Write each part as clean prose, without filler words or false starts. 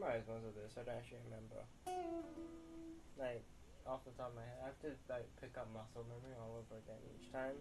memorize most of this. I don't actually remember. Like, off the top of my head. I have to, like, pick up muscle memory all over again each time.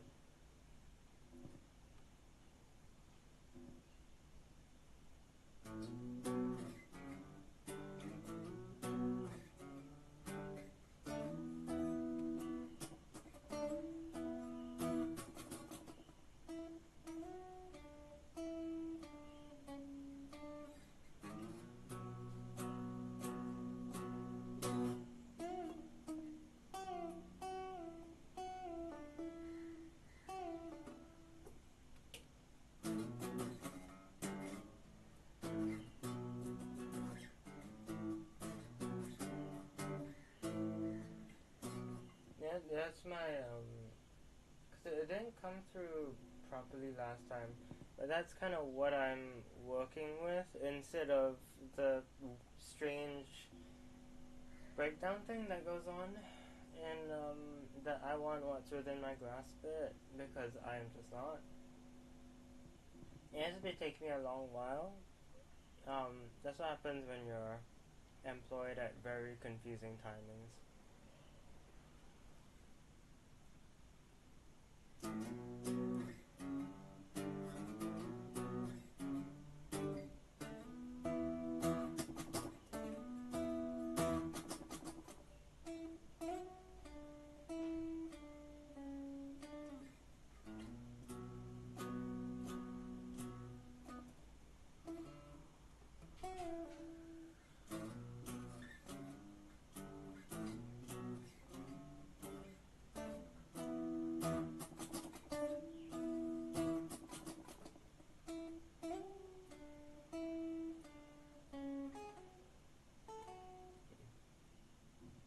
Yeah, that's my, cause it didn't come through properly last time, but that's kind of what I'm working with, instead of the strange breakdown thing that goes on, and, that I want what's within my grasp bit, because I'm just not. It has to take me a long while. That's what happens when you're employed at very confusing timings.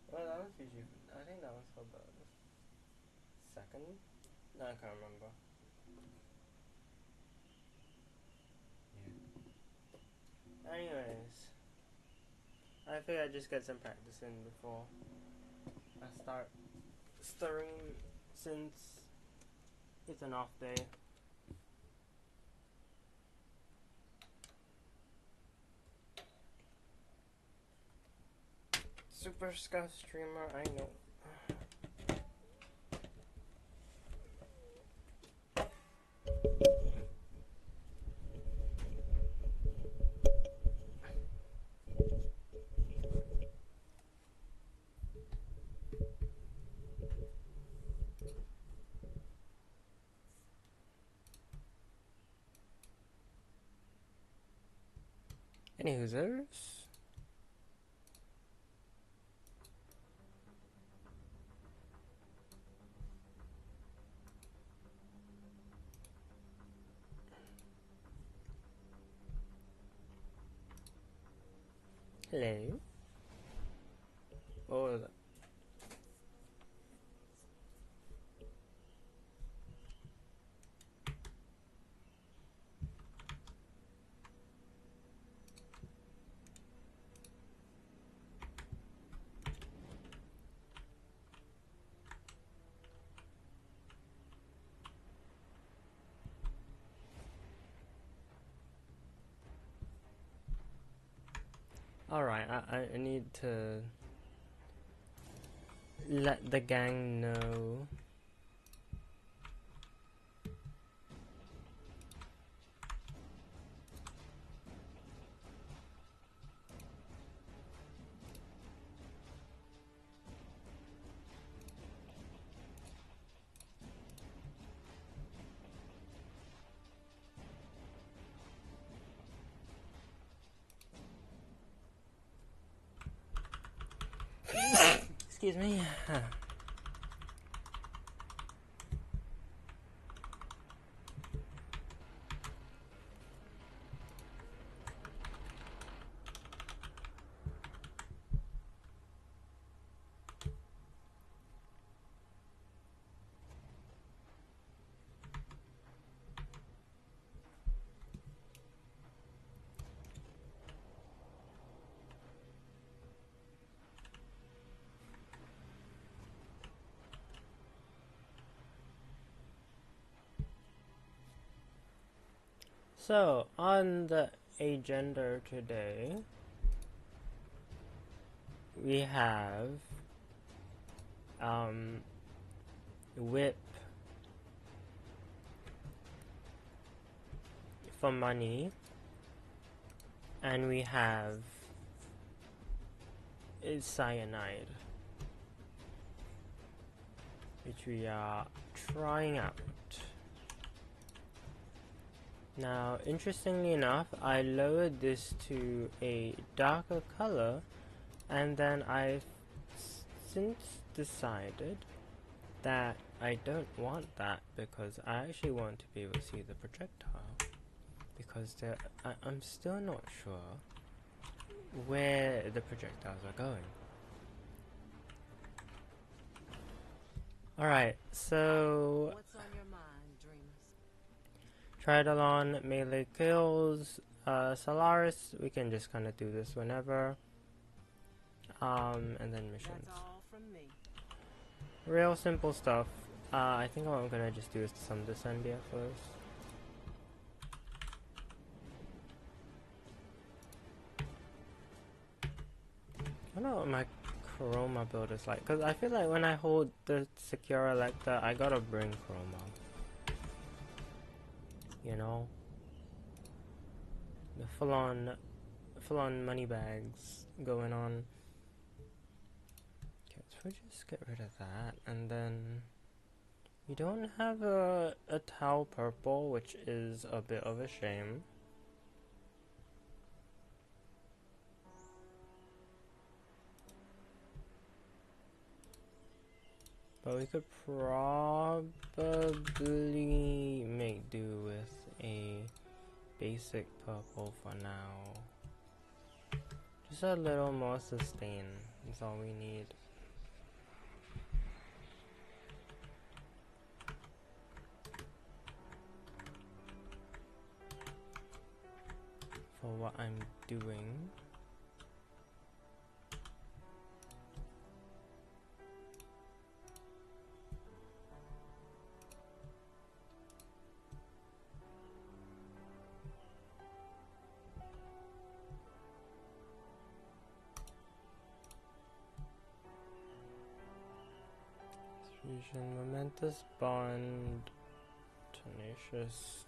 Well, that was usually, I think that was for the second? No, I can't remember. Yeah. Anyways, I think I'd just get some practice in before I start stirring, since it's an off day. Super Scuff streamer, I know. Any hoosers? Hello? What was it? Alright, I need to let the gang know. Excuse me. So, on the agenda today, we have whip for money, and we have cyanide, which we are trying out. Now, interestingly enough, I lowered this to a darker color, and then I've since decided that I don't want that because I actually want to be able to see the projectile, because I'm still not sure where the projectiles are going. Alright, so What's on your mind, dreamers? Tridolon, melee kills, Solaris, we can just kind of do this whenever. And then missions. That's all from me. Real simple stuff. I think what I'm gonna just do is some Descendia first. I don't know what my chroma build is like, because I feel like when I hold the secure elector, I gotta bring chroma. You know? The full-on money bags going on. Okay, so we'll just get rid of that, and then we don't have a tau purple, which is a bit of a shame. But we could probably make do with a basic purple for now. Just a little more sustain is all we need. For what I'm doing. Fusion, momentous bond, tenacious.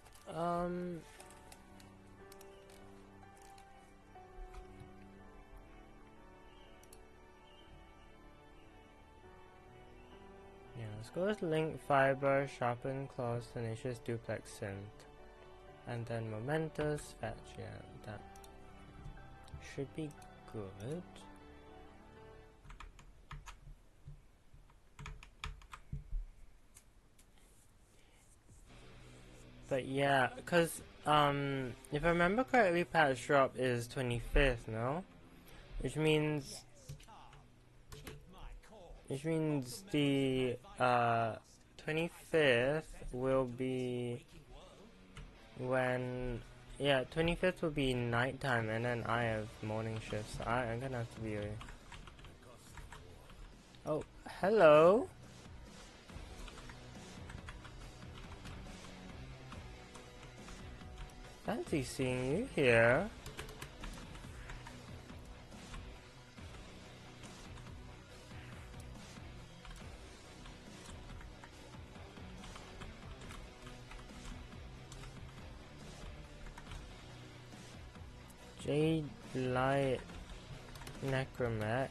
Yeah, let's go with link fiber, sharpen claws, tenacious duplex synth, and then momentous fetch. Yeah, that should be good. But yeah, cause if I remember correctly, patch drop is 25th, no? Which means the 25th will be when 25th will be nighttime, and then I have morning shifts. So I'm gonna have to be. Oh, hello. Fancy seeing you here. Jade Light Necromech.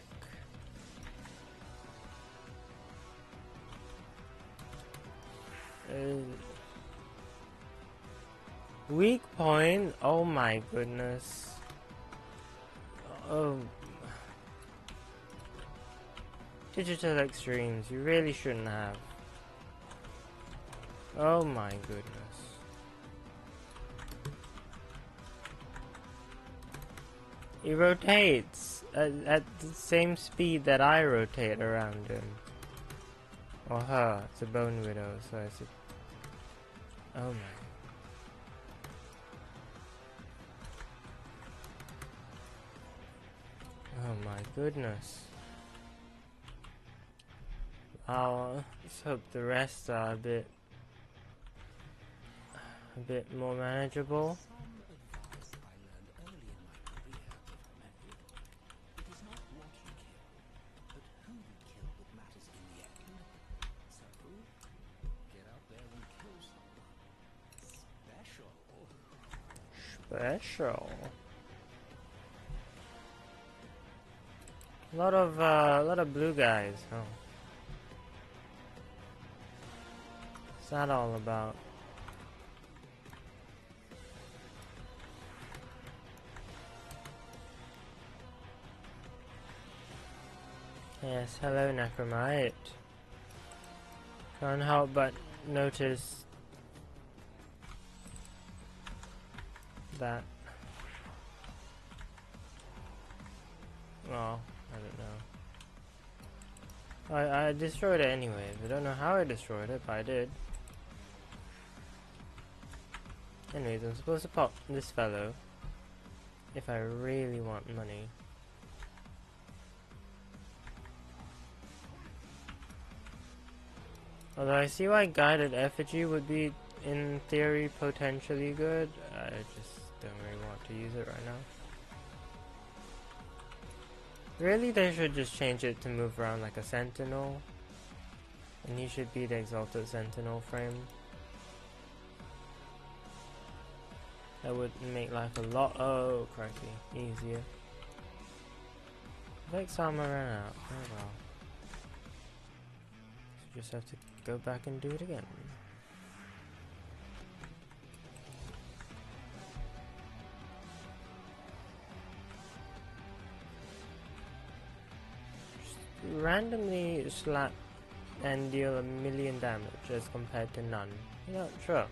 Weak point? Oh my goodness. Oh. Digital extremes, you really shouldn't have. Oh my goodness. He rotates at the same speed that I rotate around him. Or her. It's a bone widow, so it's a... Oh my. Oh my goodness. Let's hope the rest are a bit more manageable. special. A lot of blue guys. Oh, what's that all about? Yes, hello Necromite. Can't help but notice that. Well, I don't know. I destroyed it anyways. I don't know how I destroyed it, but I did. Anyways, I'm supposed to pop this fellow if I really want money. Although I see why guided effigy would be, in theory, potentially good. I just don't really want to use it right now. Really, they should just change it to move around like a sentinel. And he should be the exalted sentinel frame. That would make life a lot, oh crikey, easier. Vex armor ran out, oh well. So just have to go back and do it again. Just randomly slap and deal 1,000,000 damage as compared to none. You know, sure.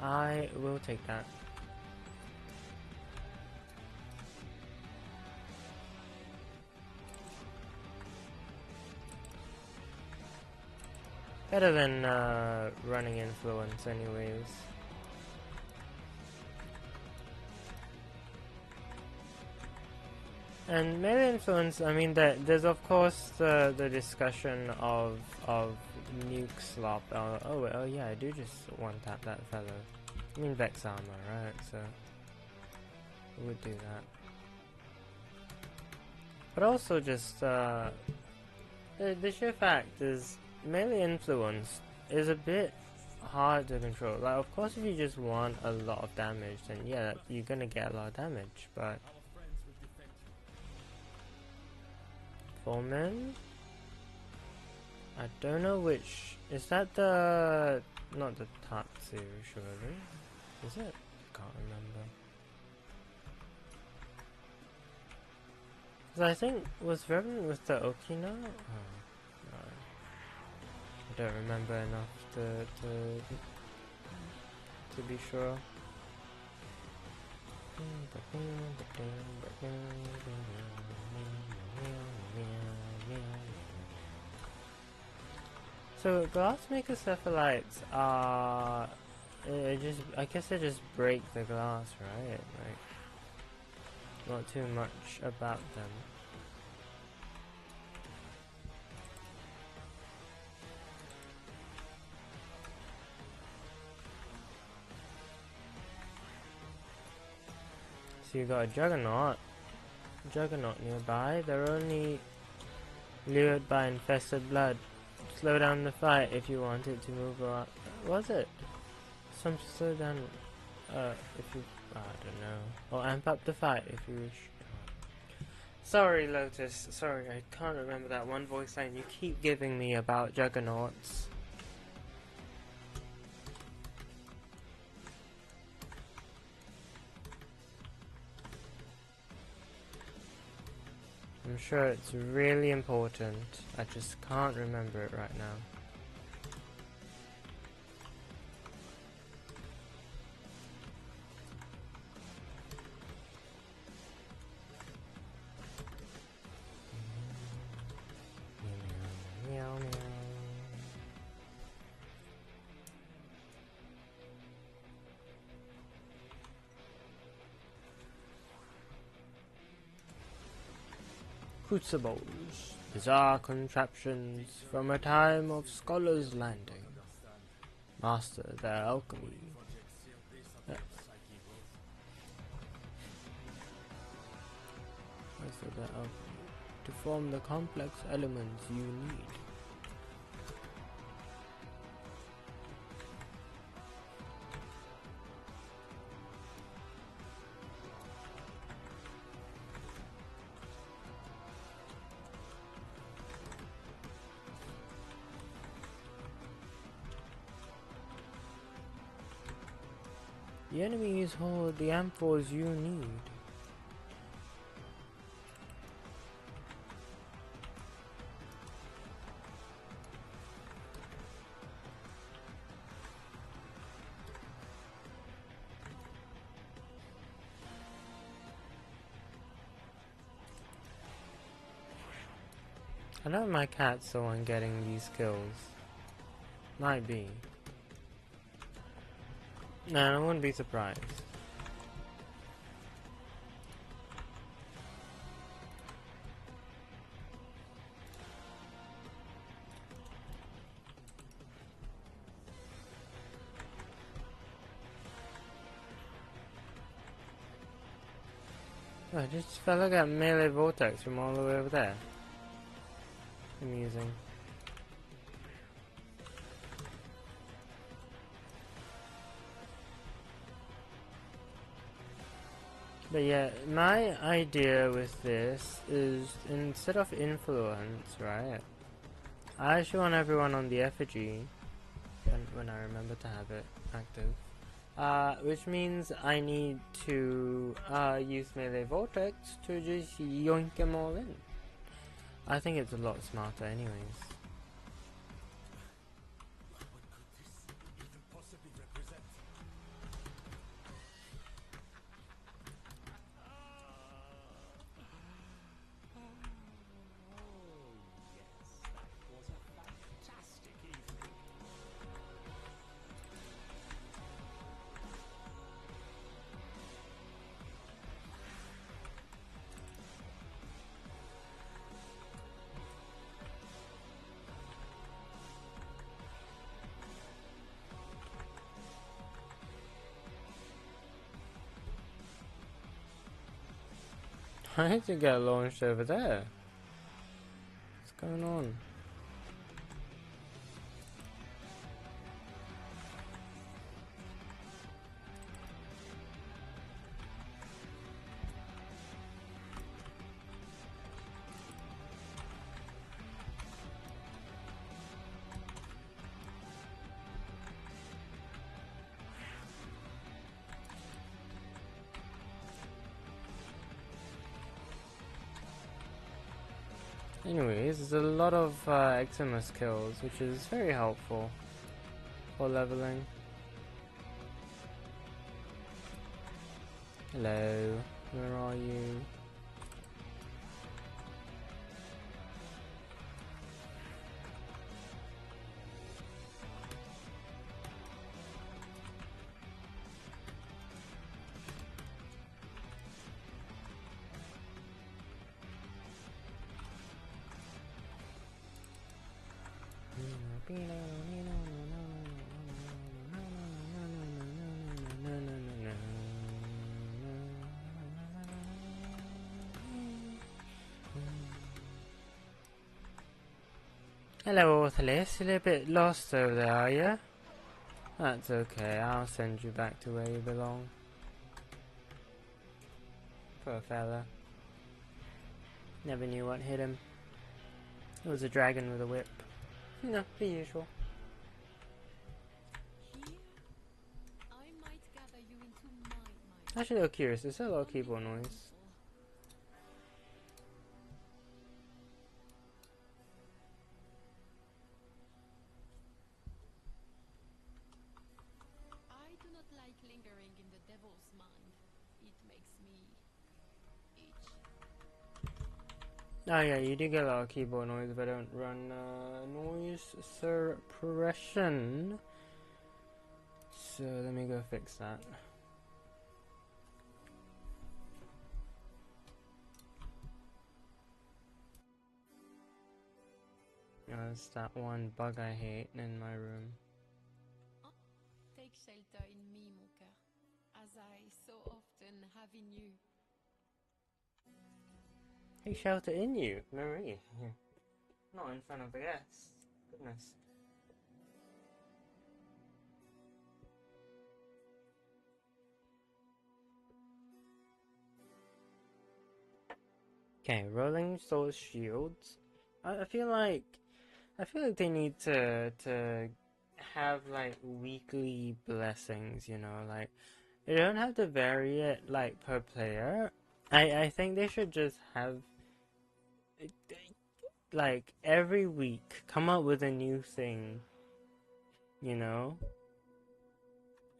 I will take that. Better than running influence anyways. And melee influence, I mean, there's of course the discussion of nuke slop. Oh yeah, I do just one tap that fellow. I mean Vex armor, right? So we would do that. But also just the sheer fact is melee influence is a bit hard to control. Like, of course, if you just want a lot of damage, then yeah, you're gonna get a lot of damage. But Foreman, I don't know which. Is that the not the Tatsu? Surely, is it? Can't remember. Cause I think was Revenant with the Okina. Oh, no. I don't remember enough to be sure. So glassmaker cephalites are I guess they just break the glass, right? Like, not too much about them. So you got a Juggernaut nearby. They're only lured by infested blood. Slow down the fight if you want it to move around. Was it? Some slow down if you, I don't know. Or amp up the fight if you wish. Sorry Lotus, sorry, I can't remember that one voice line you keep giving me about Juggernauts. I'm sure it's really important. I just can't remember it right now. Meow, meow. Crucibles, bizarre contraptions from a time of scholars' landing. Master their alchemy. Yes. Master their alchemy to form the complex elements you need. The enemies hold the amphors you need. I know my cat's the one getting these kills. Might be. No, I wouldn't be surprised. Oh, I just felt like a melee vortex from all the way over there. Amusing. But yeah, my idea with this is instead of influence, right? I actually want everyone on the effigy when I remember to have it active. Which means I need to use melee vortex to just yoink them all in. I think it's a lot smarter anyways. I need to get launched over there. What's going on? Anyways, there's a lot of eczema skills, which is very helpful for leveling. Hello, where are you? Hello, Orthalis. A little bit lost over there, are you? That's okay. I'll send you back to where you belong. Poor fella. Never knew what hit him. It was a dragon with a whip. No, the usual. Actually, I'm curious. Is there a lot of keyboard noise? Oh yeah, you do get a lot of keyboard noise if I don't run noise suppression. So let me go fix that. That's that one bug I hate in my room. Take shelter in me, mon cœur, as I so often have in you. Take shelter in you, Marie. Not in front of the guests. Goodness. Okay, rolling soul shields. I feel like they need to have like weekly blessings, you know, like They don't have to vary it like per player. I think they should just have like every week come up with a new thing, you know?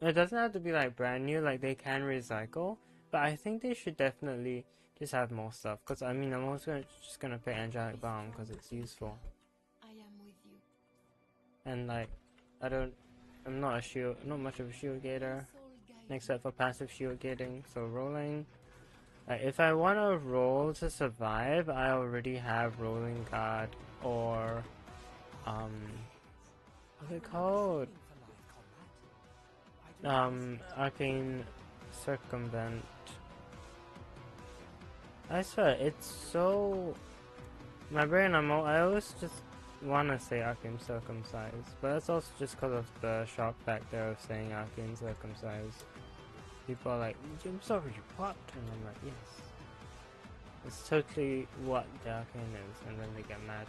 It doesn't have to be like brand new, like they can recycle, but I think they should definitely just have more stuff. Cause I mean, I'm also just gonna play Angelic Balm because it's useful. I am with you. And like, I'm not not much of a shield gator, Soul guide except for passive shield gating. So rolling. Like, if I want to roll to survive, I already have rolling guard or what's it called? Arcane circumvent. I swear, it's so... My brain, I always just want to say Arcane Circumcised, but that's also just because of the shock factor of saying Arcane Circumcised. People are like, I'm sorry, what? And I'm like, yes. It's totally what the Arcane is, and then they get mad.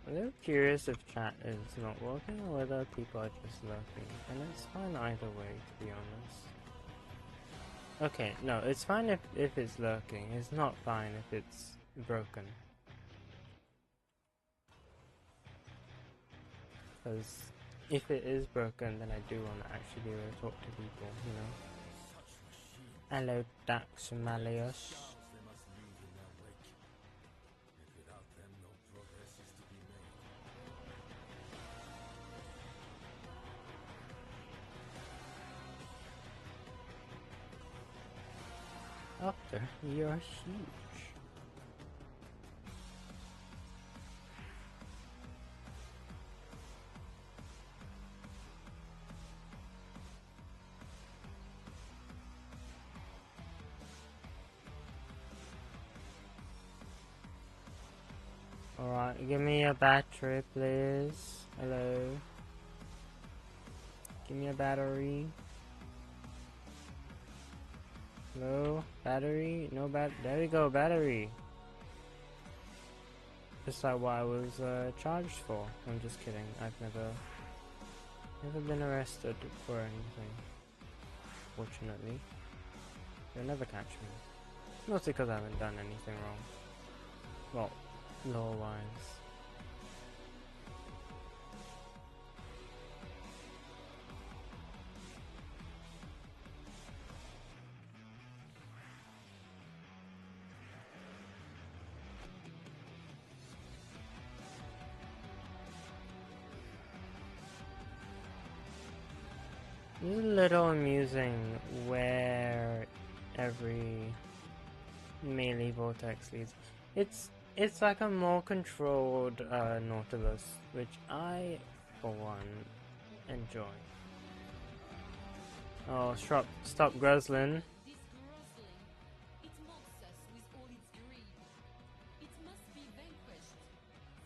I'm a little curious if chat is not working or whether people are just lurking, and it's fine either way, to be honest. Okay, no, it's fine if it's lurking, it's not fine if it's broken. Because if it is broken, then I do want to actually be able to talk to people, you know? Hello, Dax Malleus. Doctor, you're huge. Alright, give me a battery, please. Hello. Give me a battery. Hello? Battery? No there we go, battery. Just like what I was charged for. I'm just kidding. I've never been arrested for anything. Fortunately. You'll never catch me. Mostly because I haven't done anything wrong. Well, law-wise. It's a little amusing where every melee vortex leads. It's like a more controlled Nautilus, which I, for one, enjoy. Oh, stop Greslin. This Grossling, it mocks us with all its greed. It must be vanquished,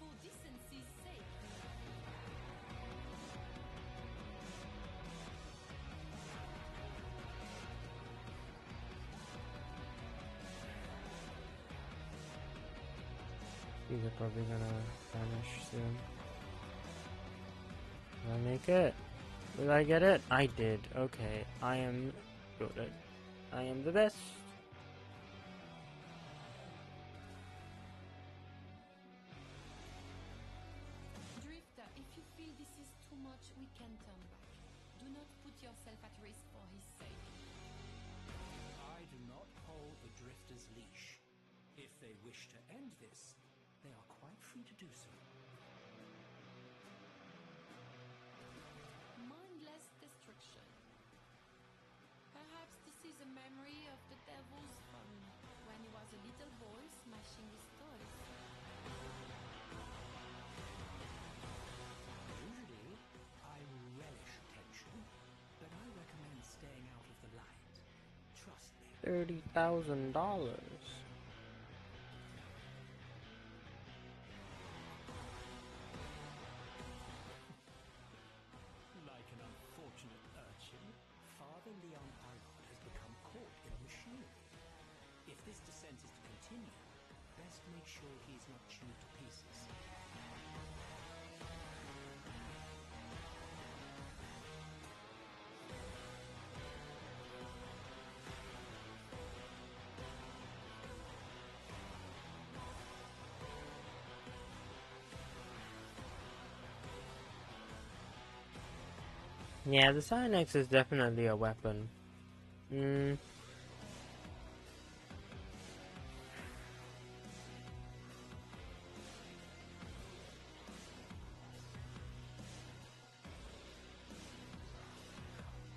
for decency's sake. These are probably gonna vanish soon. Did I make it? Did I get it? I did. Okay, I am good. I am the best. Drifter, if you feel this is too much, we can turn back. Do not put yourself at risk for his sake. I do not hold the Drifter's leash. If they wish to end this, they are quite free to do so. Mindless destruction. Perhaps this is a memory of the devil's fun, when he was a little boy smashing his toys. Usually, I relish tension, but I recommend staying out of the light. Trust me. $30,000. Like an unfortunate urchin, Father Leon Allard has become caught in make sure he's not chewed to pieces. Yeah, the Cynex is definitely a weapon.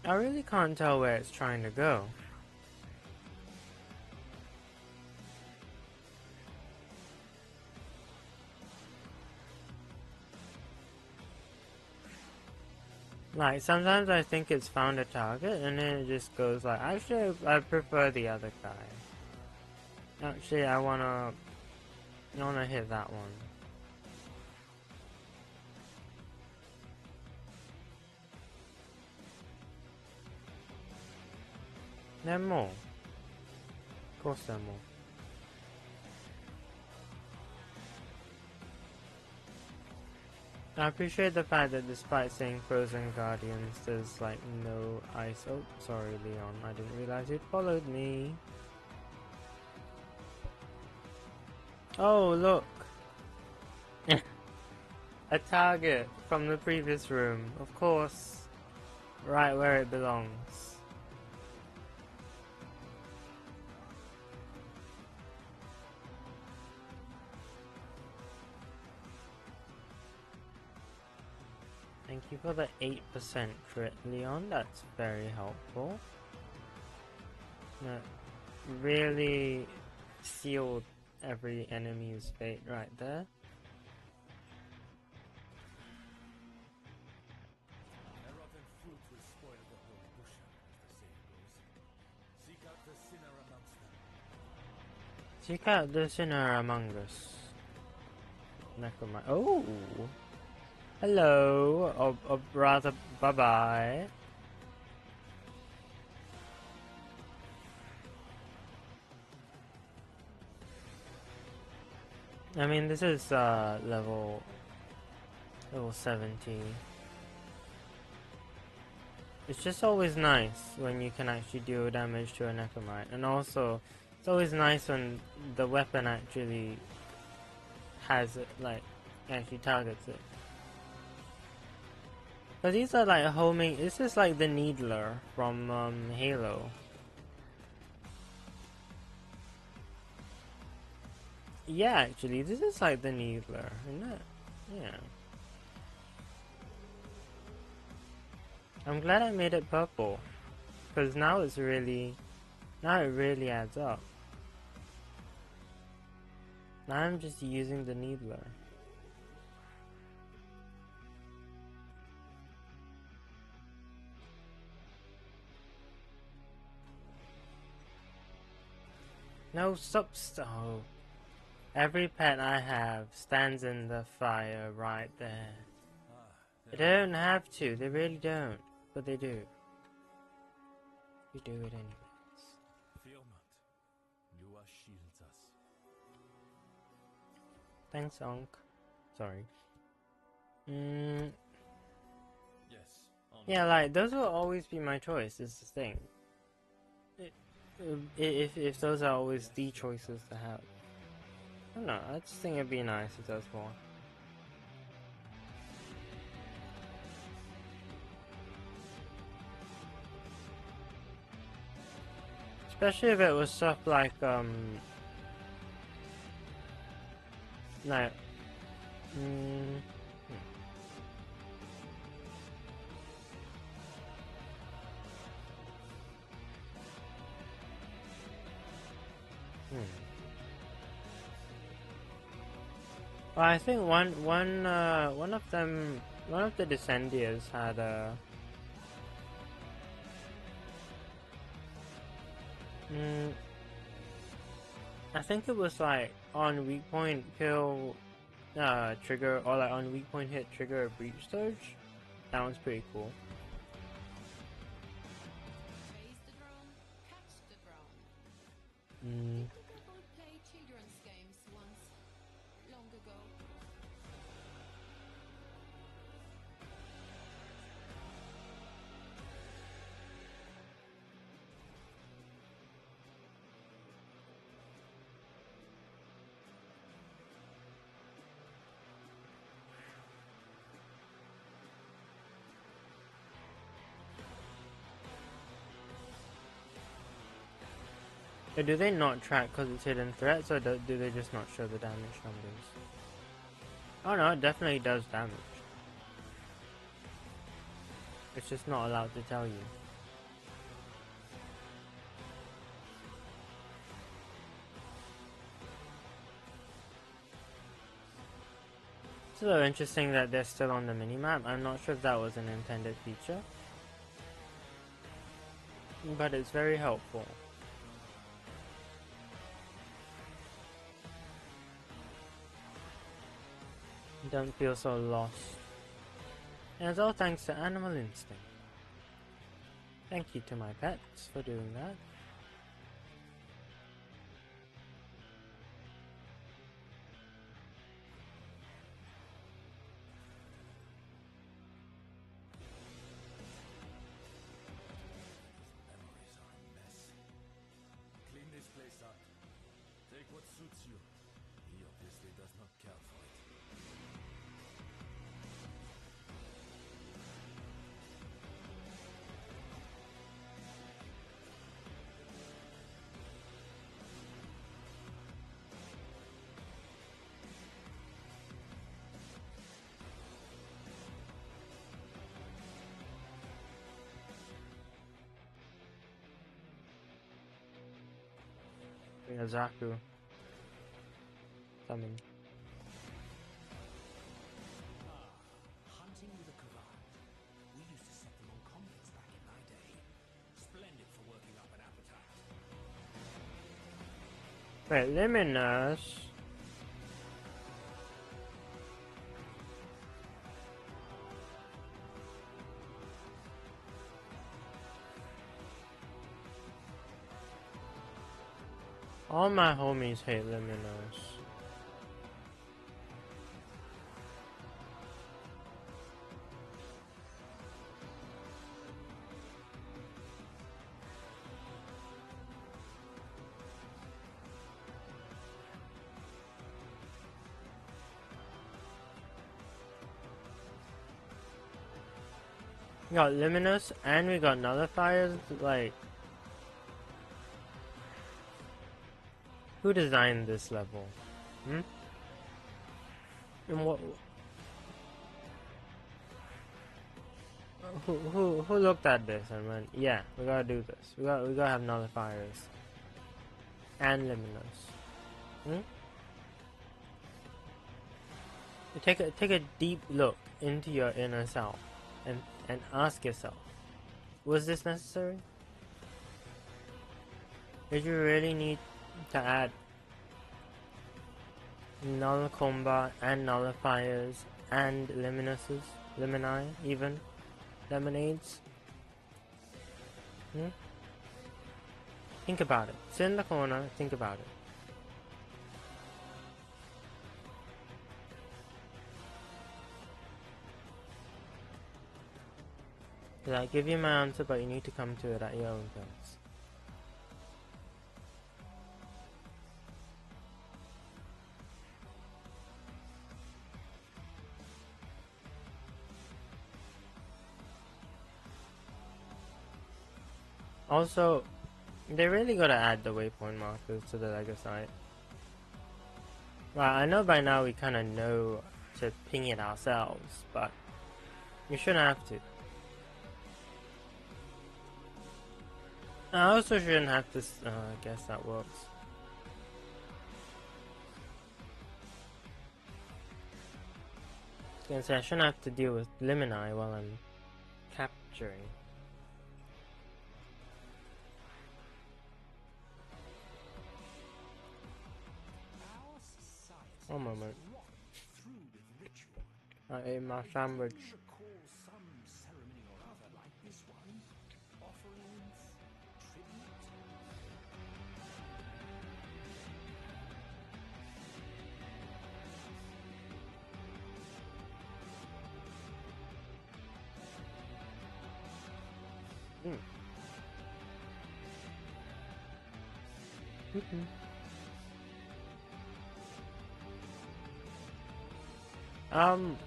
I really can't tell where it's trying to go. Like, sometimes I think it's found a target, and then it just goes like, actually, I prefer the other guy. Actually, I wanna hit that one. There are more. Of course there are more. I appreciate the fact that despite saying Frozen Guardians, there's like no ice. Oh, sorry Leon, I didn't realize you'd followed me. Oh, look! A target from the previous room, of course. Right where it belongs. Thank you for the 8% crit, Leon. That's very helpful. That really sealed every enemy's fate right there. A rotten fruit will spoil the whole bush, as the saying goes. Seek out the sinner amongst them. Seek out the sinner among us. Necromite. Oh! Hello! Or rather, bye-bye. I mean, this is level 70. It's just always nice when you can actually deal damage to a Necromite, and also it's always nice when the weapon actually has it, like actually targets it. But these are like homing. This is like the Needler from Halo. Yeah, actually, this is like the Needler, isn't it? Yeah. I'm glad I made it purple, because now it really adds up. Now I'm just using the Needler. No substone. Every pet I have stands in the fire right there. They don't have to, they really don't, but they do. We do it anyways. Fear not. Lua shields us. Thanks, Onk. Sorry. Yes. Yeah, like, those will always be my choice, is the thing. If those are always the choices to have. I don't know, I just think it'd be nice if there's more. Especially if it was stuff like, like, Well, I think one of the Descendiers had a. I think it was like on weak point kill, trigger, or like on weak point hit trigger a breach surge. That one's pretty cool. Chase the drone, catch the drone. Think of people who play children's games once ago. So do they not track because it's hidden threats, or do they just not show the damage numbers? Oh no, it definitely does damage. It's just not allowed to tell you. It's a little interesting that they're still on the minimap. I'm not sure if that was an intended feature, but it's very helpful. Don't feel so lost. And it's all thanks to Animal Instinct. Thank you to my pets for doing that. Memories are a mess. Clean this place up. Take what suits you. He obviously does not care for it. Bring a Zaku. Summon. Hunting with a command. We used to set them on convicts back in my day. Splendid for working up an appetite. Wait, Luminous. All my homies hate Luminous. We got Luminous and we got Nullifiers, like... Who designed this level? Hmm? And what... Who looked at this and went, yeah, we gotta do this. We gotta have Nullifiers. And Luminous. Hmm? You take a deep look into your inner self and ask yourself, was this necessary? Did you really need to add Null Combat and Nullifiers and Luminuses? Lumini even? Lemonades? Hmm? Think about it. Sit in the corner, think about it. I give you my answer, but you need to come to it at your own pace. Also, they really gotta add the waypoint markers to the Lego site. Well, I know by now we kinda know to ping it ourselves, but you shouldn't have to. I also shouldn't have to, I guess that works. I was gonna say, I shouldn't have to deal with Limini while I'm capturing. Our society One moment. is rocked through with ritual. I ate my sandwich. Do you recall some ceremony or other like this one? Offerings, tribute. Um.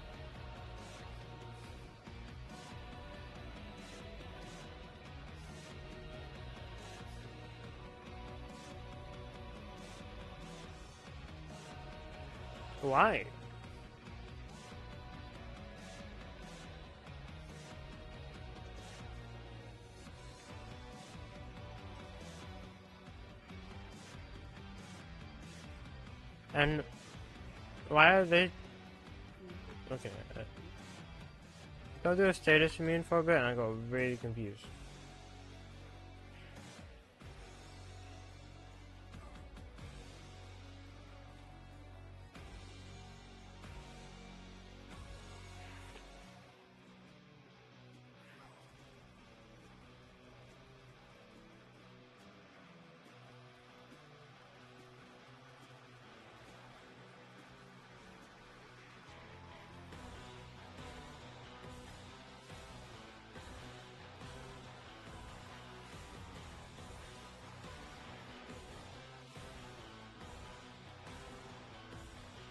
Why? And why are they? Okay. Go do a status immune for a bit, and I got really confused.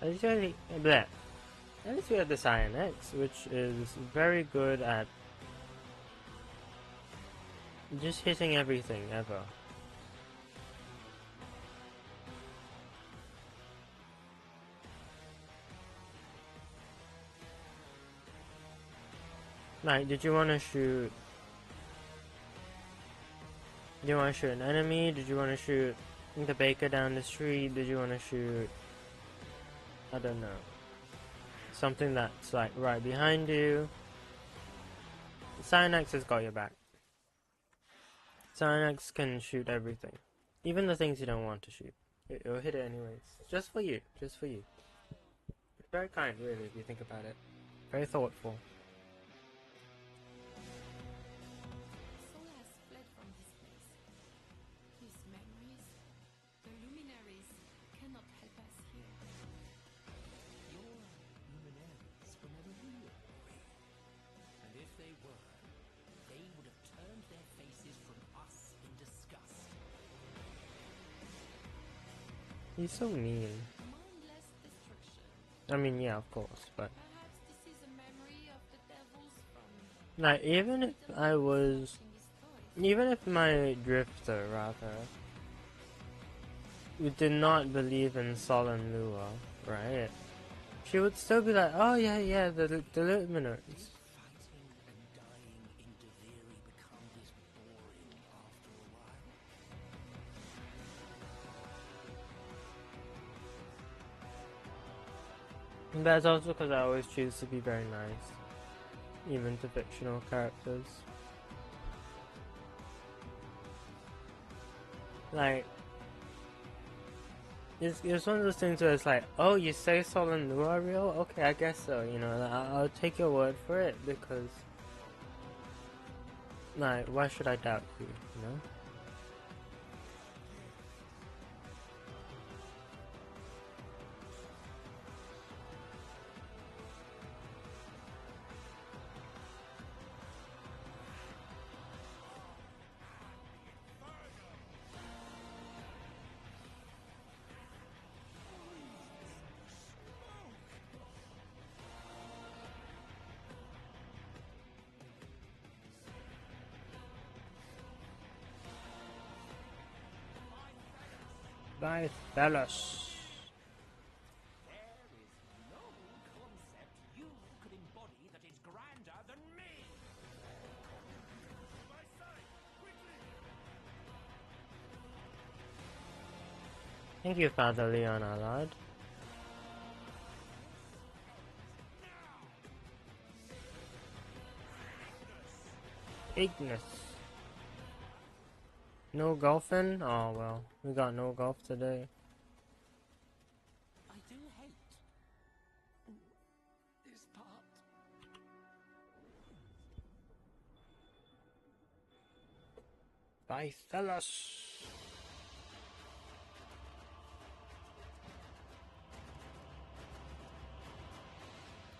At least we have the Cyan X, which is very good at just hitting everything ever. Like, did you want to shoot? Did you want to shoot an enemy? Did you want to shoot the baker down the street? Did you want to shoot? I don't know. Something that's like right behind you. Cyanax has got your back. Cyanax can shoot everything. Even the things you don't want to shoot. It'll hit it anyways. Just for you. Just for you. It's very kind, really, if you think about it. Very thoughtful. Soul has fled from this place. His memories, the luminaries, cannot help us here. Your luminaries were never real, Marie. And if they were, they would have turned their faces from us in disgust. He's so mean. Mindless destruction. I mean, yeah, of course, but... Perhaps this is a memory of the devils from... Like, even if I was... Even if my drifter, rather, did not believe in Solemn Lua, right? She would still be like, oh yeah, the luminaries. Fighting and dying in Deviri becomes boring after a while. And that's also because I always choose to be very nice, even to fictional characters. Like, it's one of those things where it's like, oh, you say Sol and Lua are real? Okay, I guess so, you know, I'll take your word for it, because, like, why should I doubt you, you know? Bye, fellas. There is no concept you could embody that is grander than me! My side! Quickly! Thank you, Father Leon Allard. Ignis. No golfing? Oh well, we got no golf today. I do hate this part. Bye, fellas.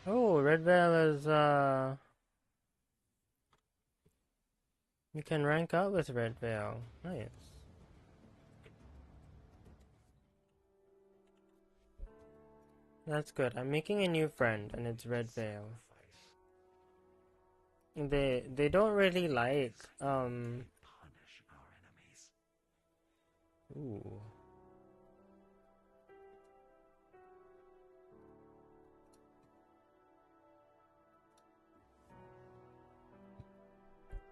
Oh, Red Veil is You can rank up with Red Veil. Nice. That's good. I'm making a new friend, and it's Red Veil. They don't really like Ooh.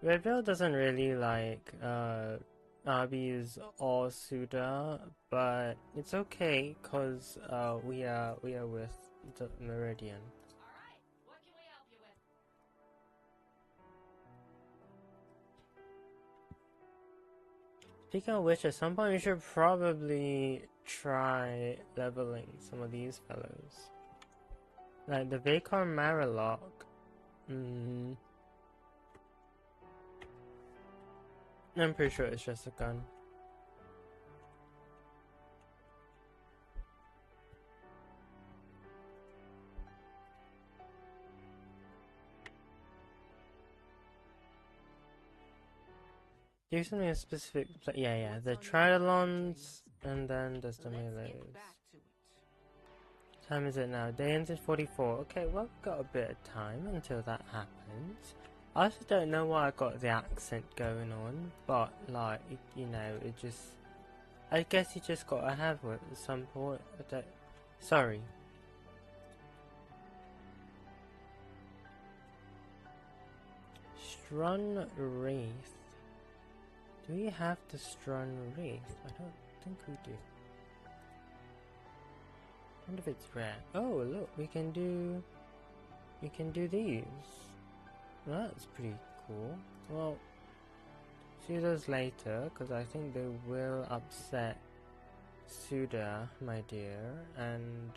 Red Veil doesn't really like Abby's or Suda, but it's okay cause we are with the Meridian. Alright, what can we help you with? Speaking of which, at some point we should probably try leveling some of these fellows. Like the Vacor Marilock. I'm pretty sure it's just a gun. Do something a specific. Yeah. The triathlons, and then there's the melees. Time is it now? Day ends at 44. Okay, well, we've got a bit of time until that happens. I also don't know why I got the accent going on, but like, you know, it just. I guess you just gotta have it at some point. Sorry. Strun Wraith. Do we have the Strun Wraith? I don't think we do. I wonder if it's rare. Oh, look, we can do these. Well, that's pretty cool. Well, see those later, because I think they will upset Suda, my dear, and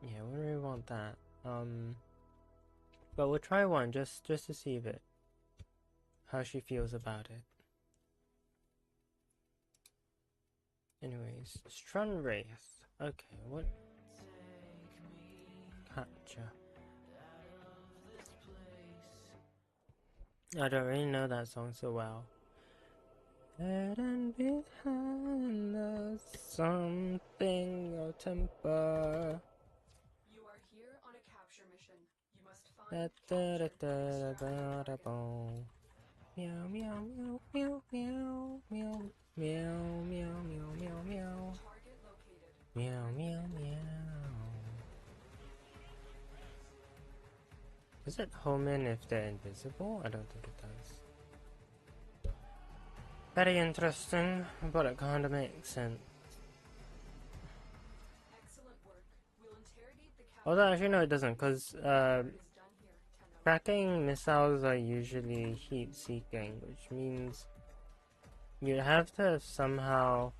yeah, we really want that. But we'll try one just to see if how she feels about it. Anyways, Strun Wraith. Okay, what? Capture. I don't really know that song so well. Hidden behind the something or temper. You are here on a capture mission. You must find Meow meow meow meow meow meow meow meow meow meow meow. Target located. Meow meow meow. Does it home in if they're invisible? I don't think it does. Very interesting, but it kinda makes sense. Excellent work. We'll interrogate the capture. Although actually no it doesn't, because Is done here. 10-0. tracking missiles are usually heat seeking, which means you have to somehow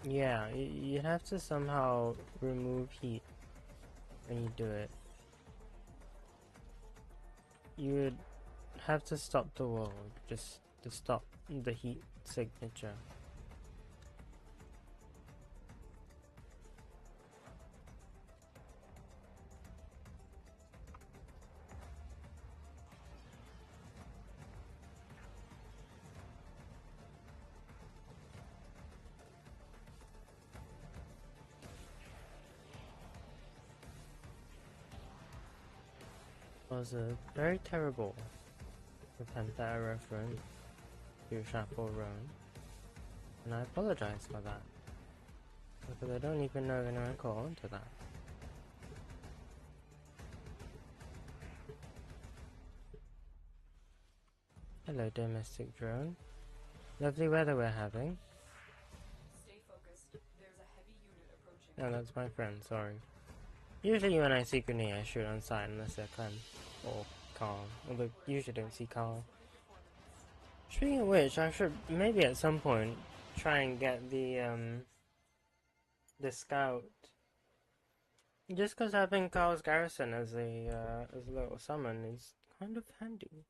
yeah, you have to somehow remove heat when you do it. You would have to stop the world just to stop the heat signature. Was a very terrible attempt at a reference to Chapeau Roan, and I apologize for that, because I don't even know anyone caught on to that. Hello, domestic drone. Lovely weather we're having. Stay focused. There's a heavy unit approaching. No, that's my friend, sorry. Usually when I see Grenade, I shoot on sight unless they're Clem or Carl, although usually don't see Carl. Speaking of which, I should maybe at some point try and get the scout. Just because having Carl's garrison as a little summon is kind of handy.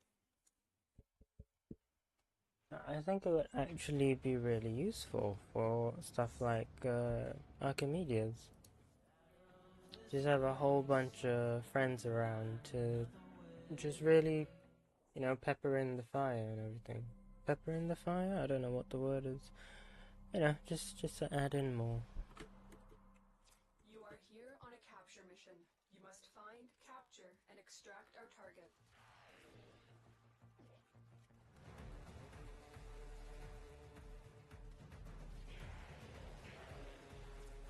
I think it would actually be really useful for stuff like Archimedes. Just have a whole bunch of friends around to just really, pepper in the fire and everything. Pepper in the fire? I don't know what the word is. Just to add in more. You are here on a capture mission. You must find, capture, and extract our target.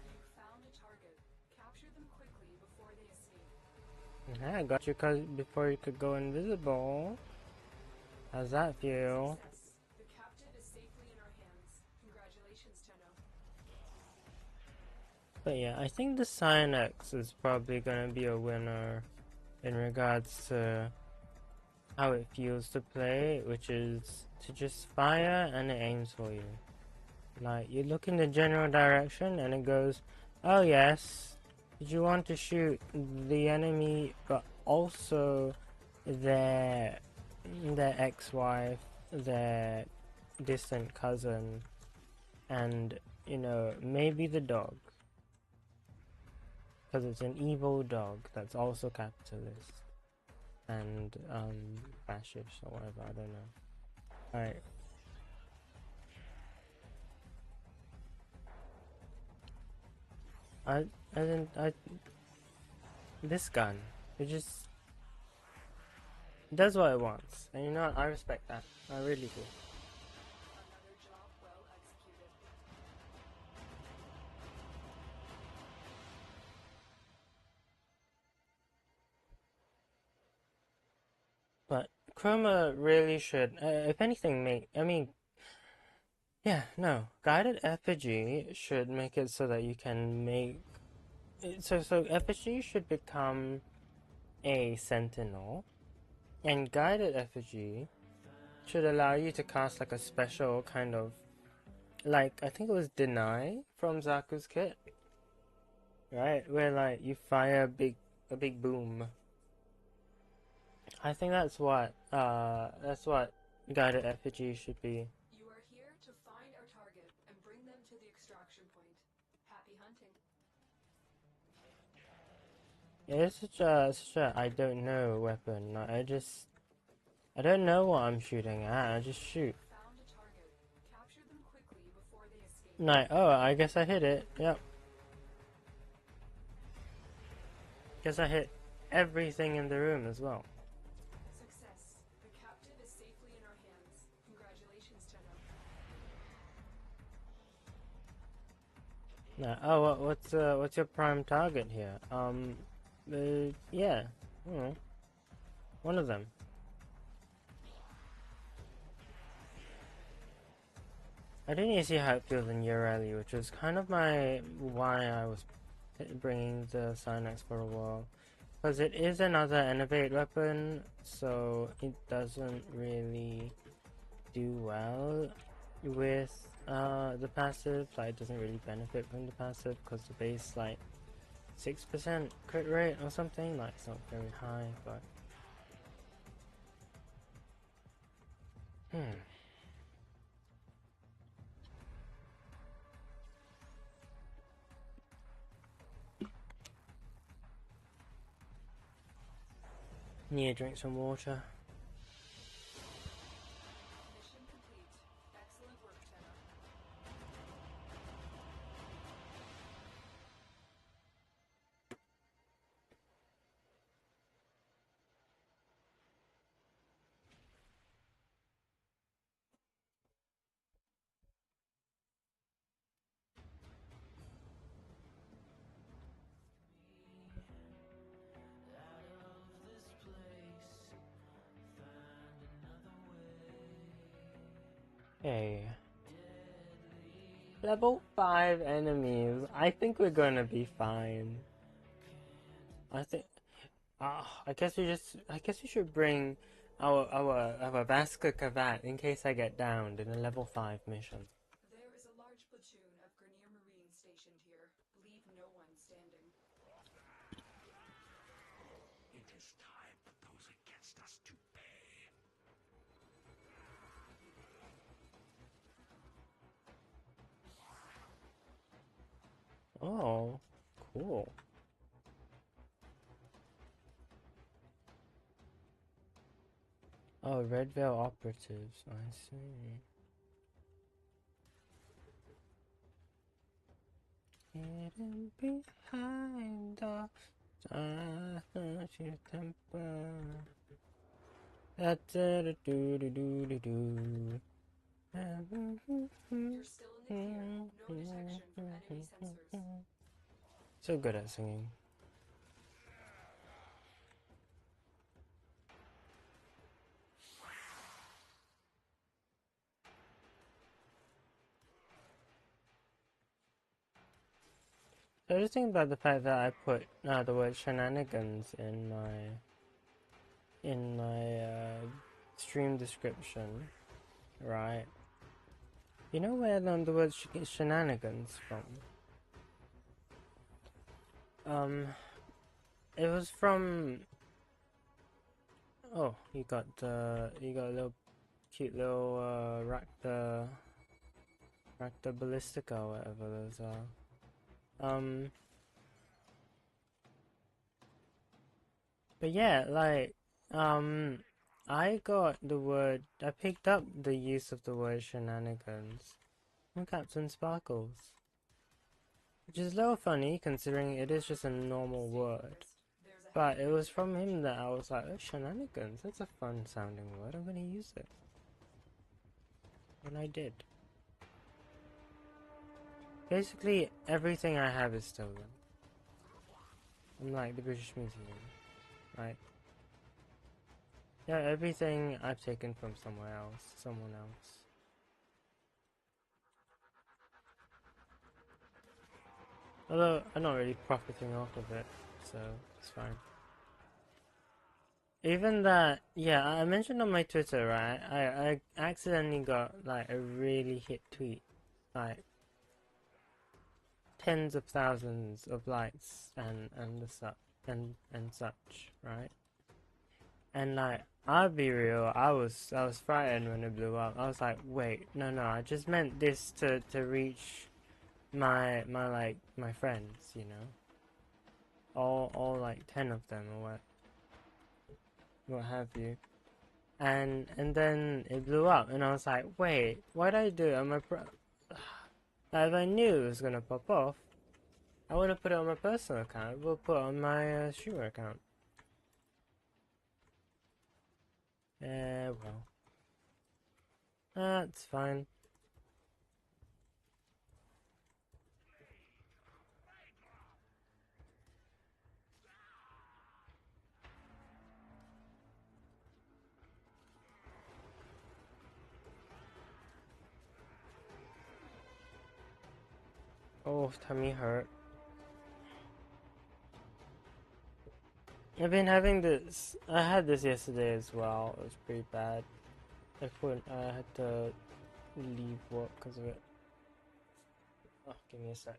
You found a target. Capture them quickly before they escape. I got you before you could go invisible. How's that feel? Success. The captive is safely in our hands. Congratulations, Tenno. But yeah, I think the Cynex is probably gonna be a winner in regards to how it feels to play, which is to just fire and it aims for you. Like, you look in the general direction and it goes, oh yes, did you want to shoot the enemy but also their ex-wife, their distant cousin, and, maybe the dog. Because it's an evil dog that's also capitalist. And, fascist or whatever, I don't know. Alright. This gun, it just does what it wants. And you know what, I respect that. I really do. Another job well executed. But Chroma really should, if anything, guided effigy should make it so that you can make, so effigy should become a sentinel, and guided effigy should allow you to cast like a special kind of, like, I think it was deny from Zaku's kit, right? Where like you fire a big boom. I think that's what guided effigy should be. You are here to find our target and bring them to the extraction point. Happy hunting. Yeah, it's such a I don't know weapon. Like, I don't know what I'm shooting at. I just shoot. Found a target. Capture them quickly before they escape. Like, oh, I guess I hit it. Yep. Guess I hit everything in the room as well. Success. The captive is safely in our hands. Congratulations, Tenno. Nah, oh, what's your prime target here? Yeah, one of them. I didn't even see how it feels in Urali, which was kind of why I was bringing the Cynex for a while, because it is another innovate weapon, so it doesn't really do well with the passive. Like, it doesn't really benefit from the passive because the base like 6% crit rate or something. Like, it's not very high, but need to drink some water. Mission complete. Excellent work, Tenno. Okay. Level 5 enemies. I think we're gonna be fine. I think. I guess we should bring our Vasca Cavat in case I get downed in a level 5 mission. There is a large platoon of Grenier Marines stationed here. Leave no one standing. It is time for those against us to pay. Oh, cool. Oh, Red Veil operatives. I see. Hidden behind the temper. Da da da do do do do do. You're still in the clear. No detection from enemy sensors. So good at singing. So I just think about the fact that I put the word shenanigans in my stream description, right? You know where the word shenanigans from? It was from. Oh, you got a little cute little Raptor Ballistica or whatever those are. But yeah, like, I picked up the use of the word shenanigans from Captain Sparkles. Which is a little funny considering it is just a normal word. But it was from him that I was like, oh, shenanigans, that's a fun sounding word, I'm gonna use it. And I did. Basically, everything I have is stolen. I'm like the British Museum, right? Yeah, everything I've taken from somewhere else, someone else. Although, I'm not really profiting off of it, so it's fine. Even that, yeah, I mentioned on my Twitter, right, I accidentally got, like, a really hit tweet, like, tens of thousands of likes and such, right? And like, I'll be real, I was frightened when it blew up. I was like, wait, no, I just meant this to reach my friends, you know, all like 10 of them or what have you. And then it blew up, and I was like, wait, what did I do? Like, if I knew it was gonna pop off, I would have put it on my personal account. I would put it on my streamer account. Well, that's fine. Oh, tummy hurt. I've been having this. I had this yesterday as well. It was pretty bad. I had to leave work because of it. Oh, give me a sec.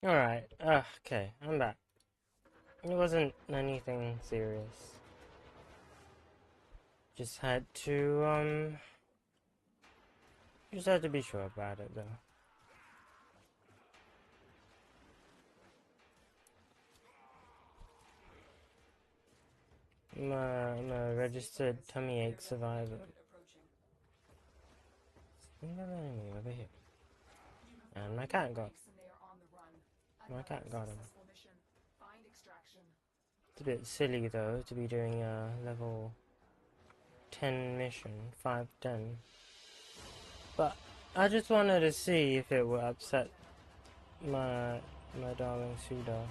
Alright, okay, I'm back. It wasn't anything serious. Just had to, just had to be sure about it, though. I'm a registered tummy ache survivor. Another enemy over here. And my cat got him. It's a bit silly though to be doing a level 10 mission, 5-10. But I just wanted to see if it would upset my darling Suda.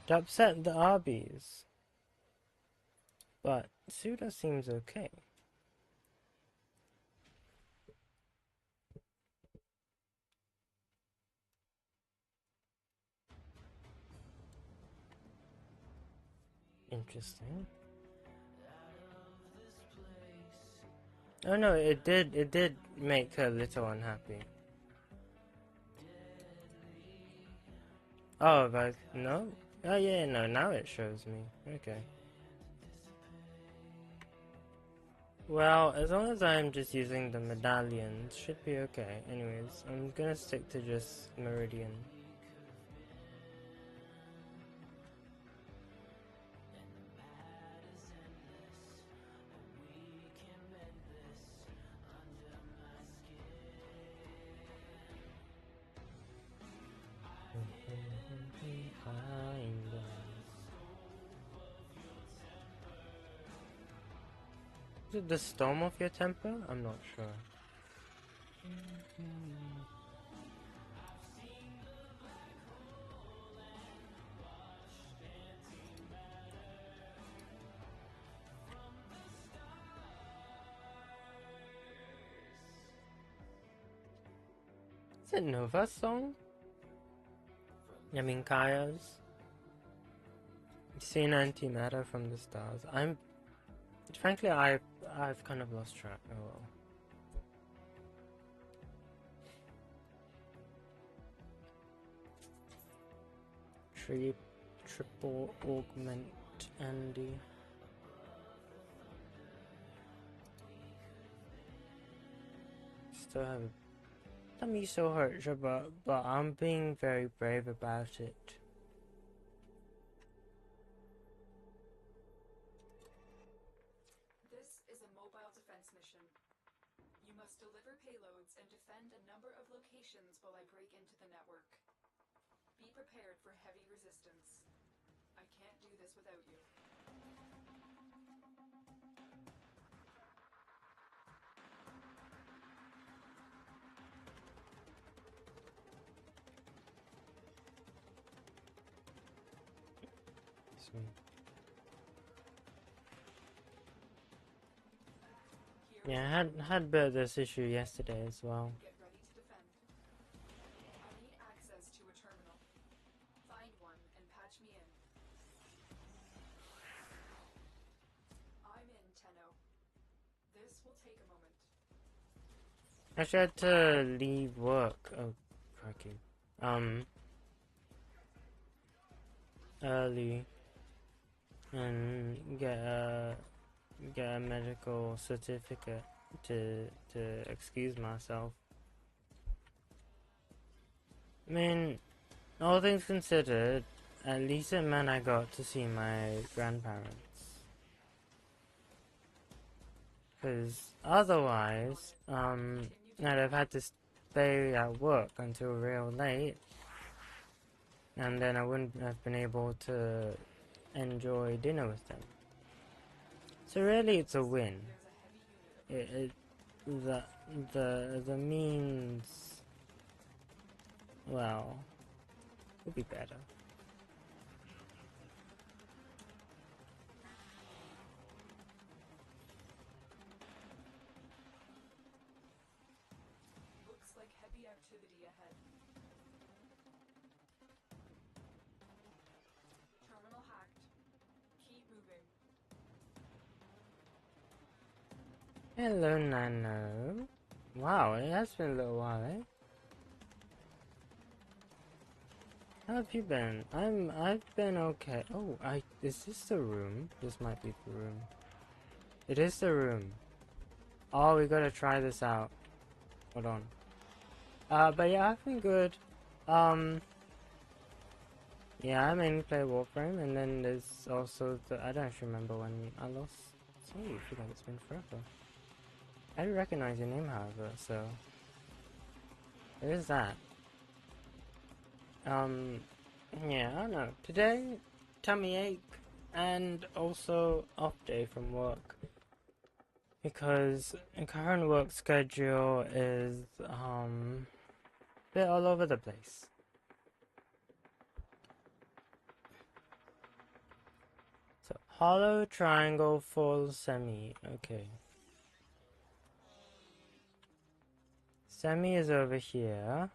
It upset the Arby's. But Suda seems okay. Interesting. Oh no, it did make her a little unhappy. Oh, but no? Oh yeah, no, now it shows me. Okay. Well, as long as I'm just using the medallions, should be okay. Anyways, I'm gonna stick to just Meridian. Is it the storm of your temper? I'm not sure. Is it Nova's song? I mean Kaya's? Seen antimatter from the stars. Frankly, I've kind of lost track. Oh well. Triple augment Andy. Still have a tummy so hurt, but I'm being very brave about it. This is a mobile defense mission. You must deliver payloads and defend a number of locations while I break into the network. Be prepared for heavy resistance. I can't do this without you. Yeah, I had a bit of this issue yesterday as well. Get ready to defend. I need access to a terminal. Find one and patch me in. I'm in, Tenno. This will take a moment. Actually, I had to leave work. Oh, crikey. Early and get a medical certificate to excuse myself. I mean, all things considered, at least it meant I got to see my grandparents. Because otherwise, I'd have had to stay at work until real late, and then I wouldn't have been able to enjoy dinner with them. So really, it's a win. The means, well, would be better. Looks like heavy activity ahead. Terminal hacked. Keep moving. Hello, Nano. Wow, it has been a little while, eh? How have you been? I've been okay. Oh, is this the room? This might be the room. It is the room. Oh, we gotta try this out. Hold on. But yeah, I've been good. Yeah, I mainly play Warframe, and then there's also the, I don't actually remember when I lost. Oh, I feel like it's been forever. I do recognize your name, however, so there is that. Yeah, I don't know. Today, tummy ache, and also off day from work. Because the current work schedule is, a bit all over the place. So, hollow, triangle, full, semi. Okay. Semi is over here.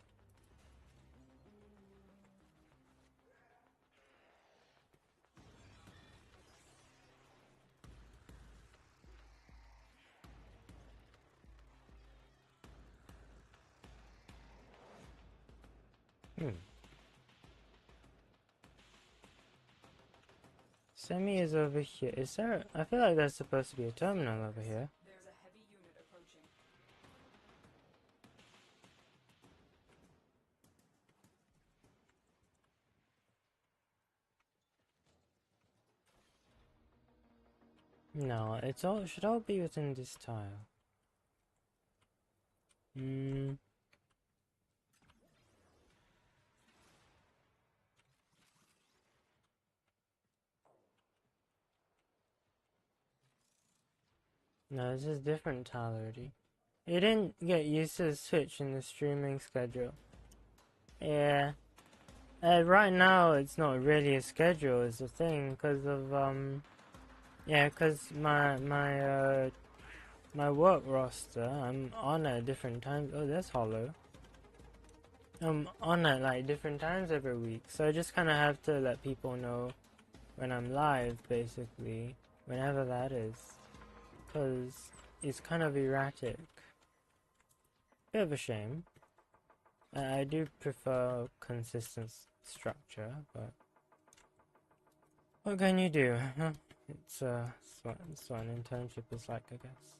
Semi is over here. Is there? I feel like there's supposed to be a terminal over here. There's a heavy unit approaching. No, it's all should all be within this tile. No, this is different tile already. You didn't get used to the switch in the streaming schedule. Yeah. Right now it's not really a schedule, it's a thing, because of yeah, because my work roster, I'm on at different times. Oh, that's hollow. I'm on at like different times every week, so I just kind of have to let people know when I'm live, basically, whenever that is, because it's kind of erratic. Bit of a shame. I do prefer consistent structure, but what can you do? It's what an internship is like, I guess.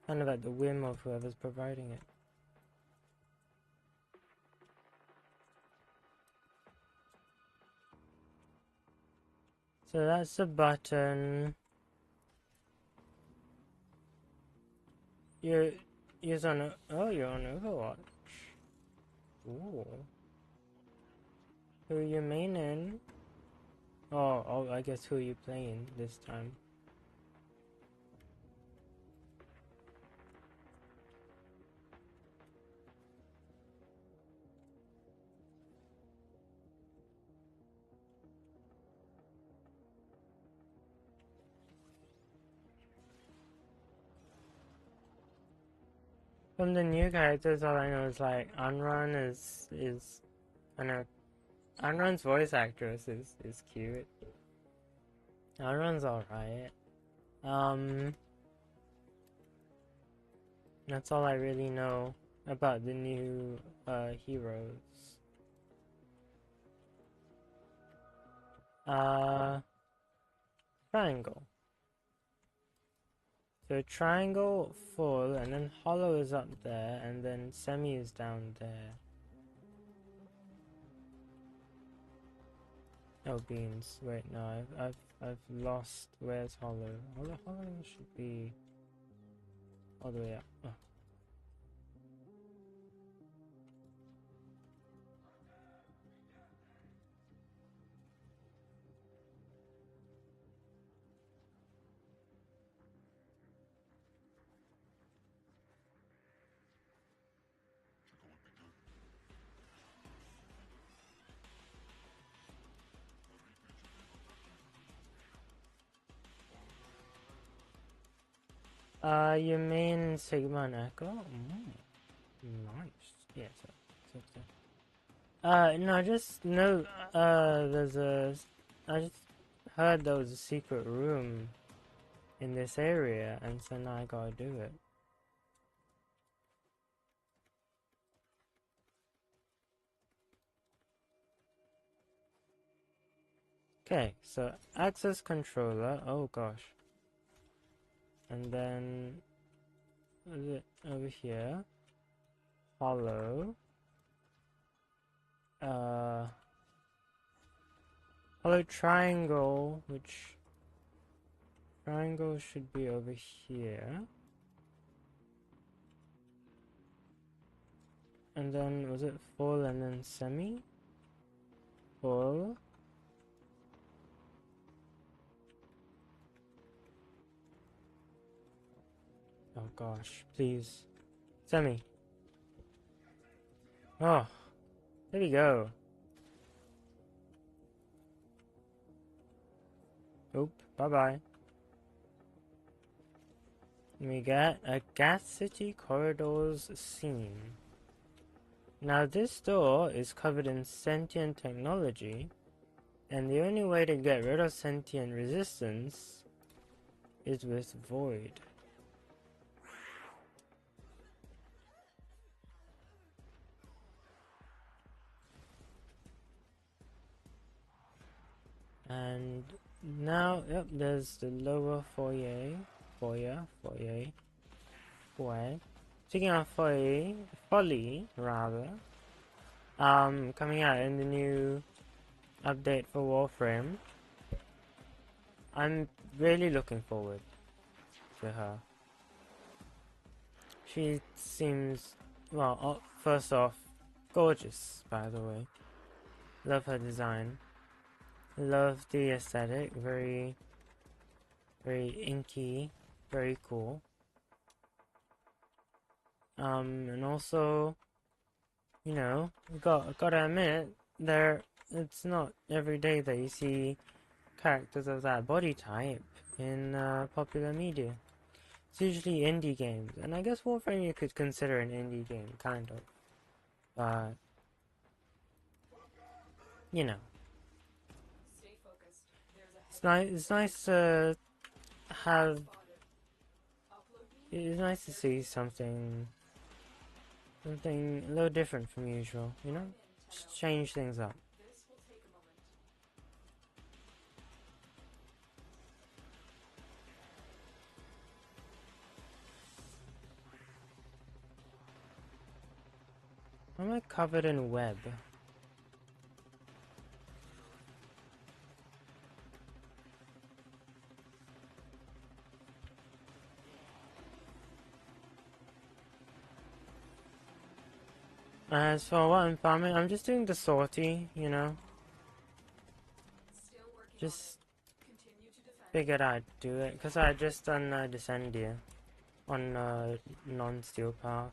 Kind of at the whim of whoever's providing it. So that's a button. You're on. You're on Overwatch. Ooh. Who are you maining? Oh, I guess who are you playing this time? From the new characters, all I know is like Unrun is I know Unrun's voice actress is cute. Unrun's alright. That's all I really know about the new heroes. Triangle. So triangle, full, and then hollow is up there, and then semi is down there. Oh, beans. Wait, no, I've lost. Where's hollow? Hollow should be all the way up. Oh. You mean Sigma and Echo? Nice. Yeah, no, I just know, I just heard there was a secret room in this area, and so now I gotta do it. Okay, so access controller. Oh gosh. And then what is it over here? Hollow. Hollow triangle, which triangle should be over here. And then was it full and then semi? Full. Oh gosh, please. Semi. Oh, there we go. Oop, bye-bye. We get a gas city corridors scene. Now this door is covered in sentient technology, and the only way to get rid of sentient resistance is with void. And now, yep, there's the lower foyer. Speaking of Follie, rather, coming out in the new update for Warframe. I'm really looking forward to her. She seems, well, first off, gorgeous, by the way. Love her design. Love the aesthetic, very inky, very cool. And also, you know, gotta admit, it's not every day that you see characters of that body type in popular media. It's usually indie games, and I guess Warframe you could consider an indie game, kind of. But, you know. Stay focused. There's a It's nice to have. spotted. Upload me. It's nice to see something a little different from usual. You know, just change things up. This will take a moment. Why am I covered in web? As for what I'm farming, I'm just doing the sortie, you know. Still working Just on it. Continue to defend. figured I'd do it, because I just done Descendia on non-steel path.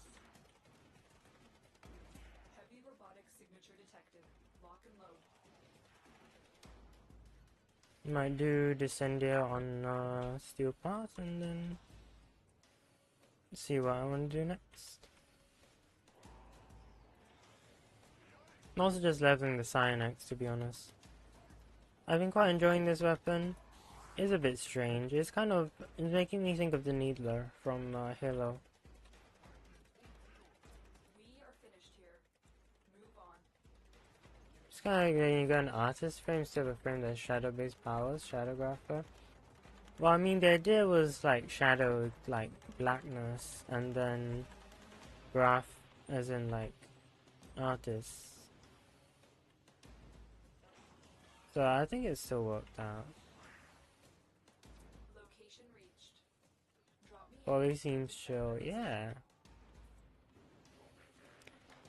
Heavy robotic signature detected. Lock and load. Might do Descendia on steel path, and then see what I want to do next. I'm also just leveling the Cyanax, to be honest. I've been quite enjoying this weapon. It's a bit strange. It's making me think of the Needler from Halo. We are finished here. Move on. It's kind of like you got an artist frame instead of a frame that's shadow-based powers, shadowgrapher. Well, I mean, the idea was like shadow, like blackness, and then graph, as in like artists. So I think it still worked out. Location reached. Drop me. Follie seems chill, yeah.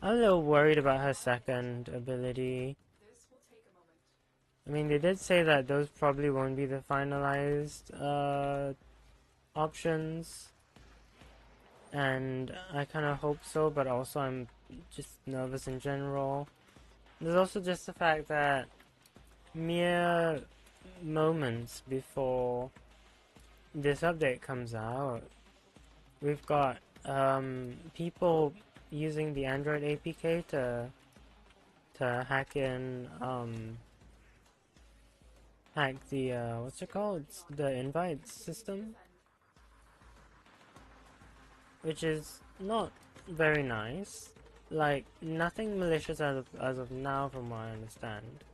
I'm a little worried about her second ability. This will take a moment. I mean, they did say that those probably won't be the finalized options, and I kind of hope so, but also I'm just nervous in general. There's also just the fact that mere moments before this update comes out, we've got people using the Android APK to hack in hack the what's it called? It's the invite system, which is not very nice. Like, nothing malicious as of now, from what I understand.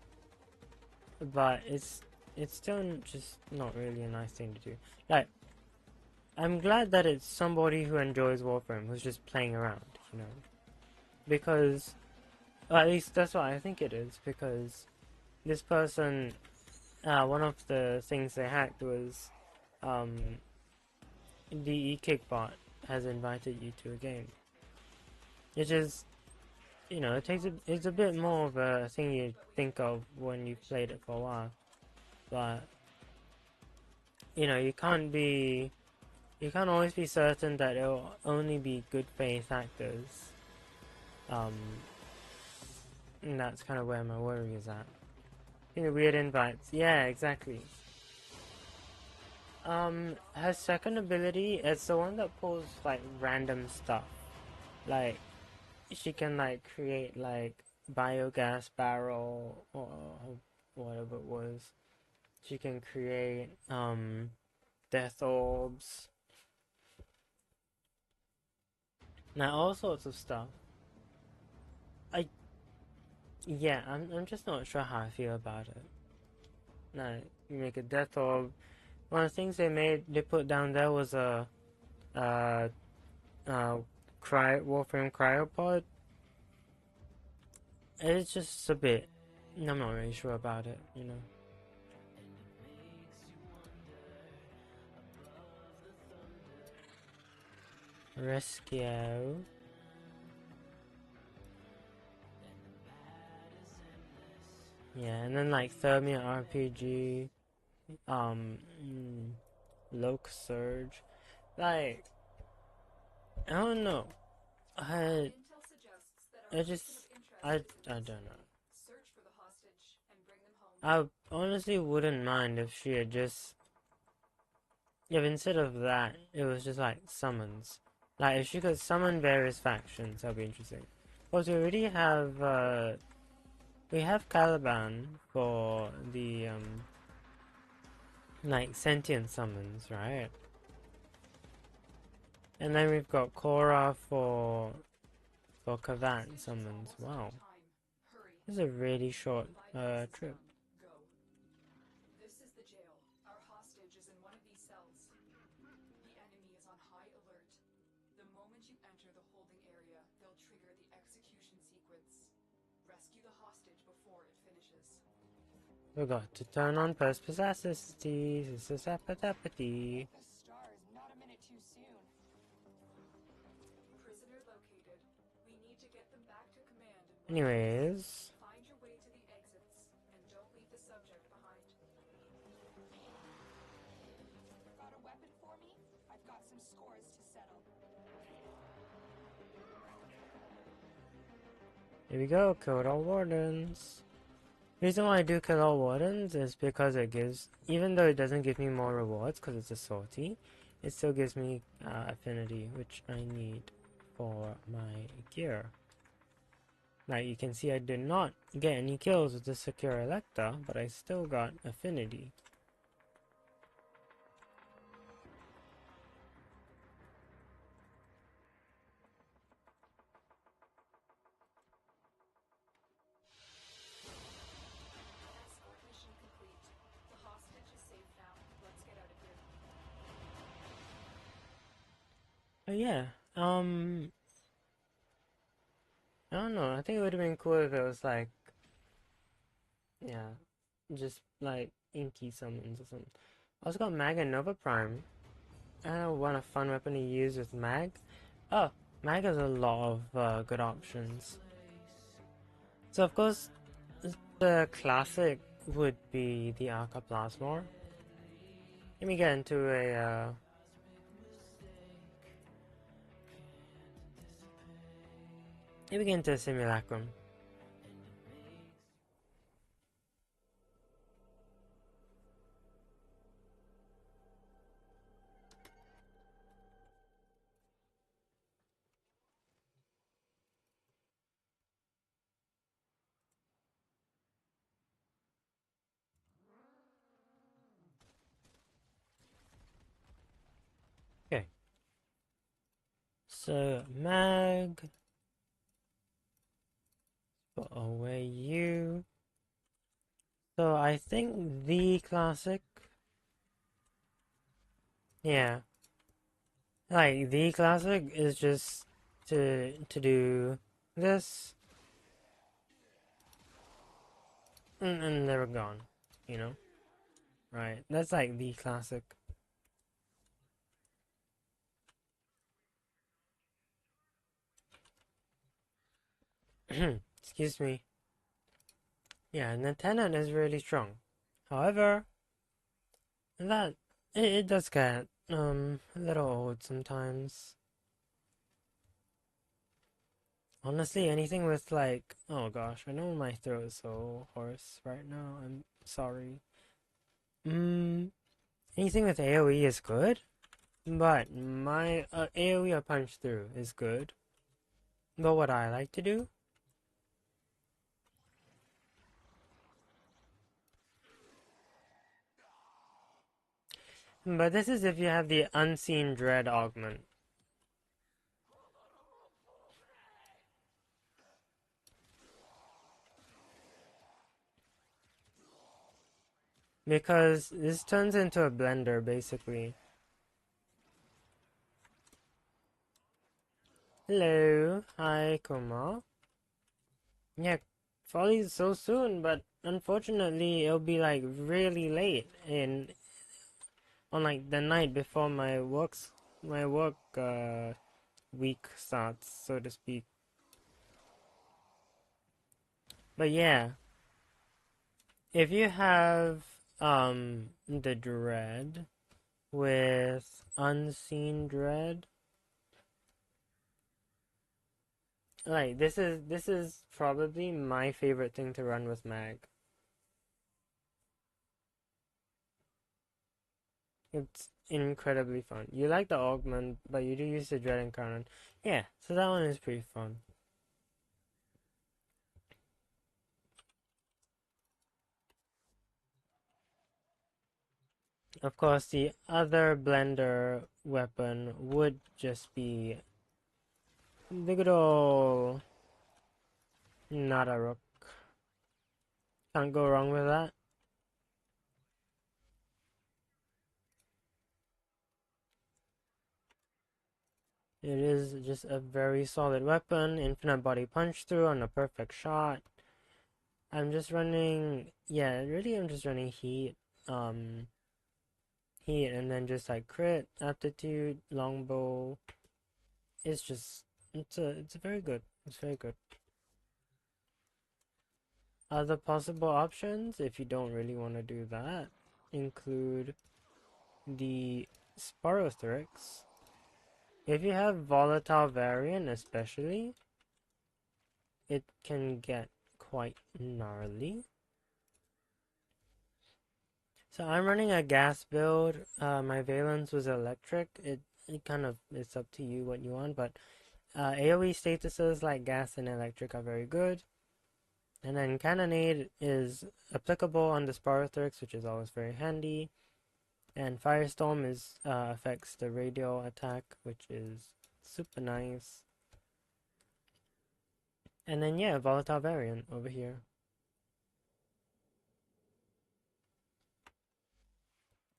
but it's still just not really a nice thing to do. Like, I'm glad that it's somebody who enjoys Warframe who's just playing around, you know, because, or at least that's what I think it is, because this person, one of the things they hacked was, the e-kickbot has invited you to a game, which is, you know, it's a bit more of a thing you think of when you've played it for a while, but, you know, you can't always be certain that it'll only be good faith actors. And that's kind of where my worry is at. I think the weird invites, yeah, exactly. Her second ability, it's the one that pulls like random stuff. Like, she can like create like biogas barrel or whatever it was. She can create death orbs. Now all sorts of stuff. Yeah, I'm just not sure how I feel about it. Now you make a death orb. One of the things they put down there was a Warframe cryopod. It's just a bit. I'm not really sure about it, you know. Rescue. Yeah, and then like Thermia RPG, Loc Surge. Like, I don't know. I Intel suggests that a I person just of interest I is I missing. don't know. Search for the hostage and bring them home. I honestly wouldn't mind if she had just, if instead of that, it was just like summons. Like if she could summon various factions, that'd be interesting. Because we have Caliban for the like sentient summons, right? And then we've got Korra for Kavat summons. Wow, this is a really short trip. Go. This is the jail. Our hostage is in one of these cells. The enemy is on high alert. The moment you enter the holding area, they'll trigger the execution sequence. Rescue the hostage before it finishes. Forgot to turn on perspicacity. Susceptibility. The stars, not a minute too soon. Prisoner located. We need to get them back to command. Anyways, Find your way to the exits and don't leave the subject behind. Got a weapon for me? I've got some scores to settle. here we go. Killed all wardens. The reason why I do kill all wardens is because it gives, even though it doesn't give me more rewards because it's a sortie, it still gives me affinity, which I need for my gear. Now you can see I did not get any kills with the Secure Elector, but I still got affinity. Escort mission complete. The hostage is safe now. Let's get out of here. But yeah, I don't know, I think it would have been cool if it was like, yeah, just like inky summons or something. I also got Mag and Nova Prime. I want a fun weapon to use with Mag. Oh, Mag has a lot of good options. So of course, the classic would be the Arca Plasmor. Let me get into a let me get into a Simulacrum. Okay. So Mag, put away you. So I think the classic, yeah, like the classic is just to do this, and they're gone, you know? Right, that's like the classic. Excuse me. Yeah, and the tenant is really strong. However, that it does get a little old sometimes. Honestly, anything with like, oh gosh, I know my throat is so hoarse right now. I'm sorry. Anything with AoE is good, but my AoE or punch through is good. But what I like to do, but this is if you have the unseen dread augment. Because this turns into a blender basically. Hello, hi Koma. Yeah, Follie's so soon, but unfortunately it'll be like really late in on like the night before my work week starts, so to speak. But yeah, if you have the dread with unseen dread, like this is probably my favorite thing to run with mag. It's incredibly fun. You like the augment, but you do use the dread encounter. Yeah, so that one is pretty fun. Of course, the other blender weapon would just be the good old Nada. Can't go wrong with that. It is just a very solid weapon, infinite body punch through on a perfect shot. I'm just running, yeah, really I'm just running heat and then just like crit, aptitude, longbow. It's just, it's very good. It's very good. Other possible options, if you don't really want to do that, include the Sporothrix. If you have volatile variant especially, it can get quite gnarly. So I'm running a gas build. My valence was electric. It kind of, it's up to you what you want, but AoE statuses like gas and electric are very good. And then Cannonade is applicable on the Sporothrix, which is always very handy. And Firestorm affects the radial attack, which is super nice. And then yeah, volatile variant over here.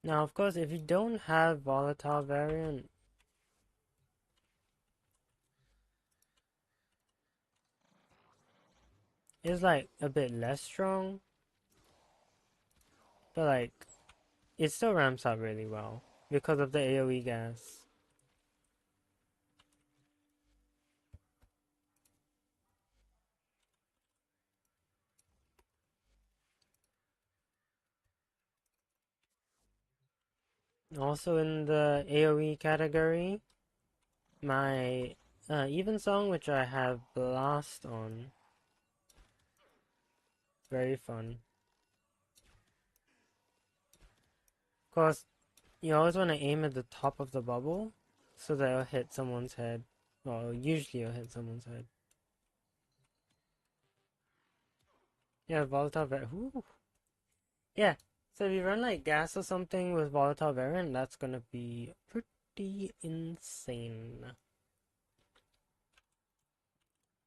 Now, of course, if you don't have volatile variant, it's like a bit less strong, but like it still ramps up really well because of the AoE gas. Also in the AoE category, my even song, which I have blast on, very fun. Of course, you always want to aim at the top of the bubble so that it'll hit someone's head. Well, usually it'll hit someone's head. Yeah, volatile variant. Yeah, so if you run like gas or something with volatile variant, that's gonna be pretty insane.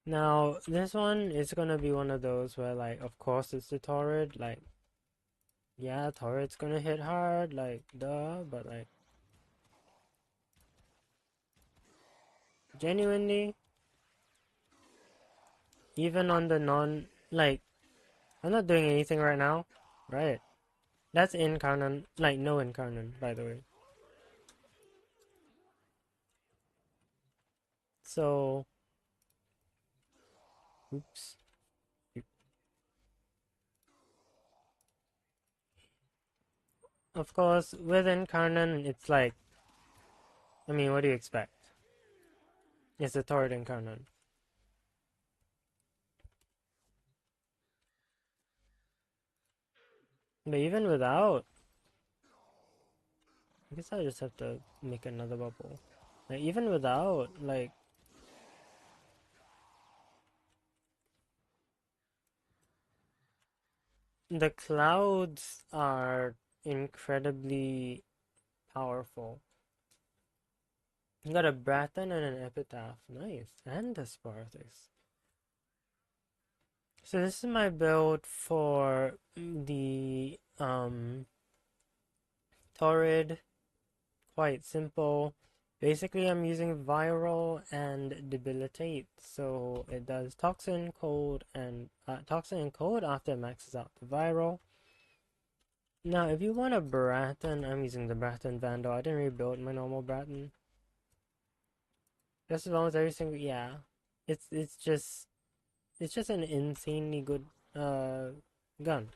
Now, this one is gonna be one of those where, like, of course it's the Torrid, like, yeah, turret's gonna hit hard, like, duh, but like, genuinely, even on the like, I'm not doing anything right now, right? That's in canon, like, no in canon, by the way. So, oops. Of course, within canon, it's like, I mean, what do you expect? It's a turret in canon. But even without, I guess I just have to make another bubble. Like, even without, like, the clouds are incredibly powerful. You got a Braton and an Epitaph. Nice. And a Spartacus. So this is my build for the Torrid. Quite simple. Basically, I'm using Viral and Debilitate, so it does Toxin, Cold, and Cold after it maxes out the Viral. Now, if you want a Braton, I'm using the Braton Vandal. I didn't rebuild my normal Braton. Just as long as every single, yeah, it's just an insanely good gun.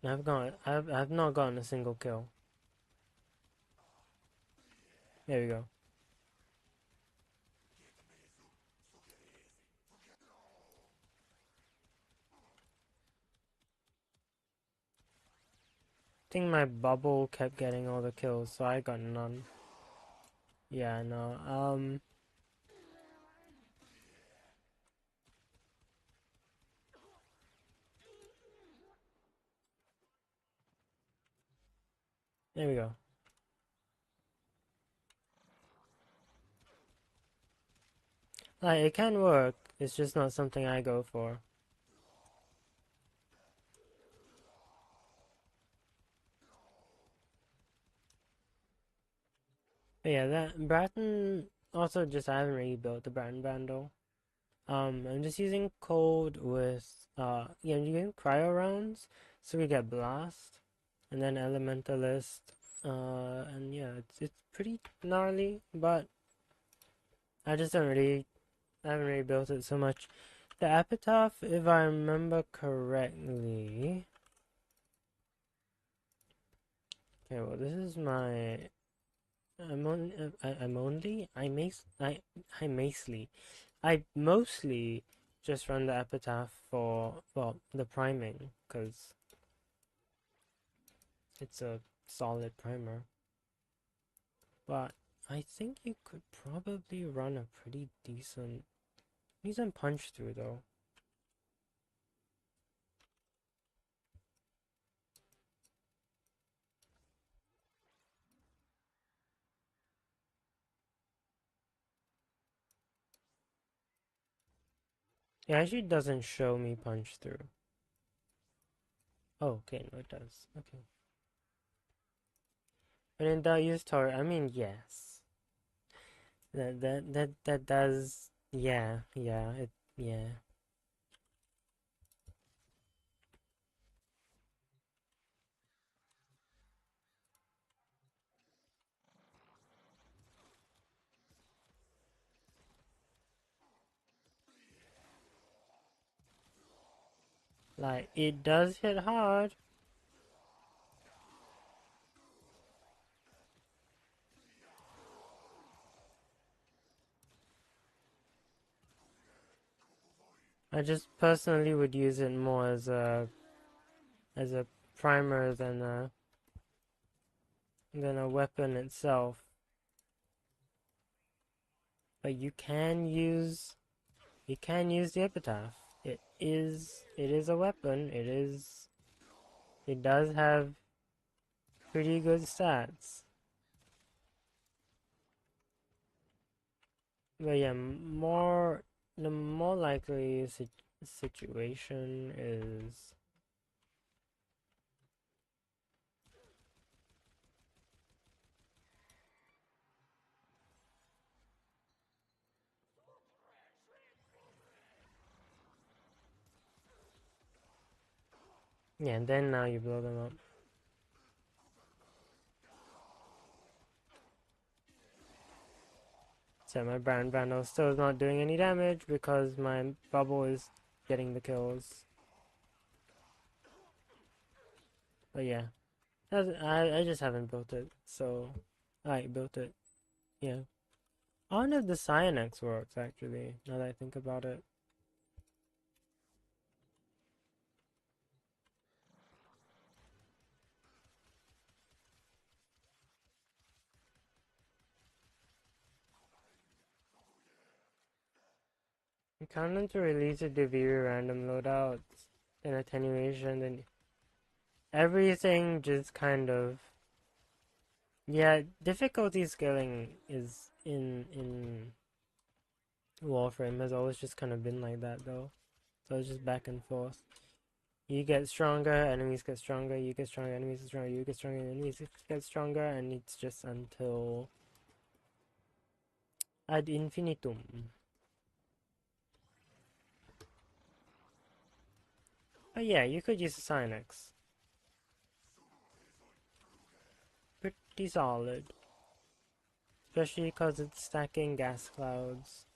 I've not gotten a single kill. There we go. I think my bubble kept getting all the kills, so I got none. Yeah, no. There we go. Like, it can work. It's just not something I go for. But yeah, that Bratton also just I haven't really built the Bratton Vandal. I'm just using cold with yeah, I'm using cryo rounds, so we get blast, and then elementalist, and yeah, it's pretty gnarly, but I just I haven't really built it so much. The epitaph, if I remember correctly. Okay, well, this is my. I mostly just run the epitaph for, well, the priming, because it's a solid primer. But I think you could probably run a pretty decent punch through, though. It actually doesn't show me punch through. Oh, okay, no, it does. Okay. But in that use turret, I mean, yes. That does, yeah, yeah. Like, it does hit hard. I just personally would use it more as a primer than a weapon itself. But you can use the epitaph. It is a weapon. It does have pretty good stats. But yeah, the more likely situation is yeah, and then now you blow them up. So my Brand Vandal still is not doing any damage because my bubble is getting the kills. But yeah, I just haven't built it, so I built it. Yeah, I wonder if the Cyanex works actually. Now that I think about it. I'm counting to release a Devere random loadouts and attenuation, and everything just kind of yeah. Difficulty scaling is in Warframe has always just kind of been like that though. So it's just back and forth. You get stronger, enemies get stronger. You get stronger, enemies get stronger. You get stronger, enemies get stronger, and it's just until ad infinitum. But yeah, you could use a Synex. Pretty solid. Especially because it's stacking gas clouds.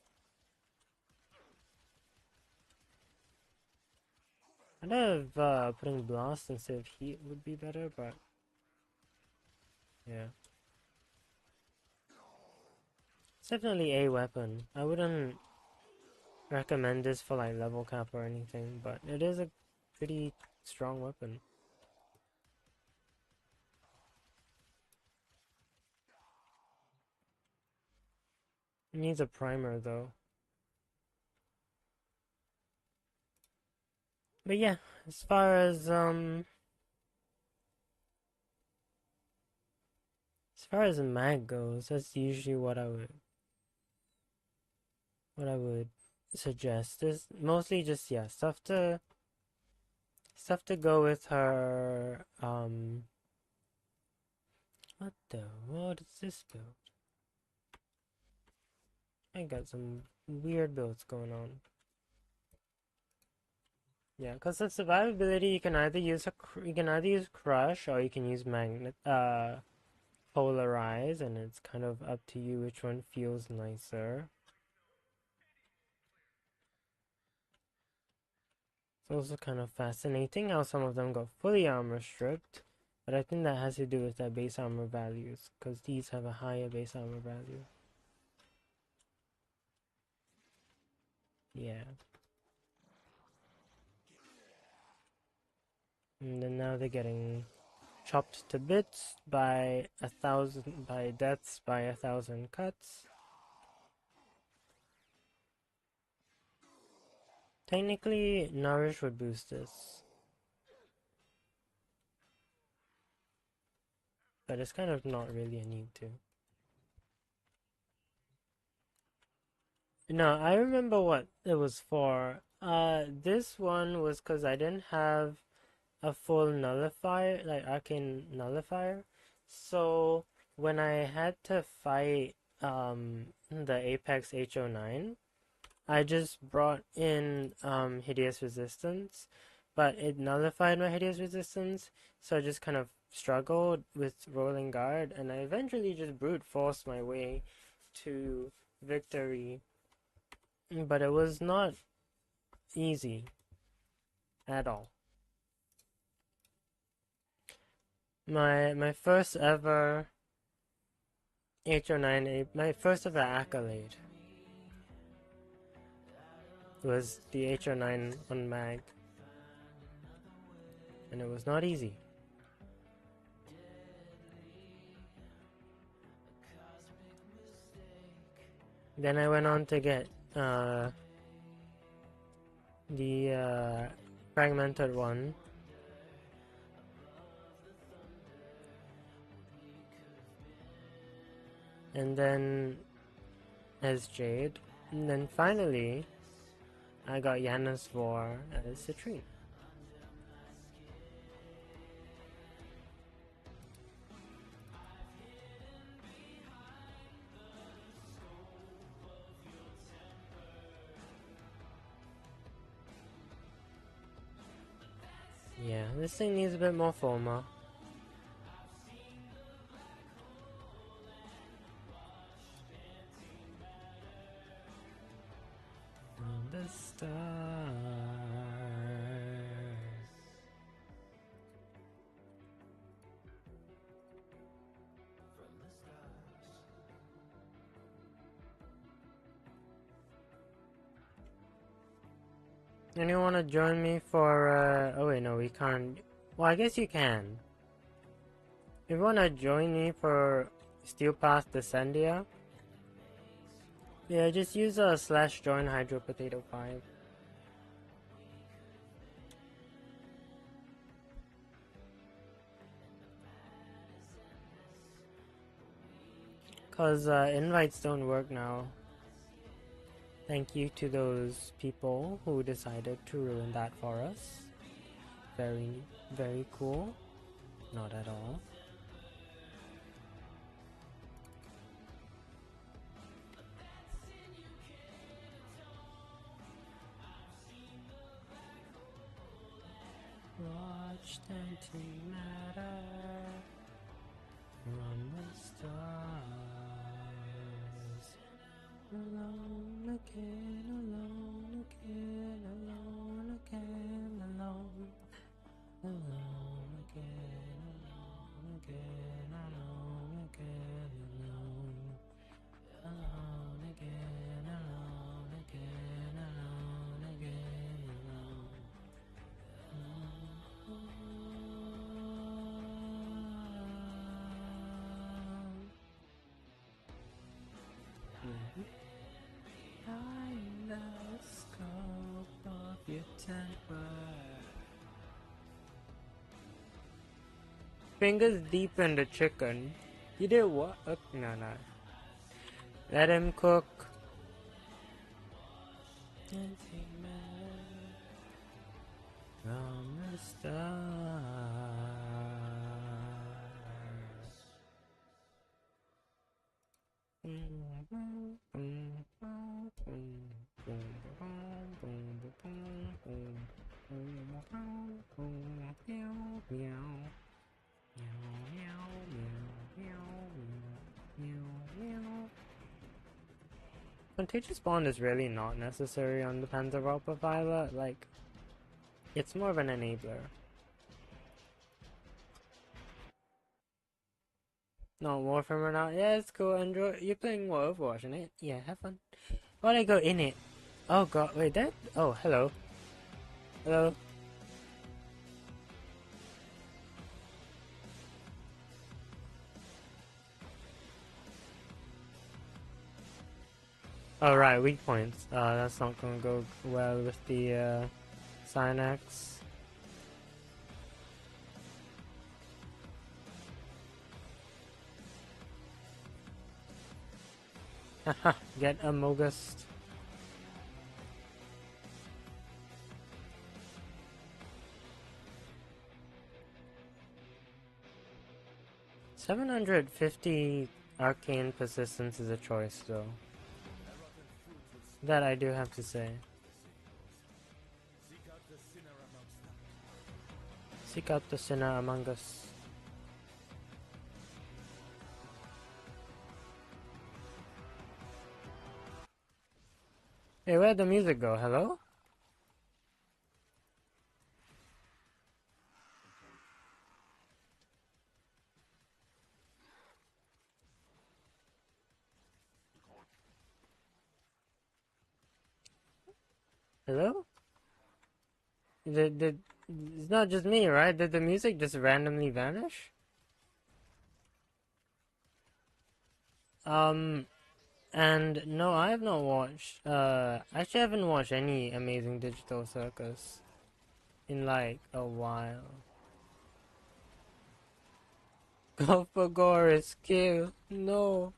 I know if putting blast instead of heat would be better, but yeah. It's definitely a weapon. I wouldn't recommend this for like level cap or anything, but it is a pretty strong weapon. It needs a primer though. But yeah, as far as mag goes, that's usually what I would suggest. There's mostly just yeah, stuff to go with her what is this build? I got some weird builds going on. Yeah, because the survivability you can either use crush or you can use polarize, and it's kind of up to you which one feels nicer. It's also kind of fascinating how some of them got fully armor stripped, but I think that has to do with their base armor values, because these have a higher base armor value. Yeah. And then now they're getting chopped to bits by deaths by 1,000 cuts. Technically, Nourish would boost this, but it's kind of not really a need to. No, I remember what it was for. This one was because I didn't have a full nullifier, like arcane nullifier. So when I had to fight the Apex HO9, I just brought in Hideous Resistance, but it nullified my Hideous Resistance, so I just kind of struggled with rolling guard, and I eventually just brute forced my way to victory. But it was not easy at all. My first ever HO9, my first ever accolade was the HO9 on mag, and it was not easy. Then I went on to get the fragmented one. And then as Jade. And then finally, I got Yanis Vor as Citrine. Yeah, this thing needs a bit more forma. The stars. Anyone wanna join me for oh wait, no, we can't. Well, I guess you can. If you wanna join me for Steel Path Descendia, yeah, just use /join Hydro Potato 5. Cause invites don't work now. Thank you to those people who decided to ruin that for us. Very, very cool. Not at all. Watch the matter from the stars. Alone again, alone again, alone again, alone. Alone again, alone again, alone again, alone. Alone again, alone again, alone again, alone. I'm the scope of your temper. Fingers deep in the chicken. You did what? No, no. Let him cook. From the stars. Contagious Bond is really not necessary on the Panzerwalper Violet, like, it's more of an enabler. No, Warframe or not? Yeah, it's cool, enjoy. You're playing Overwatch, isn't it? Yeah, have fun. Why'd I go in it? Oh god, wait, that? Oh, hello. Hello. Oh, right, weak points. That's not gonna go well with the, Synax. Haha, get a Mogust. $750 arcane persistence is a choice, though. That I do have to say. Seek out the sinner among us. Hey, where'd the music go? Hello? Hello? It's not just me, right? Did the music just randomly vanish? And no, I have not watched, actually I haven't watched any Amazing Digital Circus in like a while. Go for gore is kill. No.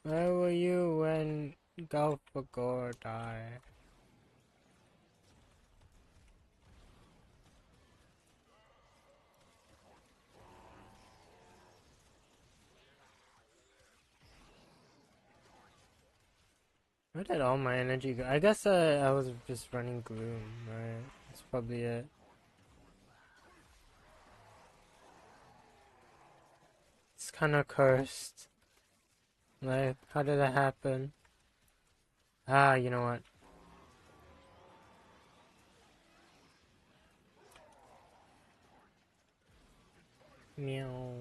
Where were you when Galfagor died? Where did all my energy go? I guess I was just running Gloom, right? That's probably it. It's kind of cursed. Like, how did that happen? Ah, you know what? Meow.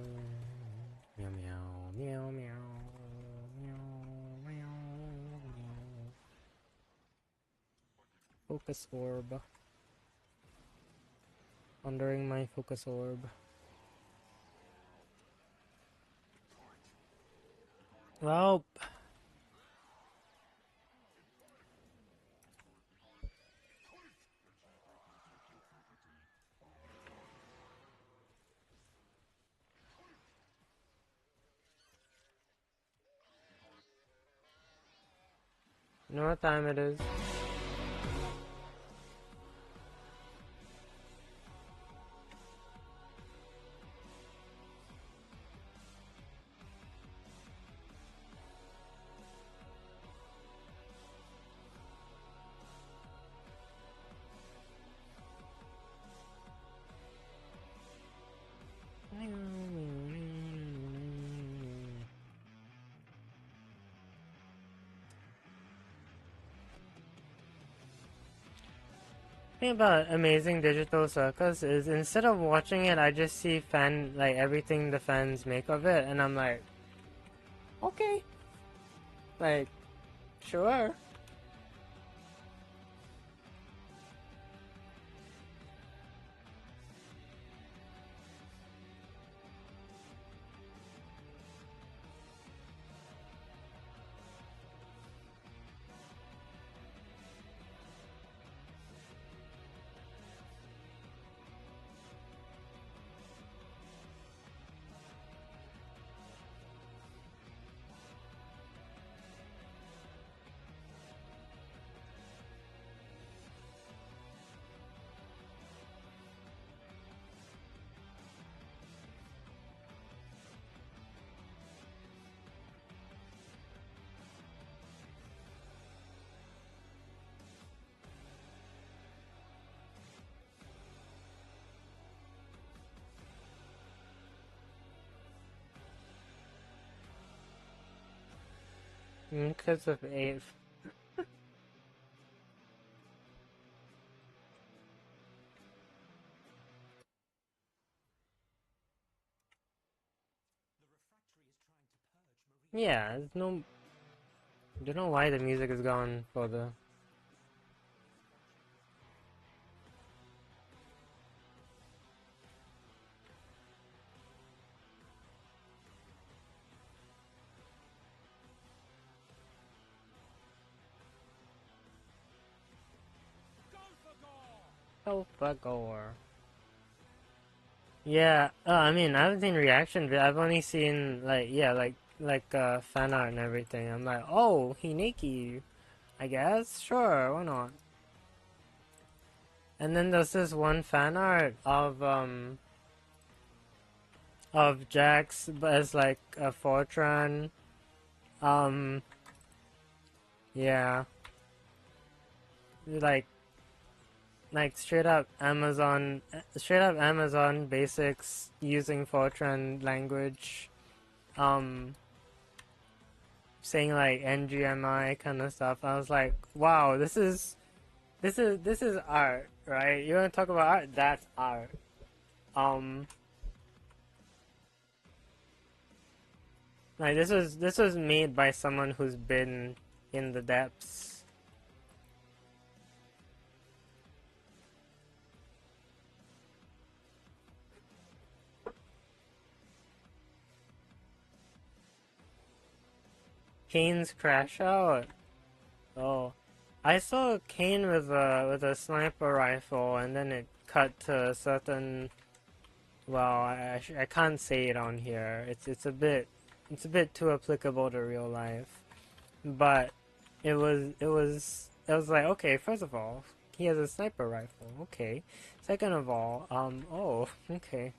Meow meow. Meow meow. Meow meow. Meow. Focus orb. Wandering my focus orb. Well. You know what time it is? The thing about Amazing Digital Circus is instead of watching it, I just see everything the fans make of it, and I'm like, okay, like, sure. Because of 8. Yeah, there's no. I don't know why the music is gone for the. Alphagore. Yeah, I mean, I haven't seen reaction, but I've only seen fan art and everything. I'm like, oh, Hineki, I guess, sure, why not? And then there's this one fan art of Jax as like a Fortran, um, yeah, like straight up Amazon basics using Fortran language, um. saying like NGMI kind of stuff. I was like, wow, this is art, right? You want to talk about art? That's art. Um, like this was made by someone who's been in the depths. Kane's crash out. Oh, I saw Kane with a sniper rifle, and then it cut to a certain. Well, I can't say it on here. It's a bit it's a bit too applicable to real life. But it was like, okay, first of all, he has a sniper rifle. Okay. Second of all, oh, okay.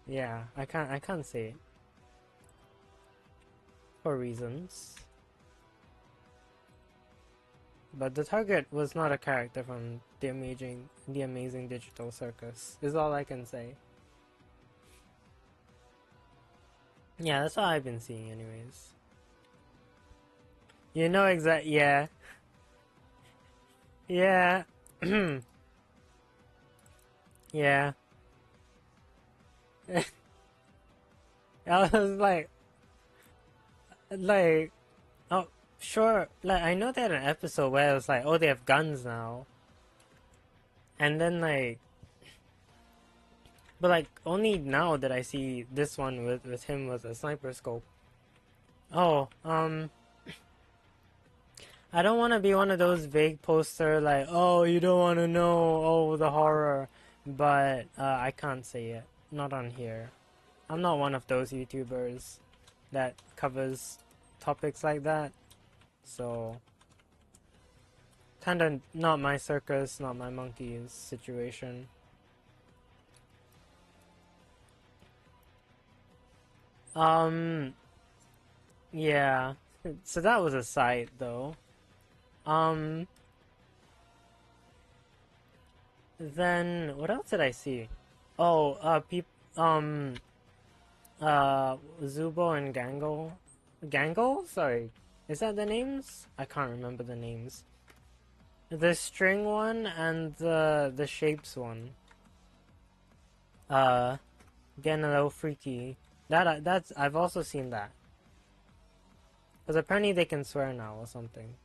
Yeah, I can't say it for reasons. But the target was not a character from the amazing Digital Circus, is all I can say. Yeah, that's all I've been seeing anyways. You know yeah. Yeah. Yeah. I was like, oh, sure. Like, I know they had an episode where it was like, oh, they have guns now. And then, like, but, like, only now did I see this one with him with a sniper scope. Oh, I don't want to be one of those vague poster, like, oh, you don't want to know, oh, the horror. But, I can't say it. Not on here. I'm not one of those YouTubers that covers topics like that. So, kinda not my circus, not my monkeys situation. Yeah. So that was a sight, though. Then, what else did I see? Oh, Zubo and Gangle? Gangle? Sorry. Is that the names? I can't remember the names. The string one and the shapes one. Getting a little freaky. That's I've also seen that. Because apparently they can swear now or something.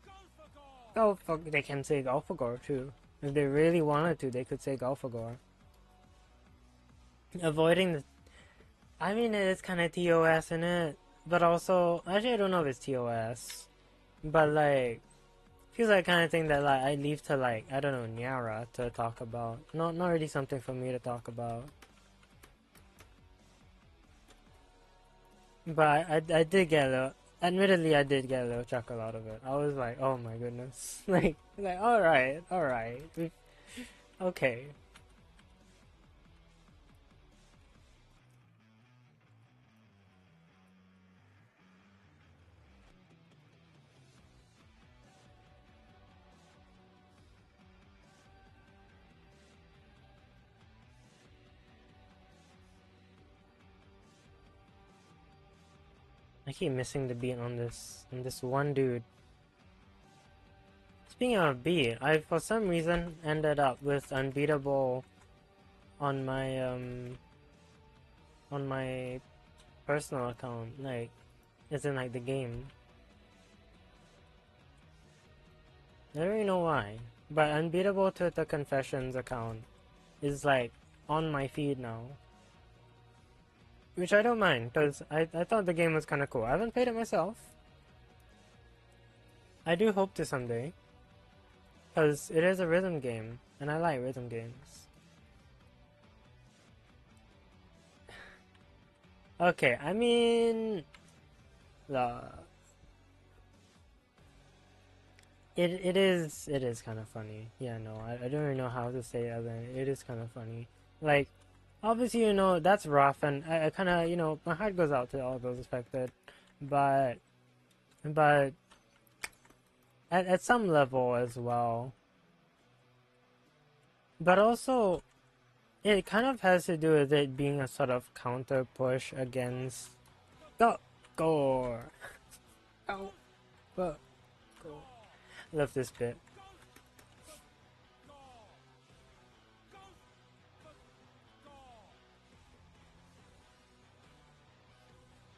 Oh fuck, they can say Golfagor too. If they really wanted to, they could say Golfagor. Avoiding the... I mean, it is kind of TOS in it. But also, actually I don't know if it's TOS. But like, feels like kind of thing that like I leave to like, I don't know, Nyara to talk about. Not really something for me to talk about. But I did get a little... Admittedly, I did get a little chuckle out of it. I was like, oh my goodness. like alright. Okay. I keep missing the beat on this one dude. Speaking of beat, I for some reason ended up with unbeatable on my personal account, like it's in like the game. I don't really know why, but unbeatable to the confessions account is like on my feed now. Which I don't mind, because I thought the game was kind of cool. I haven't played it myself. I do hope to someday. Because it is a rhythm game, and I like rhythm games. Okay, I mean... It is kind of funny. Yeah, no, I don't really know how to say it other than it is kind of funny. Like, obviously, you know, that's rough, and I kind of, you know, my heart goes out to all those affected, but at some level as well. But also, it kind of has to do with it being a sort of counter push against gore. Go. Love this bit.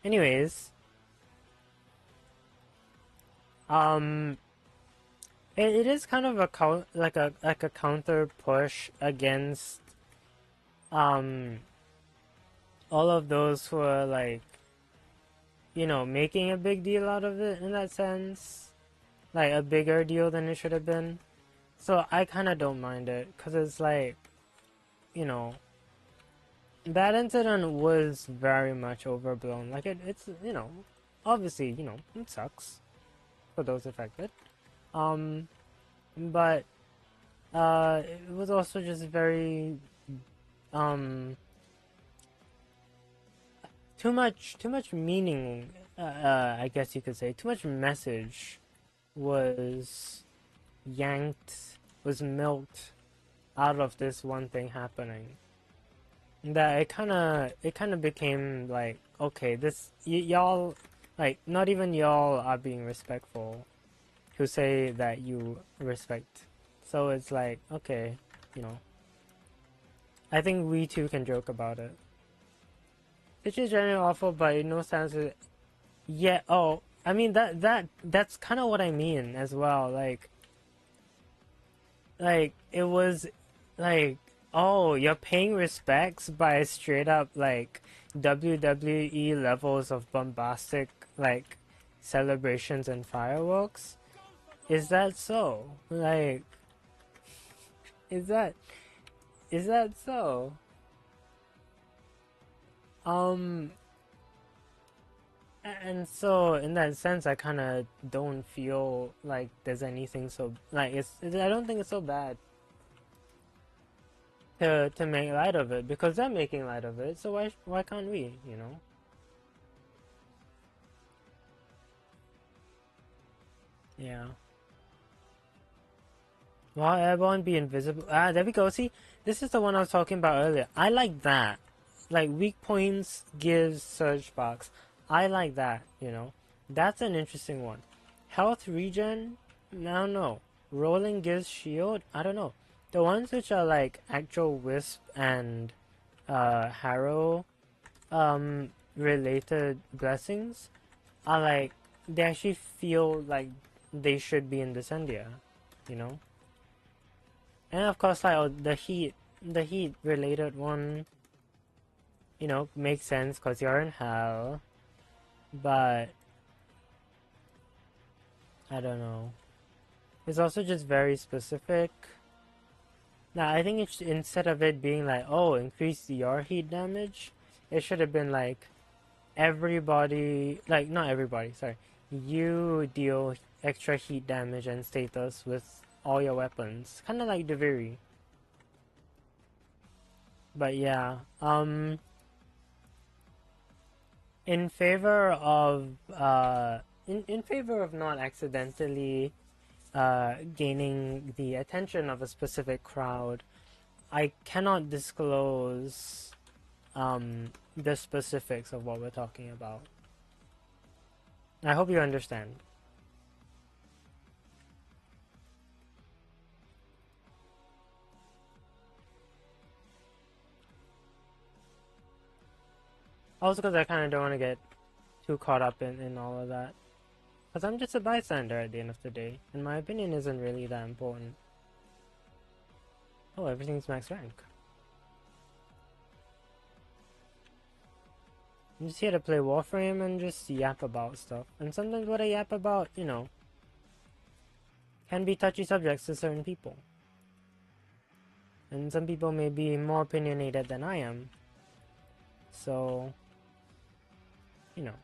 Anyways, it is kind of a counter push against all of those who are like, you know, making a big deal out of it in that sense, like a bigger deal than it should have been. So I kind of don't mind it, because it's like, you know, that incident was very much overblown. Like it's obviously it sucks for those affected. Um, but it was also just very too much meaning. I guess you could say too much message was milked out of this one thing happening. That it kind of became like, okay, y'all, like, not even y'all are being respectful who say that you respect. So it's like, okay, you know, I think we too can joke about it. Which is generally awful, but in no sense, yeah. Oh, I mean that's kind of what I mean as well. Like it was, like, oh, you're paying respects by straight up like WWE levels of bombastic, like, celebrations and fireworks. Is that so? Like, is that so? Um, and so in that sense, I kind of don't feel like there's anything so, like, I don't think it's so bad to make light of it, because they're making light of it. So why can't we? Yeah. Well, everyone be invisible. Ah, there we go. See, this is the one I was talking about earlier. I like that. Like, weak points gives surge sparks. I like that, That's an interesting one. Health regen? I don't know. Rolling gives shield? I don't know. The ones which are like actual wisp and harrow related blessings are like, they actually feel like they should be in Descendia, you know? And of course, like, oh, the heat related one, makes sense because you're in hell. But I don't know. It's also just very specific. Now, I think instead of it being like, oh, increase your heat damage, it should have been like, everybody, like, not everybody, sorry. You deal extra heat damage and status with all your weapons. Kind of like Deviri. But yeah, in favor of in favor of not accidentally gaining the attention of a specific crowd, I cannot disclose the specifics of what we're talking about. I hope you understand. Also, because I kind of don't want to get too caught up in all of that. Because I'm just a bystander at the end of the day, and my opinion isn't really that important. Oh, everything's max rank. I'm just here to play Warframe and just yap about stuff. And sometimes what I yap about, can be touchy subjects to certain people. And some people may be more opinionated than I am. So, you know.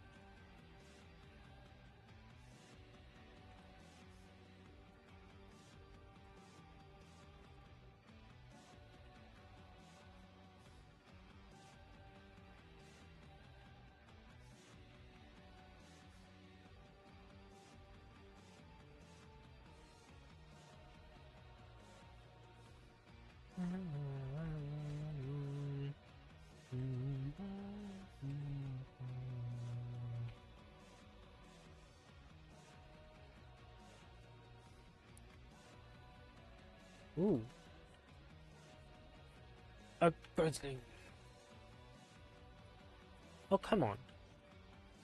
Ooh. A bird's name. Oh, come on.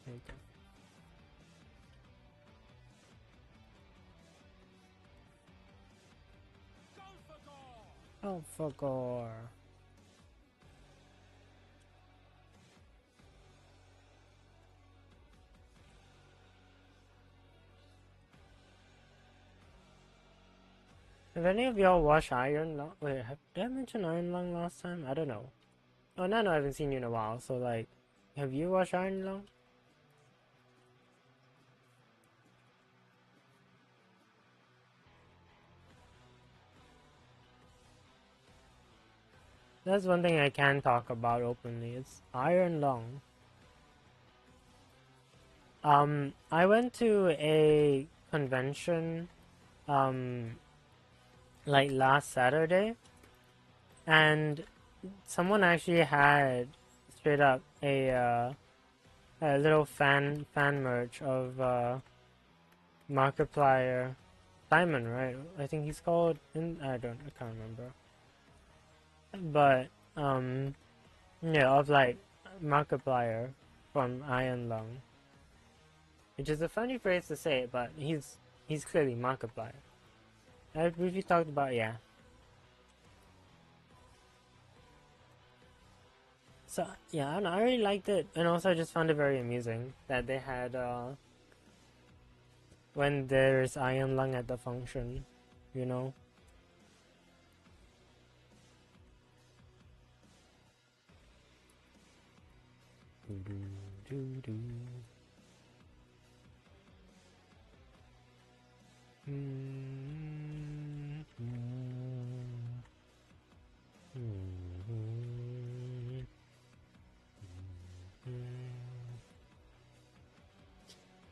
There you go. Oh, for gore. Have any of y'all watched Iron Lung? Wait, did I mention Iron Lung last time? I don't know. Oh, no, I haven't seen you in a while. So, like, have you watched Iron Lung? That's one thing I can talk about openly. It's Iron Lung. I went to a convention, like last Saturday, and someone actually had straight up a little fan merch of Markiplier Simon, right? I think he's called. I can't remember. But yeah, of like Markiplier from Iron Lung, which is a funny phrase to say, but he's clearly Markiplier. I briefly talked about, yeah. So yeah, I don't know, I really liked it, and also I just found it very amusing that they had when there's Iron Lung at the function, you know.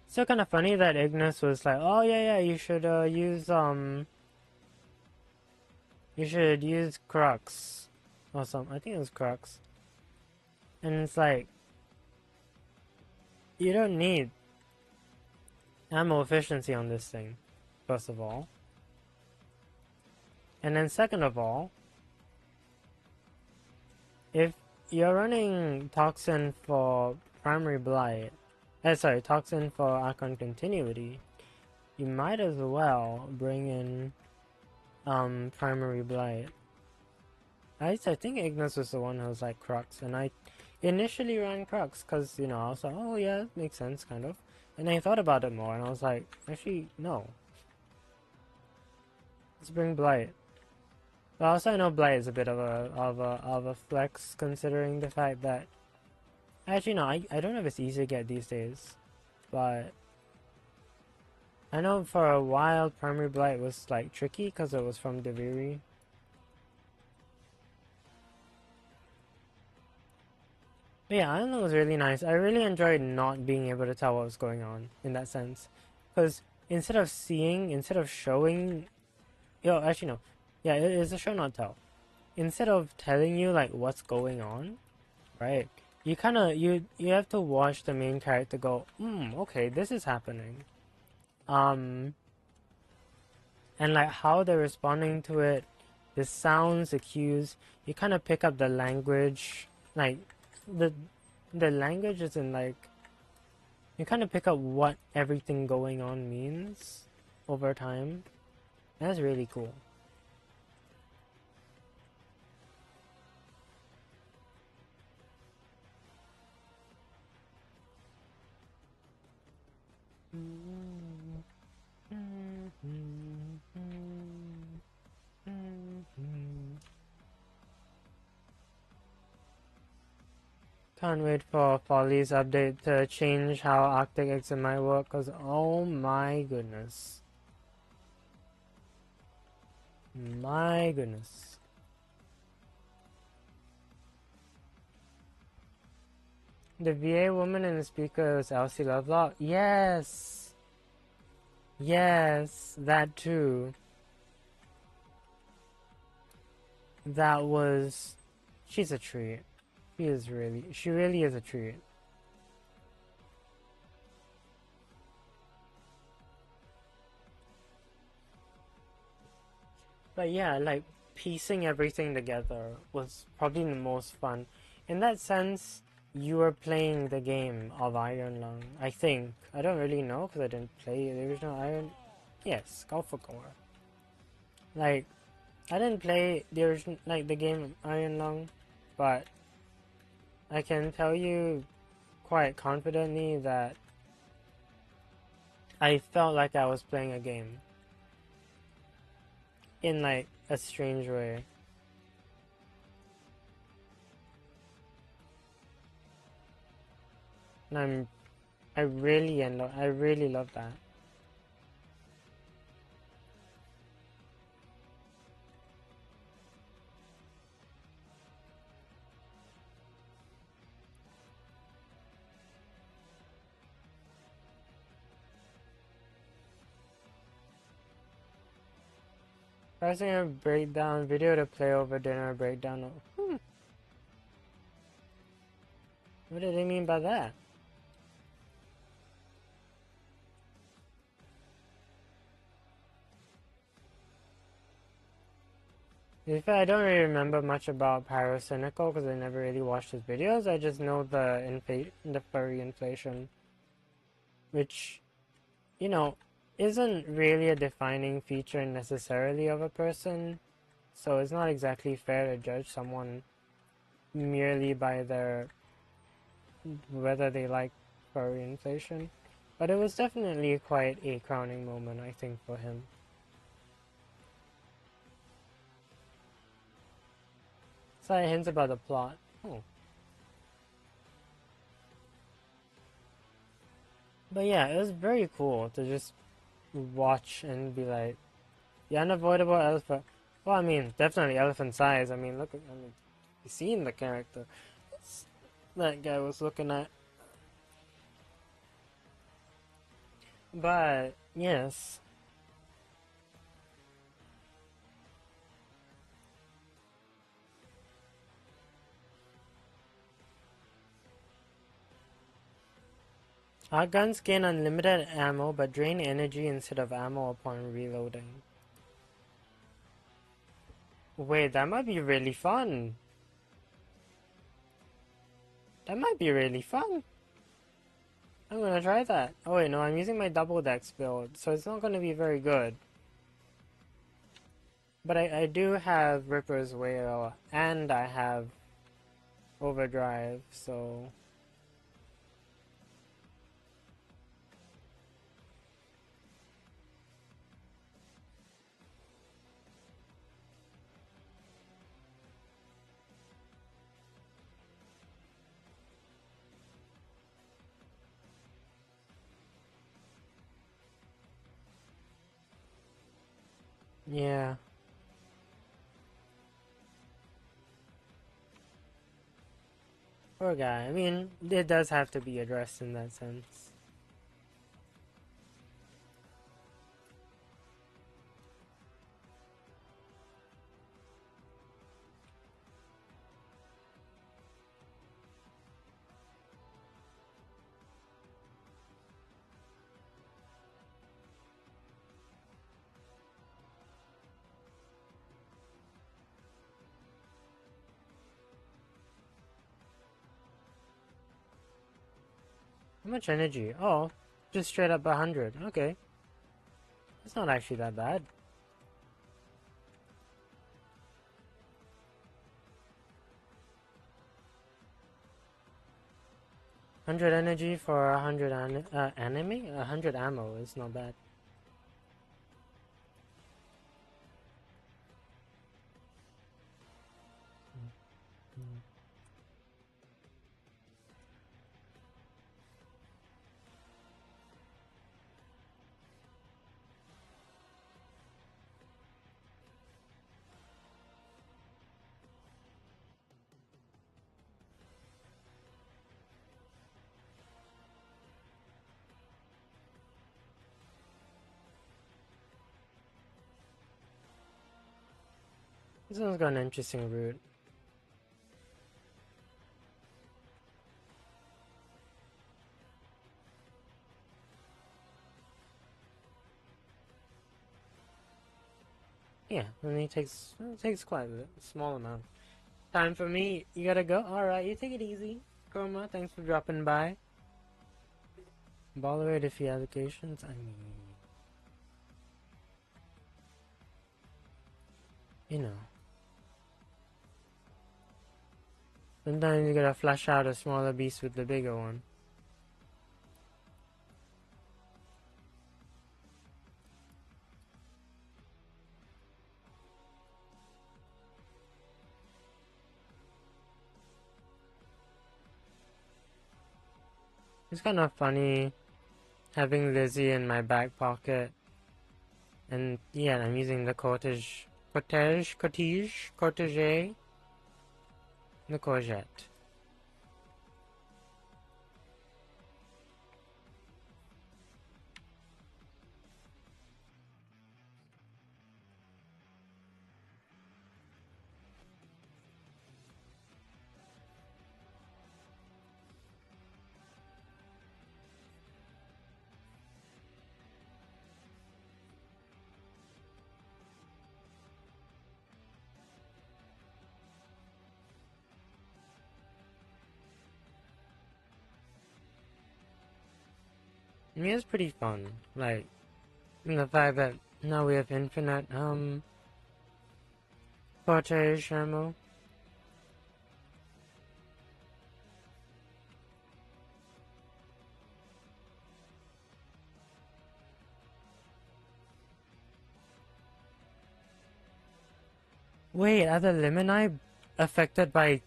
Still kind of funny that Ignis was like, "Oh yeah, you should use Crux or something." I think it was Crux, and it's like you don't need ammo efficiency on this thing, first of all, and then second of all, if you're running Toxin for primary blight, Toxin for Archon continuity, you might as well bring in primary blight. I think Ignis was the one who was like Crux, and I initially ran Crux because, you know, I was like, oh yeah, it makes sense, kind of. And I thought about it more, and I was like, actually, no. Let's bring Blight. But also, I know Blight is a bit of a flex, considering the fact that actually no, I don't know if it's easy to get these days, but I know for a while Primary Blight was like tricky because it was from Deviri. But yeah, Iron Lung was really nice. I really enjoyed not being able to tell what was going on in that sense, because instead of showing, actually no, yeah, it's a show not tell. Instead of telling you like what's going on, right? You kind of you have to watch the main character go, okay, this is happening, and like how they're responding to it, the sounds, the cues. You kind of pick up the language, like the language is in like you kind of pick up what everything going on means over time. That's really cool. Can't wait for Follie's update to change how Arctic Exit might work, cause oh my goodness. My goodness. The VA woman in the speaker was Elsie Lovelock? Yes! Yes, that too. That was... She's a treat. She really is a treat. But yeah, like, piecing everything together was probably the most fun. In that sense, you were playing the game of Iron Lung, I think. I don't really know, because I didn't play the original Iron... Yes, go for gore. Like, I didn't play the original, like, the game Iron Lung, but I can tell you quite confidently that I felt like I was playing a game. In, like, a strange way. And I really love that. Pressing a breakdown video to play over dinner breakdown. What do they mean by that? In fact, I don't really remember much about Pyrocynical because I never really watched his videos. I just know the furry inflation, which, you know, isn't really a defining feature necessarily of a person. So it's not exactly fair to judge someone merely by their whether they like furry inflation. But it was definitely quite a crowning moment, I think, for him. Slight hints about the plot. Oh. But yeah, it was very cool to just watch and be like, the unavoidable elephant. Well, I mean, definitely elephant size. I mean, you seen the character that guy was looking at. But yes, our guns gain unlimited ammo but drain energy instead of ammo upon reloading. Wait, that might be really fun. That might be really fun. I'm gonna try that. Oh wait, no, I'm using my double dex build, so it's not gonna be very good. But I do have Ripper's Wail, and I have Overdrive, so... yeah. Poor guy. I mean, it does have to be addressed in that sense. How much energy? Oh, just straight up 100. Okay. It's not actually that bad. Hundred energy for 100 ammo is not bad. This one's got an interesting route. Yeah, and it takes quite a small amount. Time for me. You gotta go. All right, you take it easy. Chroma, thanks for dropping by. Baller defeat allocations. I mean, you know. Sometimes you gotta flush out a smaller beast with the bigger one. It's kind of funny having Lizzie in my back pocket. And yeah, I'm using the cortege, the courgette. I mean, it's pretty fun. Like, the fact that now we have infinite, cortege ammo. Wait, are the Limini affected by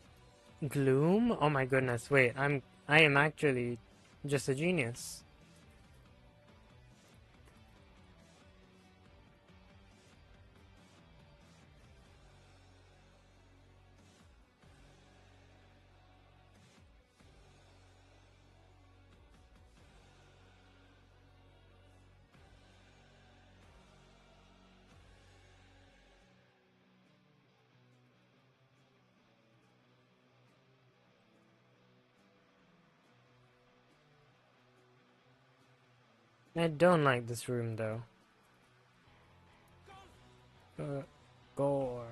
gloom? Oh my goodness, wait, I am actually just a genius. I don't like this room though. Gore.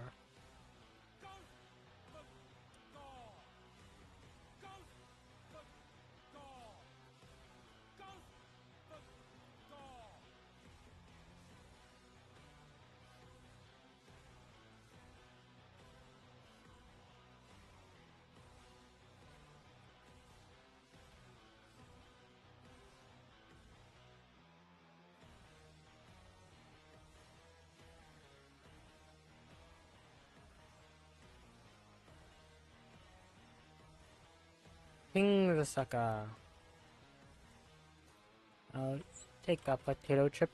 Ping the sucker. I'll take a potato chip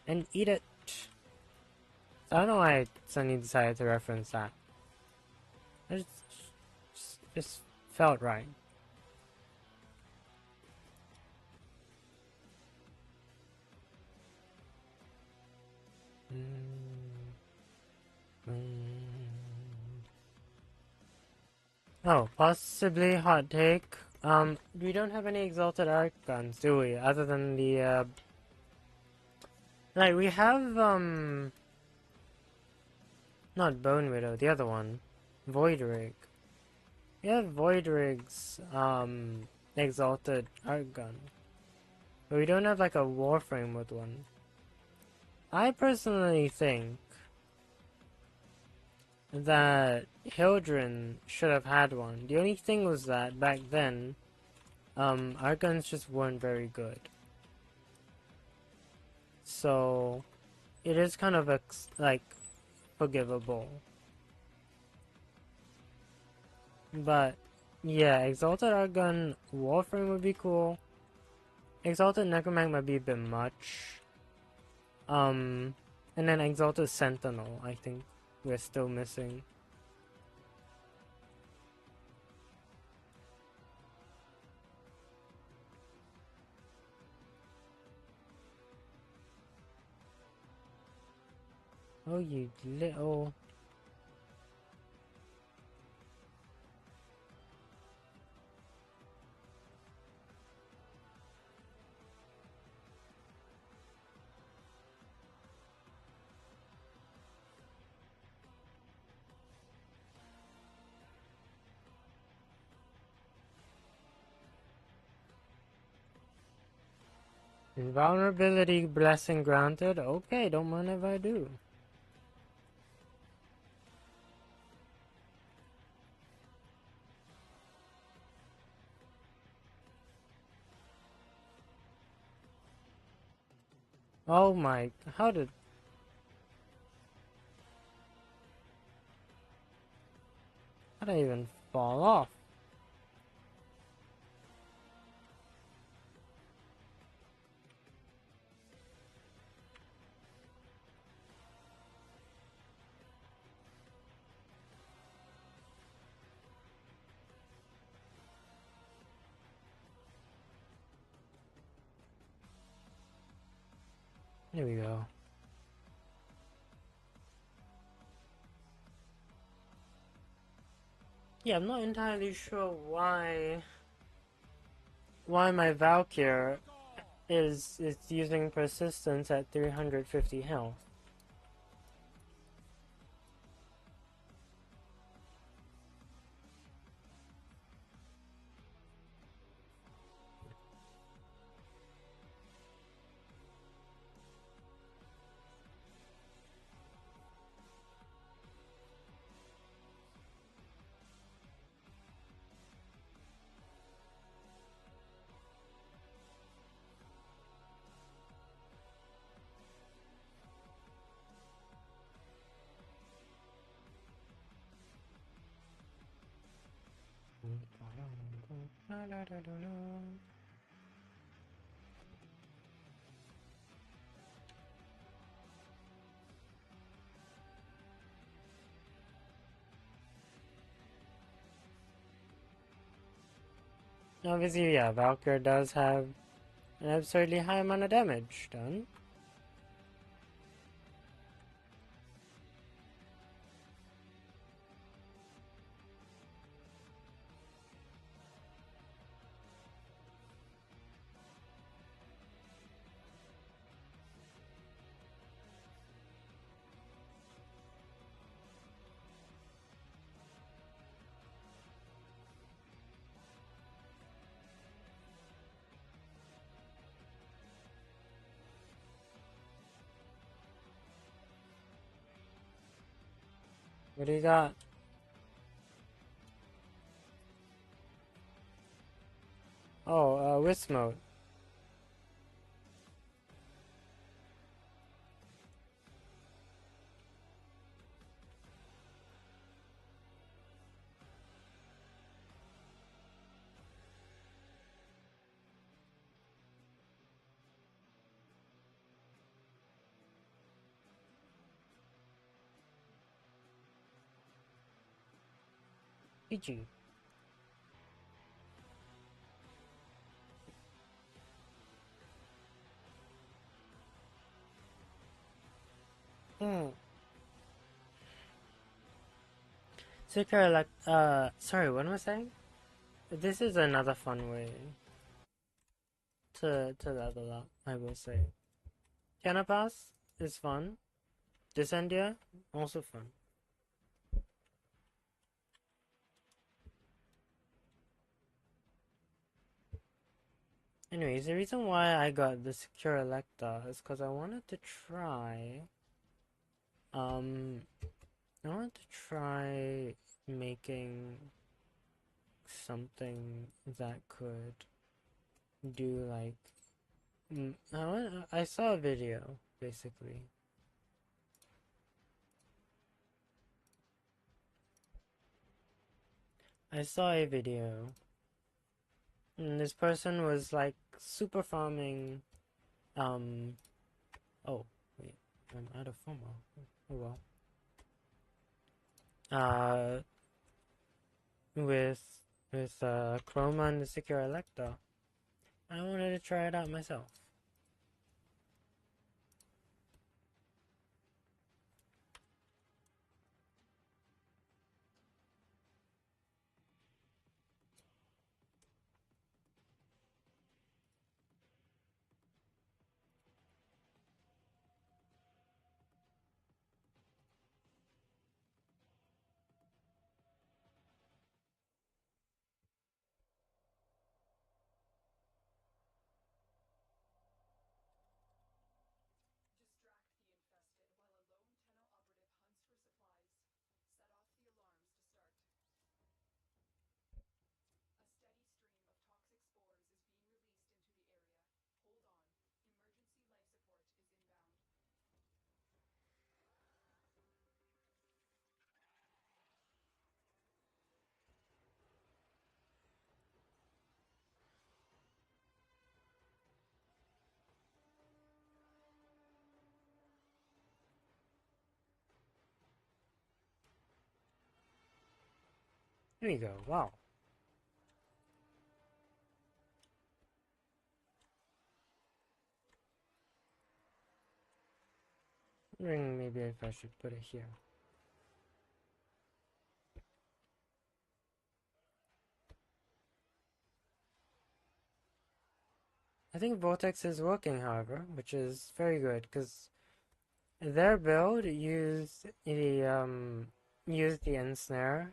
and eat it. I don't know why I suddenly decided to reference that. It just felt right. Oh, possibly hot take. We don't have any exalted arc guns, do we? Other than the, like, we have, not Bone Widow, the other one. Void Rig. We have Void Rig's, exalted arc gun. But we don't have, like, a Warframe with one. I personally think that Hildren should have had one. The only thing was that, back then, our guns just weren't very good. So, it is kind of, like, forgivable. But, yeah, Exalted Arc Gun Warframe would be cool. Exalted Necromag might be a bit much. And then Exalted Sentinel, I think we're still missing. Oh, you little... Invulnerability blessing granted? Okay, don't mind if I do. Oh my... How did... How did I even fall off? There we go. Yeah, I'm not entirely sure why my Valkyr is using persistence at 350 health. Obviously, yeah, Valkyr does have an absurdly high amount of damage done. What do you got? Oh, Wisp mode. PG. Hmm. Secure like sorry, what am I saying? This is another fun way to level up, I will say. Canapass is fun. Descendia, also fun. Anyways, the reason why I got the Secure Electa is because I wanted to try making something that could do like I saw a video basically. I saw a video and this person was like super farming oh wait, I'm out of FOMO. Oh well. With Chroma and the Secure Electa. I wanted to try it out myself. Here you go. Wow. wondering maybe if I should put it here. I think Vortex is working, however, which is very good, because their build used the ensnare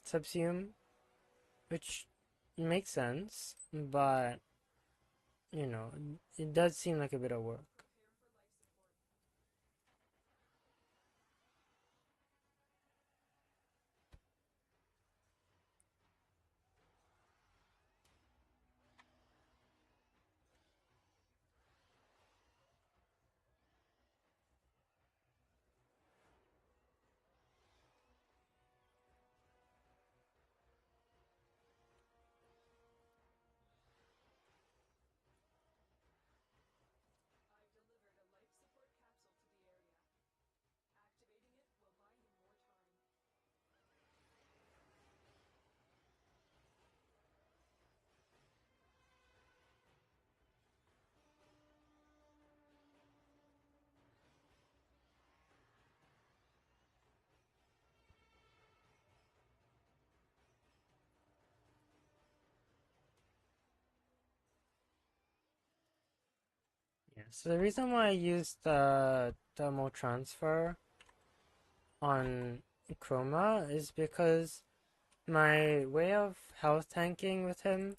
subsume, which makes sense, but you know, it does seem like a bit of work. Yeah, so the reason why I used the thermal transfer on Chroma is because my way of health tanking with him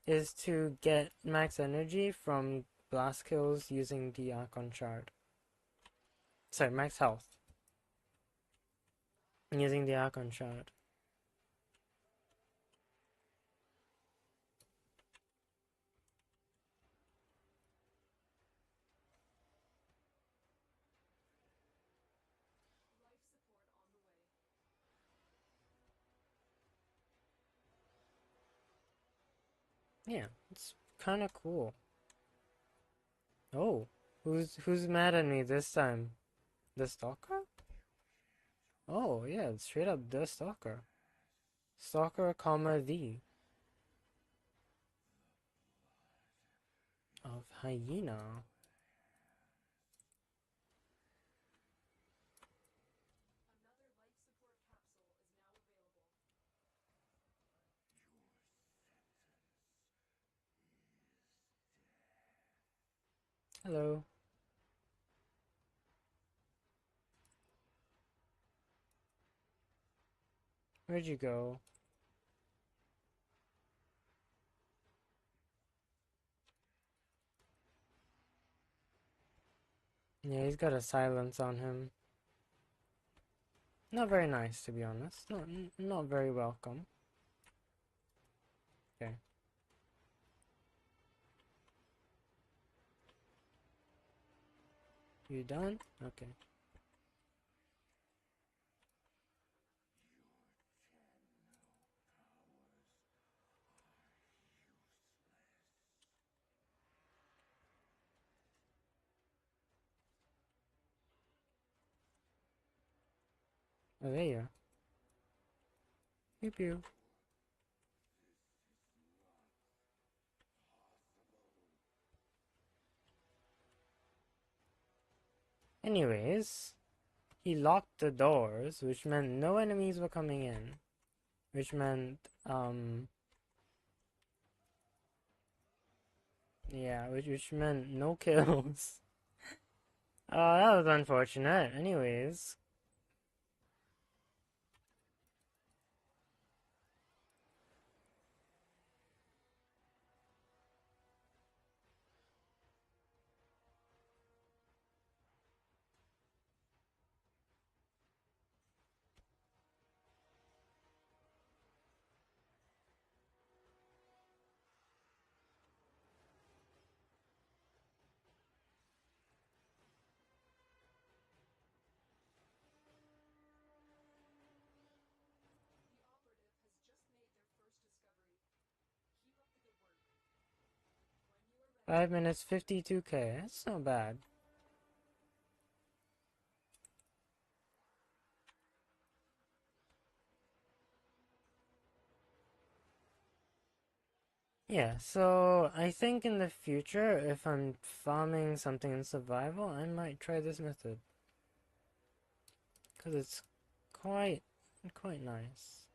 is to get max energy from blast kills using the Archon Shard. Sorry, max health using the Archon Shard. Yeah, it's kind of cool. Oh, who's mad at me this time? The Stalker? Oh yeah, it's straight up the Stalker. Stalker, comma the of Hyena. Hello. Where'd you go? Yeah, he's got a silence on him. Not very nice, to be honest. Not very welcome. Okay. You done? Okay. Oh, there you are. Pew pew. Anyways, he locked the doors, which meant no enemies were coming in. Which meant, yeah, which meant no kills. Oh, that was unfortunate. Anyways, The operative has just made their first discovery. Keep up the good work. 5 minutes 52k. That's not bad. Yeah, so I think in the future, if I'm farming something in survival, I might try this method. Because it's quite nice.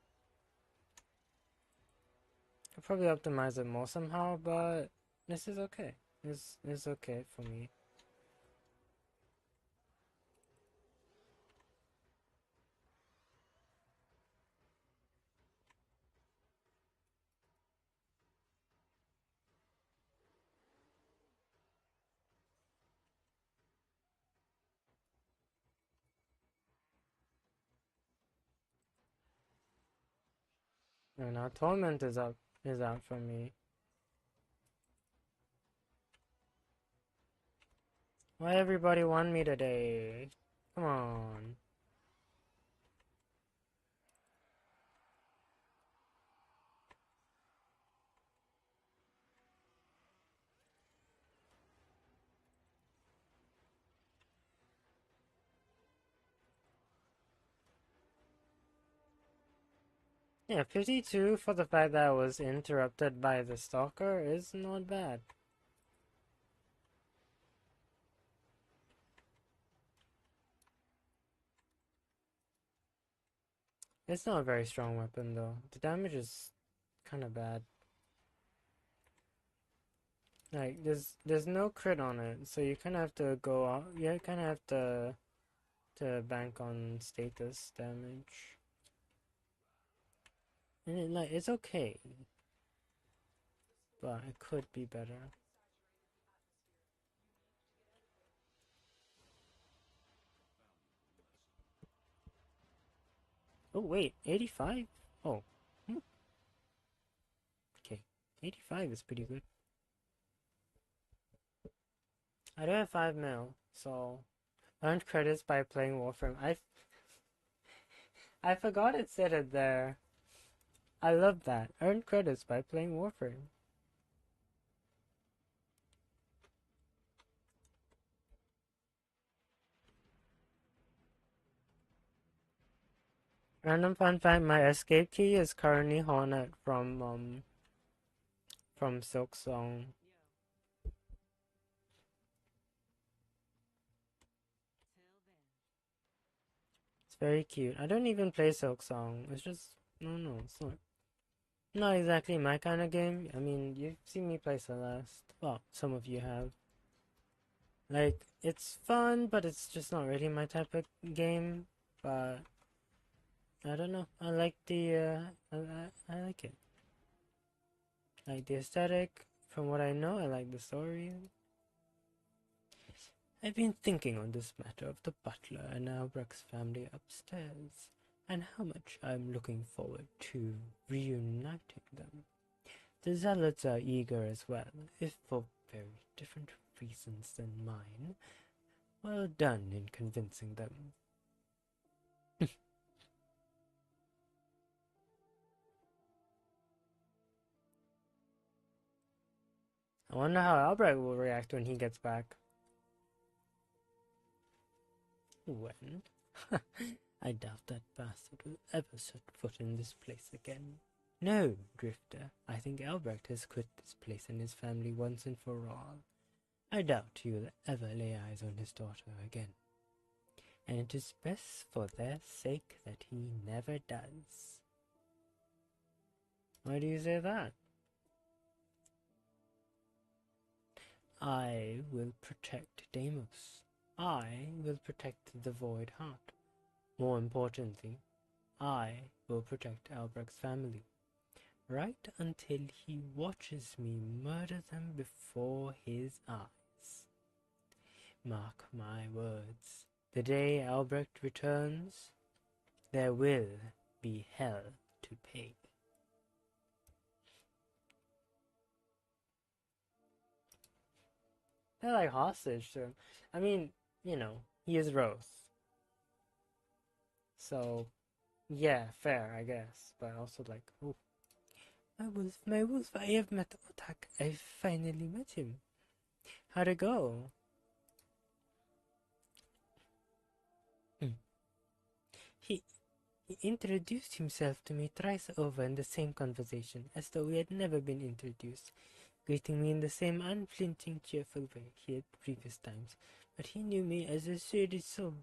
I'll probably optimize it more somehow, but this is okay. This is okay for me. And now Torment is out for me. Why everybody want me today? Come on. Yeah, 52 for the fact that I was interrupted by the stalker is not bad. It's not a very strong weapon though. The damage is kind of bad. Like there's no crit on it, so you kind of have to go out. You kind of have to bank on status damage. And it's okay, but it could be better. Oh wait, 85? Oh, okay, 85 is pretty good. I do have 5 mil, so earned credits by playing Warframe. I forgot it said it there. I love that. Earned credits by playing Warframe. Random fun fact: my escape key is currently Hornet from Silk Song. It's very cute. I don't even play Silk Song. It's just no, it's not exactly my kind of game. I mean, you've seen me play Celeste. Well, some of you have. Like, it's fun, but it's just not really my type of game. But I don't know. I like I like it. I like the aesthetic. From what I know, I like the story. I've been thinking on this matter of the butler and Albrecht's family upstairs, and how much I'm looking forward to reuniting them. The zealots are eager as well, if for very different reasons than mine. Well done in convincing them. I wonder how Albrecht will react when he gets back. When? I doubt that bastard will ever set foot in this place again. No, Drifter, I think Albrecht has quit this place and his family once and for all. I doubt he will ever lay eyes on his daughter again. And it is best for their sake that he never does. Why do you say that? I will protect Deimos. I will protect the Void Heart. More importantly, I will protect Albrecht's family. Right until he watches me murder them before his eyes. Mark my words. The day Albrecht returns, there will be hell to pay. They're like hostage to him. I mean, you know, he is Rose. So, yeah, fair, I guess. But also like, oh, my wolf, I have met Otak. I finally met him. How'd it go? He He introduced himself to me thrice over in the same conversation, as though we had never been introduced, greeting me in the same unflinching, cheerful way he had previous times. But he knew me as a Sieur de Sol.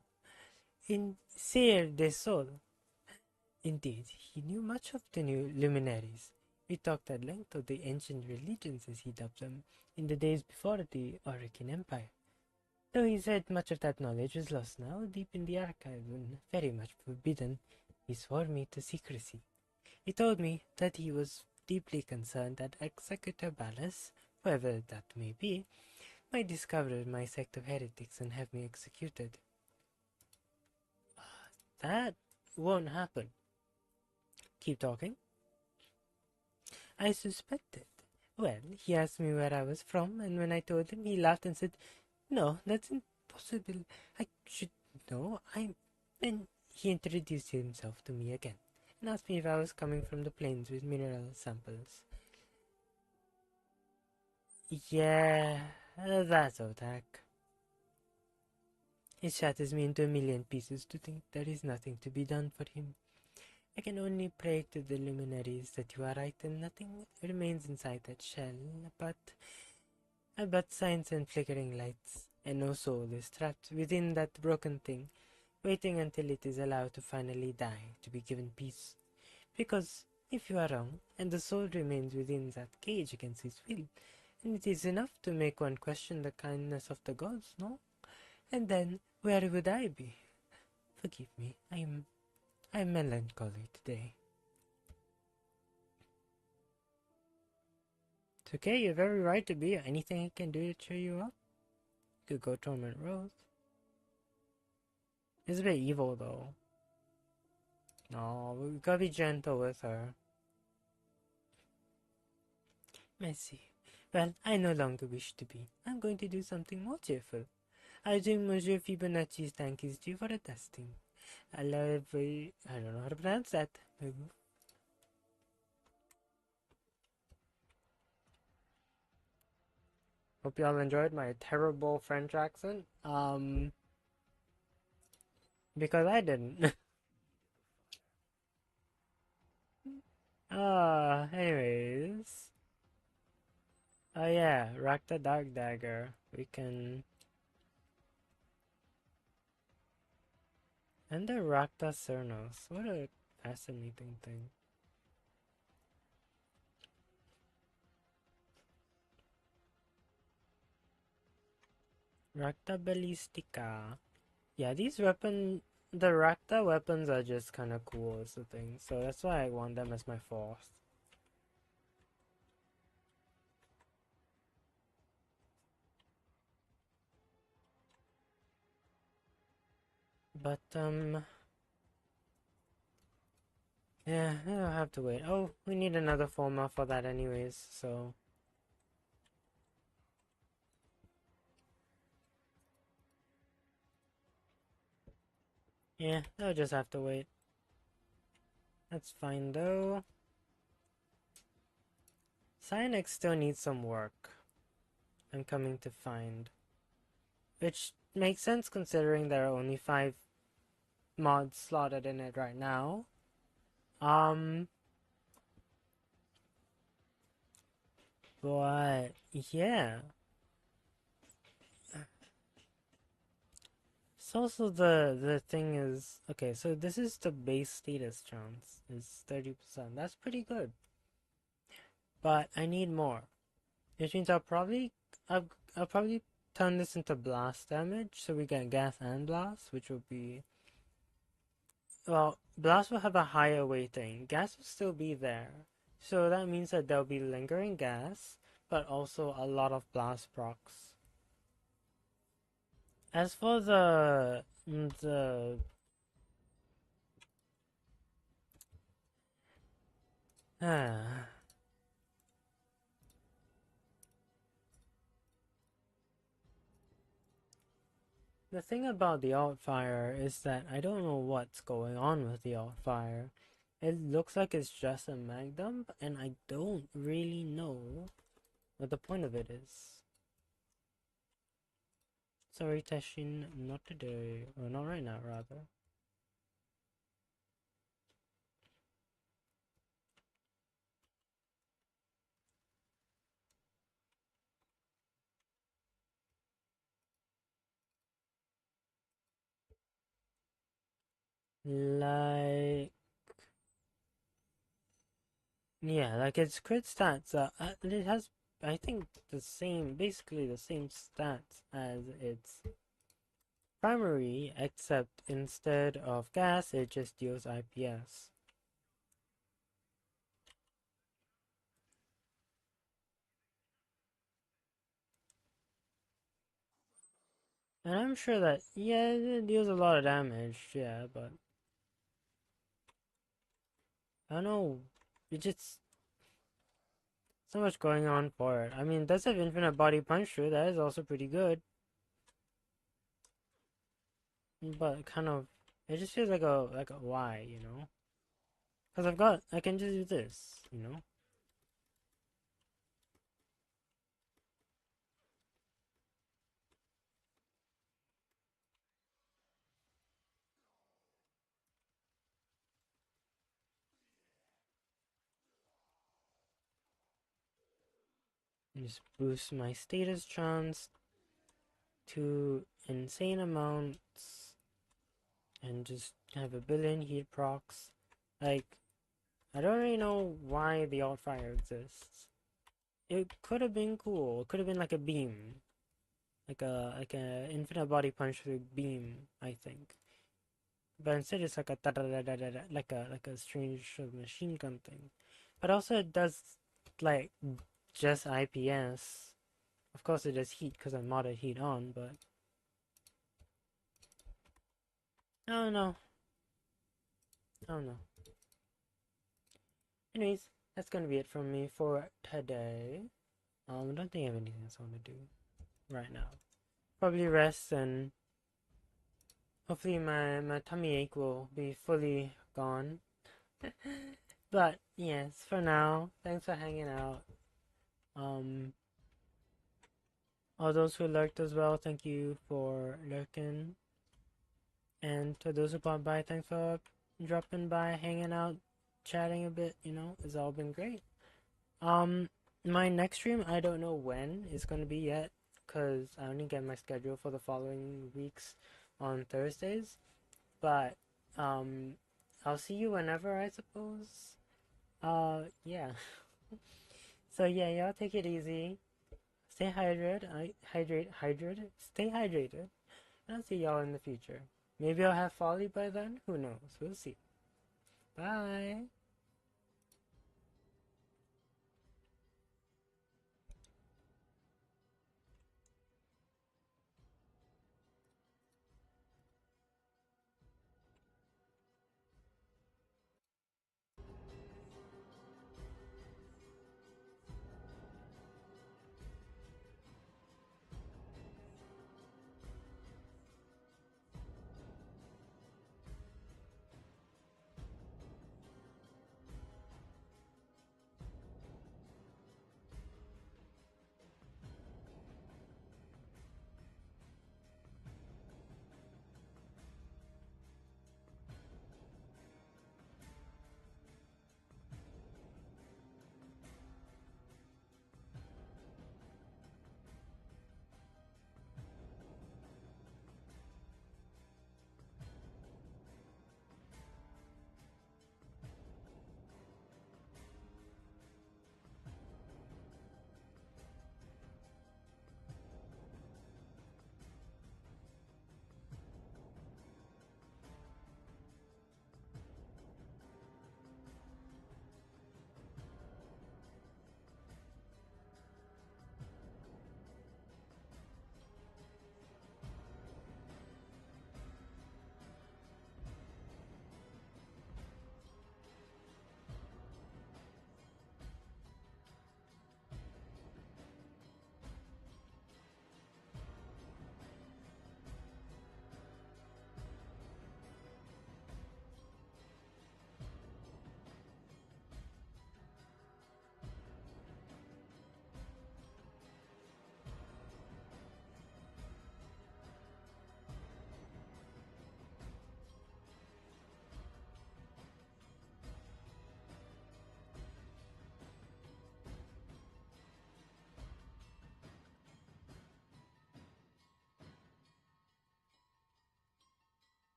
Indeed, he knew much of the new luminaries. We talked at length of the ancient religions, as he dubbed them, in the days before the Aurican Empire. Though he said much of that knowledge was lost now, deep in the archives, and very much forbidden, he swore me to secrecy. He told me that he was deeply concerned that Executor Ballas, whoever that may be, might discover my sect of heretics and have me executed. That won't happen. Keep talking. I suspected. Well, he asked me where I was from, and when I told him, he laughed and said, "No, that's impossible. I should know. Then he introduced himself to me again, and asked me if I was coming from the plains with mineral samples. Yeah, that's Otak. It shatters me into a million pieces to think there is nothing to be done for him. I can only pray to the luminaries that you are right and nothing remains inside that shell but signs and flickering lights, and no soul is trapped within that broken thing, waiting until it is allowed to finally die to be given peace. Because if you are wrong, and the soul remains within that cage against his will, and it is enough to make one question the kindness of the gods, no? And then, where would I be? Forgive me, I'm melancholy today. It's okay, you're very right to be. Anything I can do to cheer you up? You could go Torment Rose. It's a bit evil, though. No, we gotta be gentle with her. Merci. Well, I no longer wish to be. I'm going to do something more cheerful. I think Monsieur Fibonacci's tank is due for a testing. I don't know how to pronounce that. Hope y'all enjoyed my terrible French accent. Because I didn't. Anyways. Oh yeah, Rack the Dark Dagger. We can... And the Rakta Cernos. What a fascinating thing. Rakta Ballistica. Yeah, the Rakta weapons are just kind of cool as a thing. So that's why I want them as my fourth. But, yeah, I'll have to wait. Oh, we need another format for that anyways, so... Yeah, I'll just have to wait. That's fine though. Cyanix still needs some work. I'm coming to find. Which makes sense considering there are only 5 mods slotted in it right now. But yeah. So also the thing is, okay, so this is the base status chance is 30%. That's pretty good. But I need more. Which means I'll probably turn this into blast damage, so we get gas and blast, which will be... Well, blast will have a higher weighting. Gas will still be there. So that means that there'll be lingering gas, but also a lot of blast procs. As for the the thing about the Altfire is that I don't know what's going on with the Altfire. It looks like it's just a mag dump, and I don't really know what the point of it is. Sorry, Teshin, not today. Or not right now, rather. Like, yeah, like its crit stats, it has, I think, basically the same stats as its primary, except instead of gas, it just deals IPS. And I'm sure that, yeah, it deals a lot of damage, yeah, but I don't know, it just, so much going on for it. I mean, it does have infinite body punch through, that is also pretty good. But kind of, it just feels like a why, you know? Because I can just do this, you know? Just boost my status chance to insane amounts and just have a billion heat procs. Like, I don't really know why the alt fire exists. It could have been cool. It could have been like a beam. Like a infinite body punch through beam, I think. But instead it's like a da da da da da da, like a strange sort of machine gun thing. But also it does like just IPS. Of course it does heat because I modded heat on, but I don't know. I don't know. Anyways, that's gonna be it from me for today. I don't think I have anything else I want to do right now. Probably rest and hopefully my tummy ache will be fully gone. But yes, for now, thanks for hanging out. All those who lurked as well, thank you for lurking. And to those who popped by, thanks for dropping by, hanging out, chatting a bit, you know, it's all been great. My next stream, I don't know when it's gonna be yet, because I only get my schedule for the following weeks on Thursdays. But, I'll see you whenever, I suppose. Yeah. So yeah, y'all take it easy. Stay hydrated. Stay hydrated. And I'll see y'all in the future. Maybe I'll have Follie by then. Who knows? We'll see. Bye.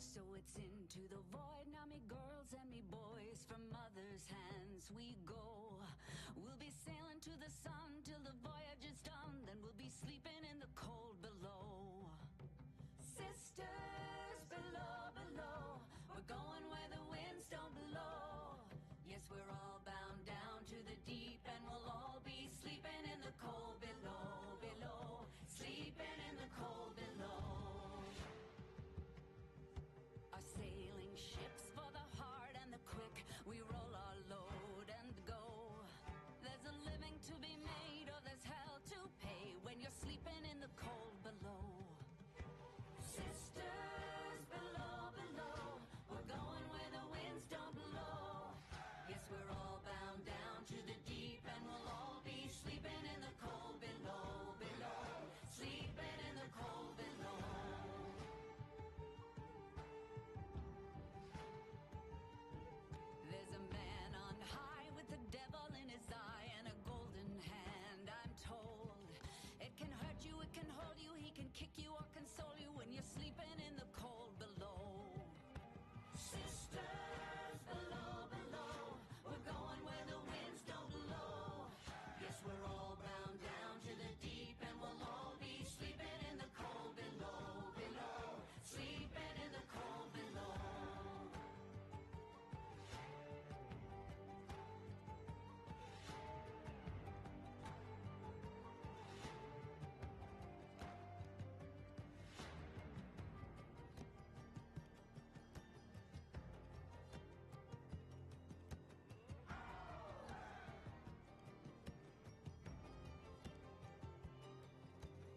So it's into the void, now me girls and me boys, from mother's hands we go. We'll be sailing to the sun till the voyage is done, then we'll be sleeping in the cold below. Sisters below, below, we're going where the winds don't blow. Yes, we're all bound down to the deep, and we'll all be sleeping in the cold below, below, sleeping in the cold below. Our sailing ships for the hard and the quick, we roll our load and go. There's a living to be made, or there's hell to pay when you're sleeping in the cold below. Sisters below, below, we're going where the winds don't blow. Yes, we're all bound down to the deep, and we'll all be sleeping in the cold below, below, sleeping in the cold below. There's a man on high with the devil in his eye and a golden hand, I'm told. It can hurt you, it can hold you, he can kick you or console you when you're sleeping in the cold below. Sisters below, below, we're going where the winds don't blow. Yes, we're all bound down to the deep, and we'll all be sleeping in the cold below, below, sleeping in the cold below.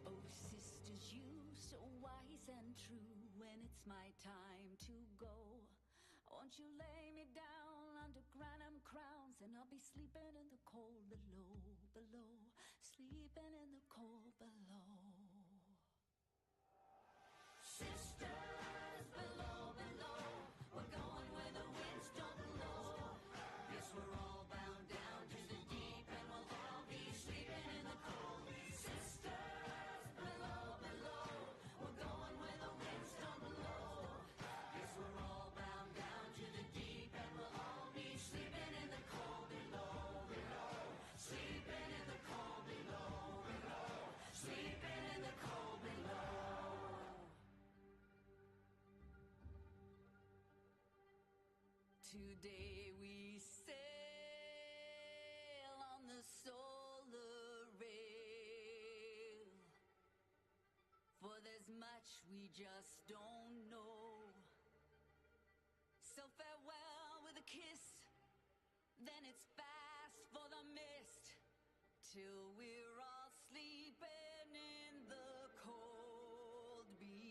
Oh, sisters, you so wise and true, when it's my time to go, won't you lay me down under granum crowns, and I'll be sleeping in the cold below, below, sleeping in the cold below. Sisters below, below, we're going where the winds don't blow. Yes, we're all bound down to the deep, and we'll all be sleeping in the cold. Sisters below, below, we're going where the winds don't blow. Yes, we're all bound down to the deep, and we'll all be sleeping in the cold below, below, sleeping in the cold below, below, sleeping in the cold below. Today we sail on the solar rail, for there's much we just don't know. So farewell with a kiss, then it's fast for the mist, till we're all sleeping in the cold below.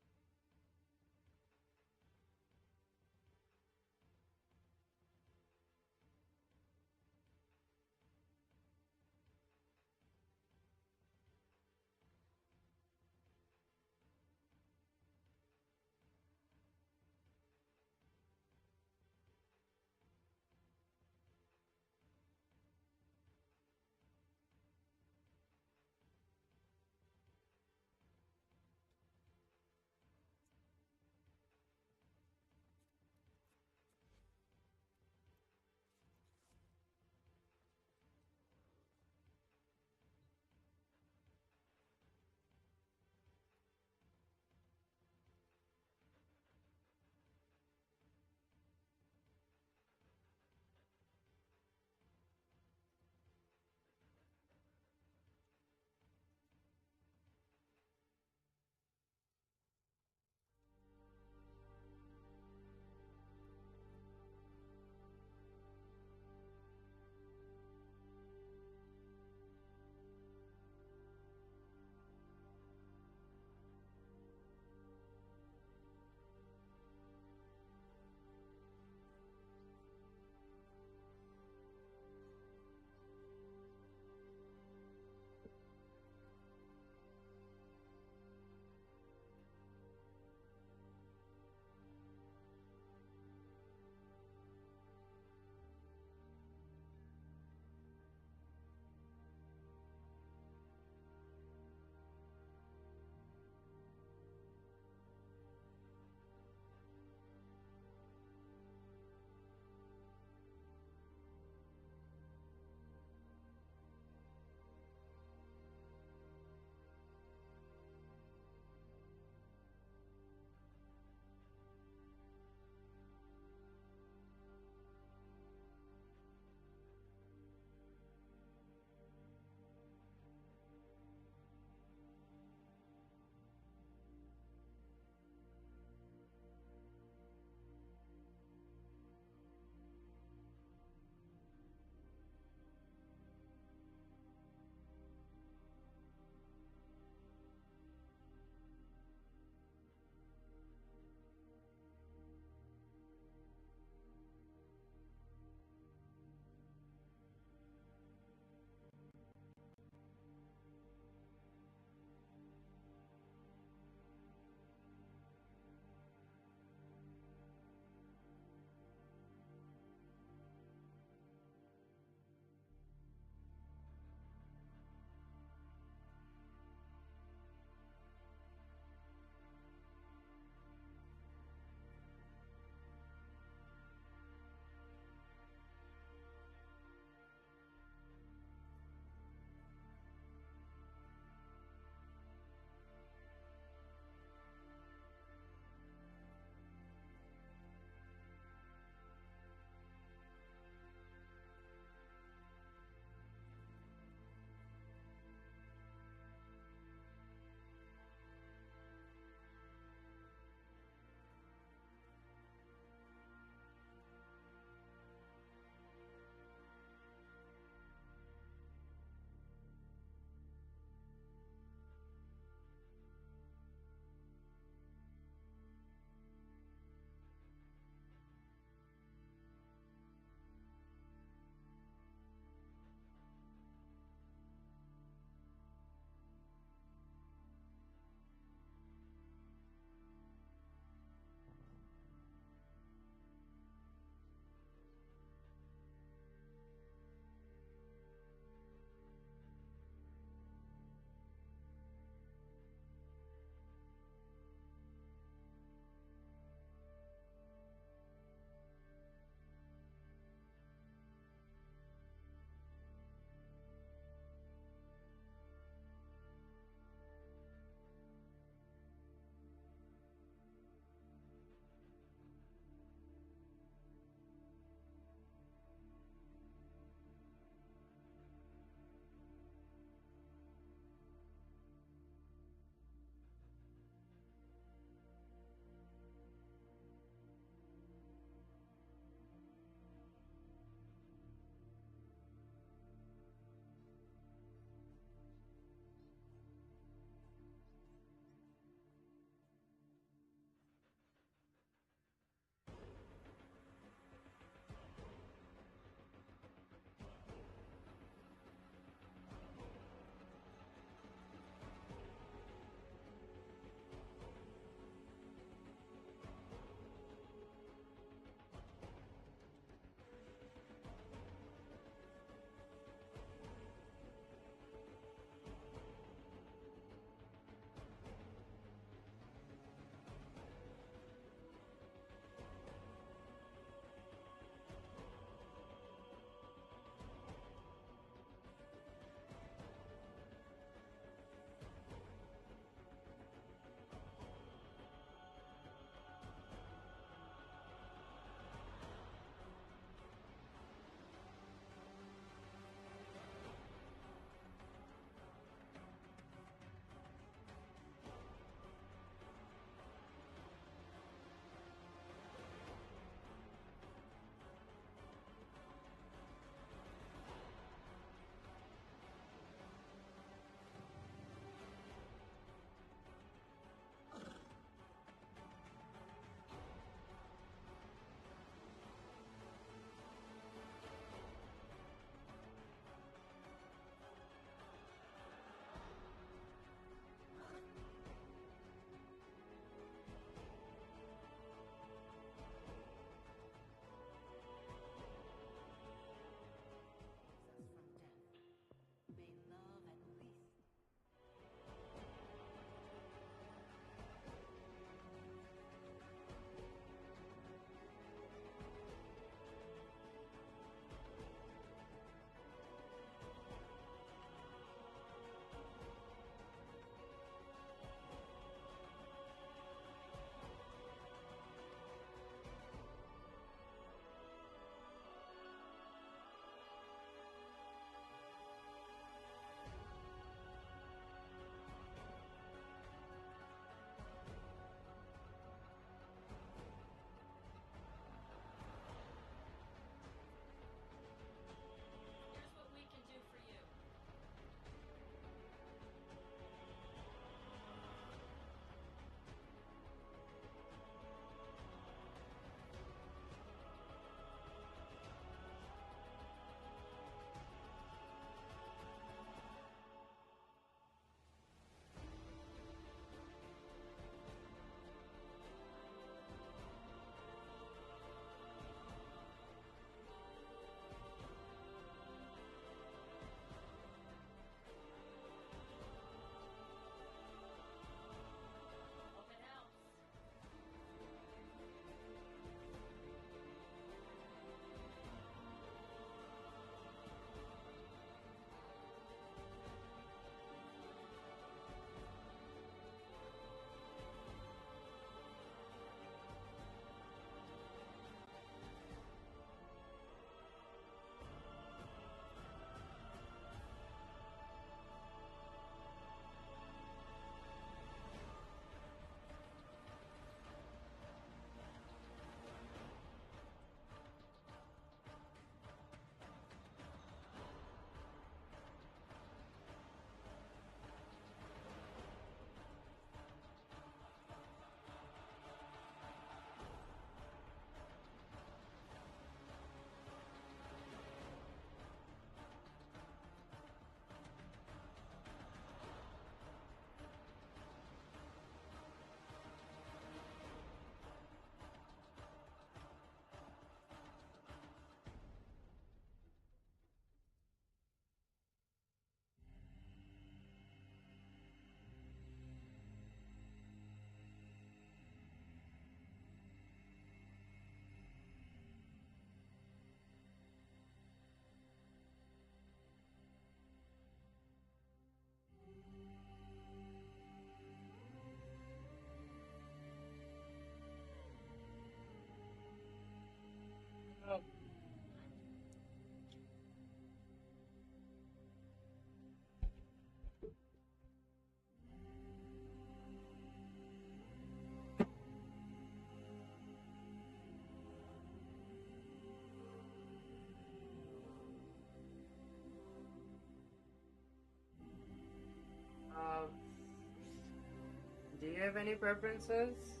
Do you have any preferences?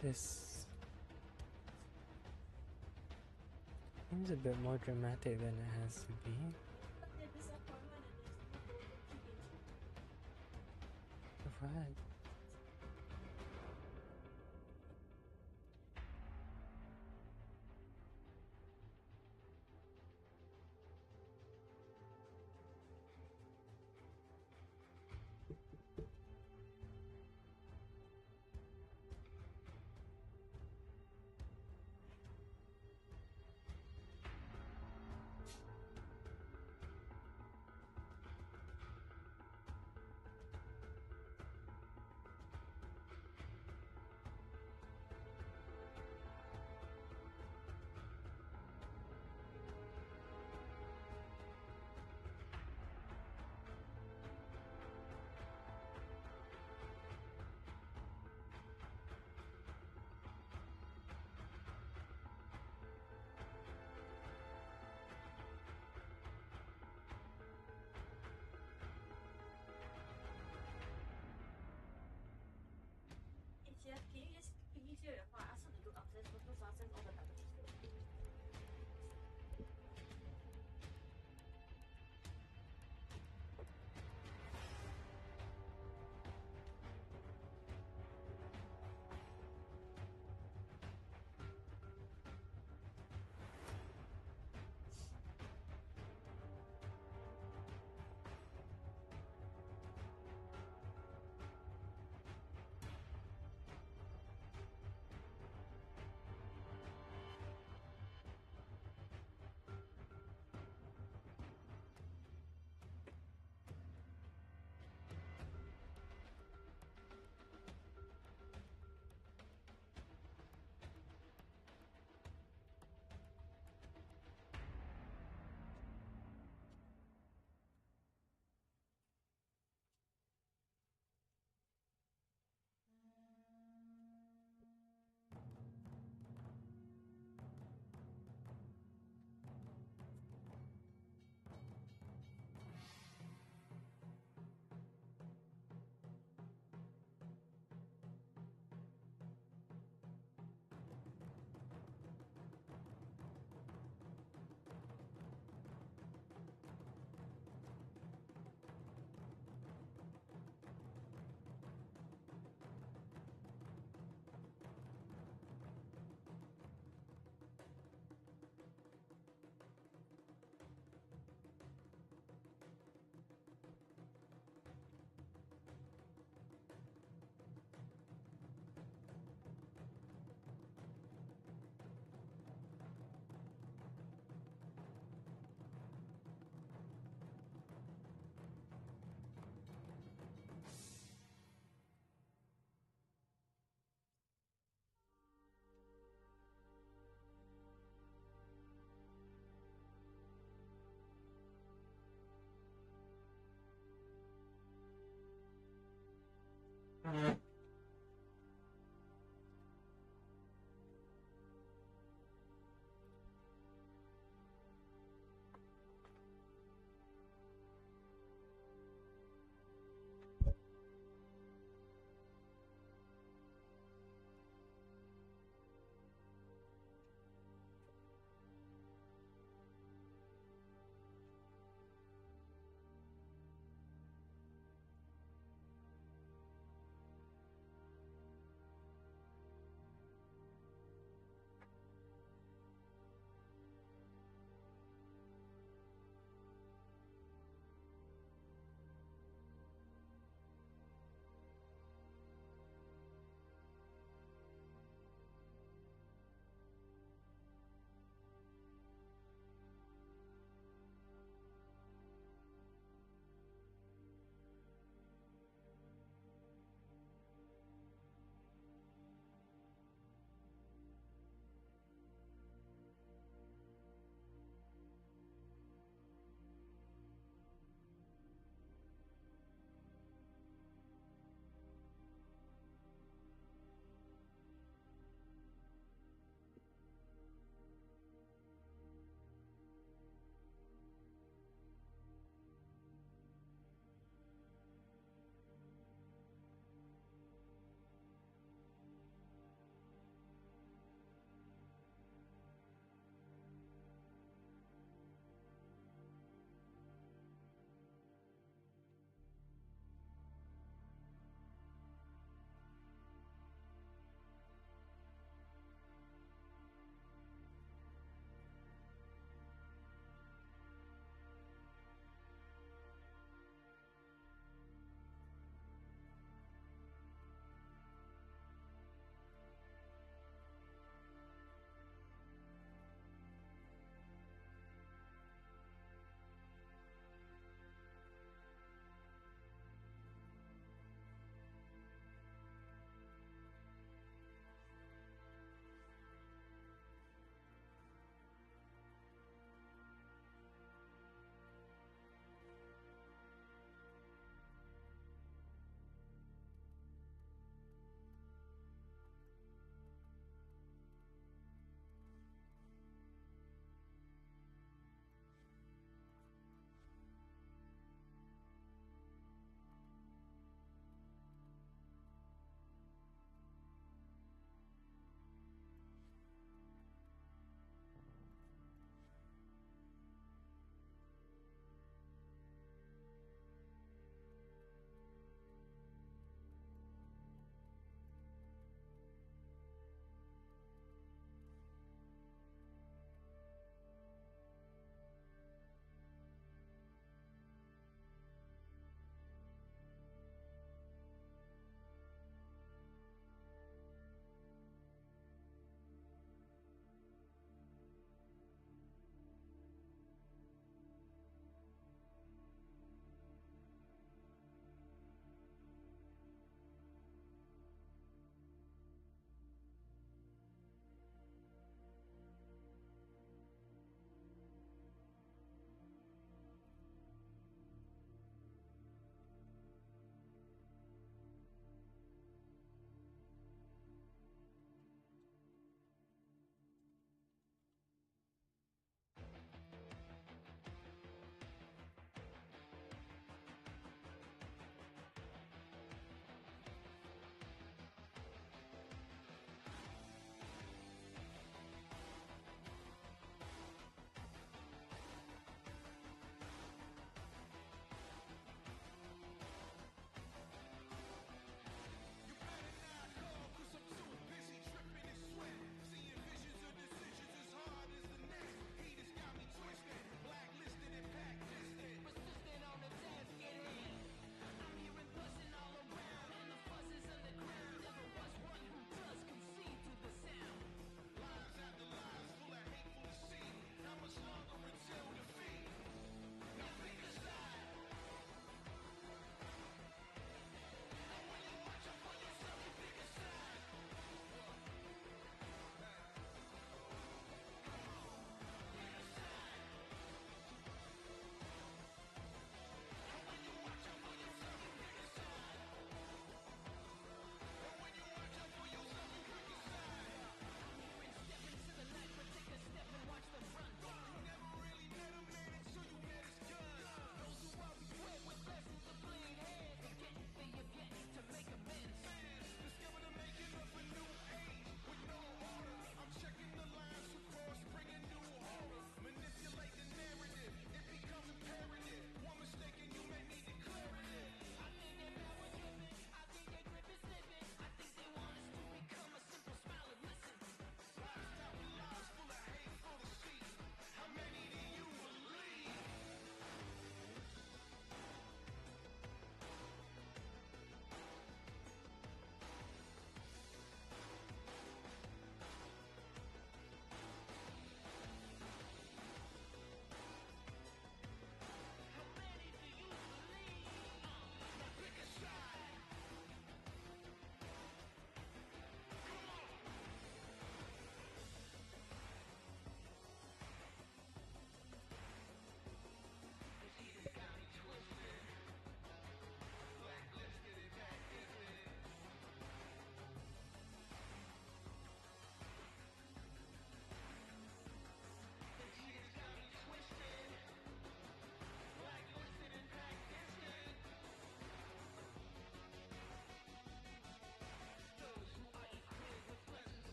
This seems a bit more dramatic than it has to be. Right.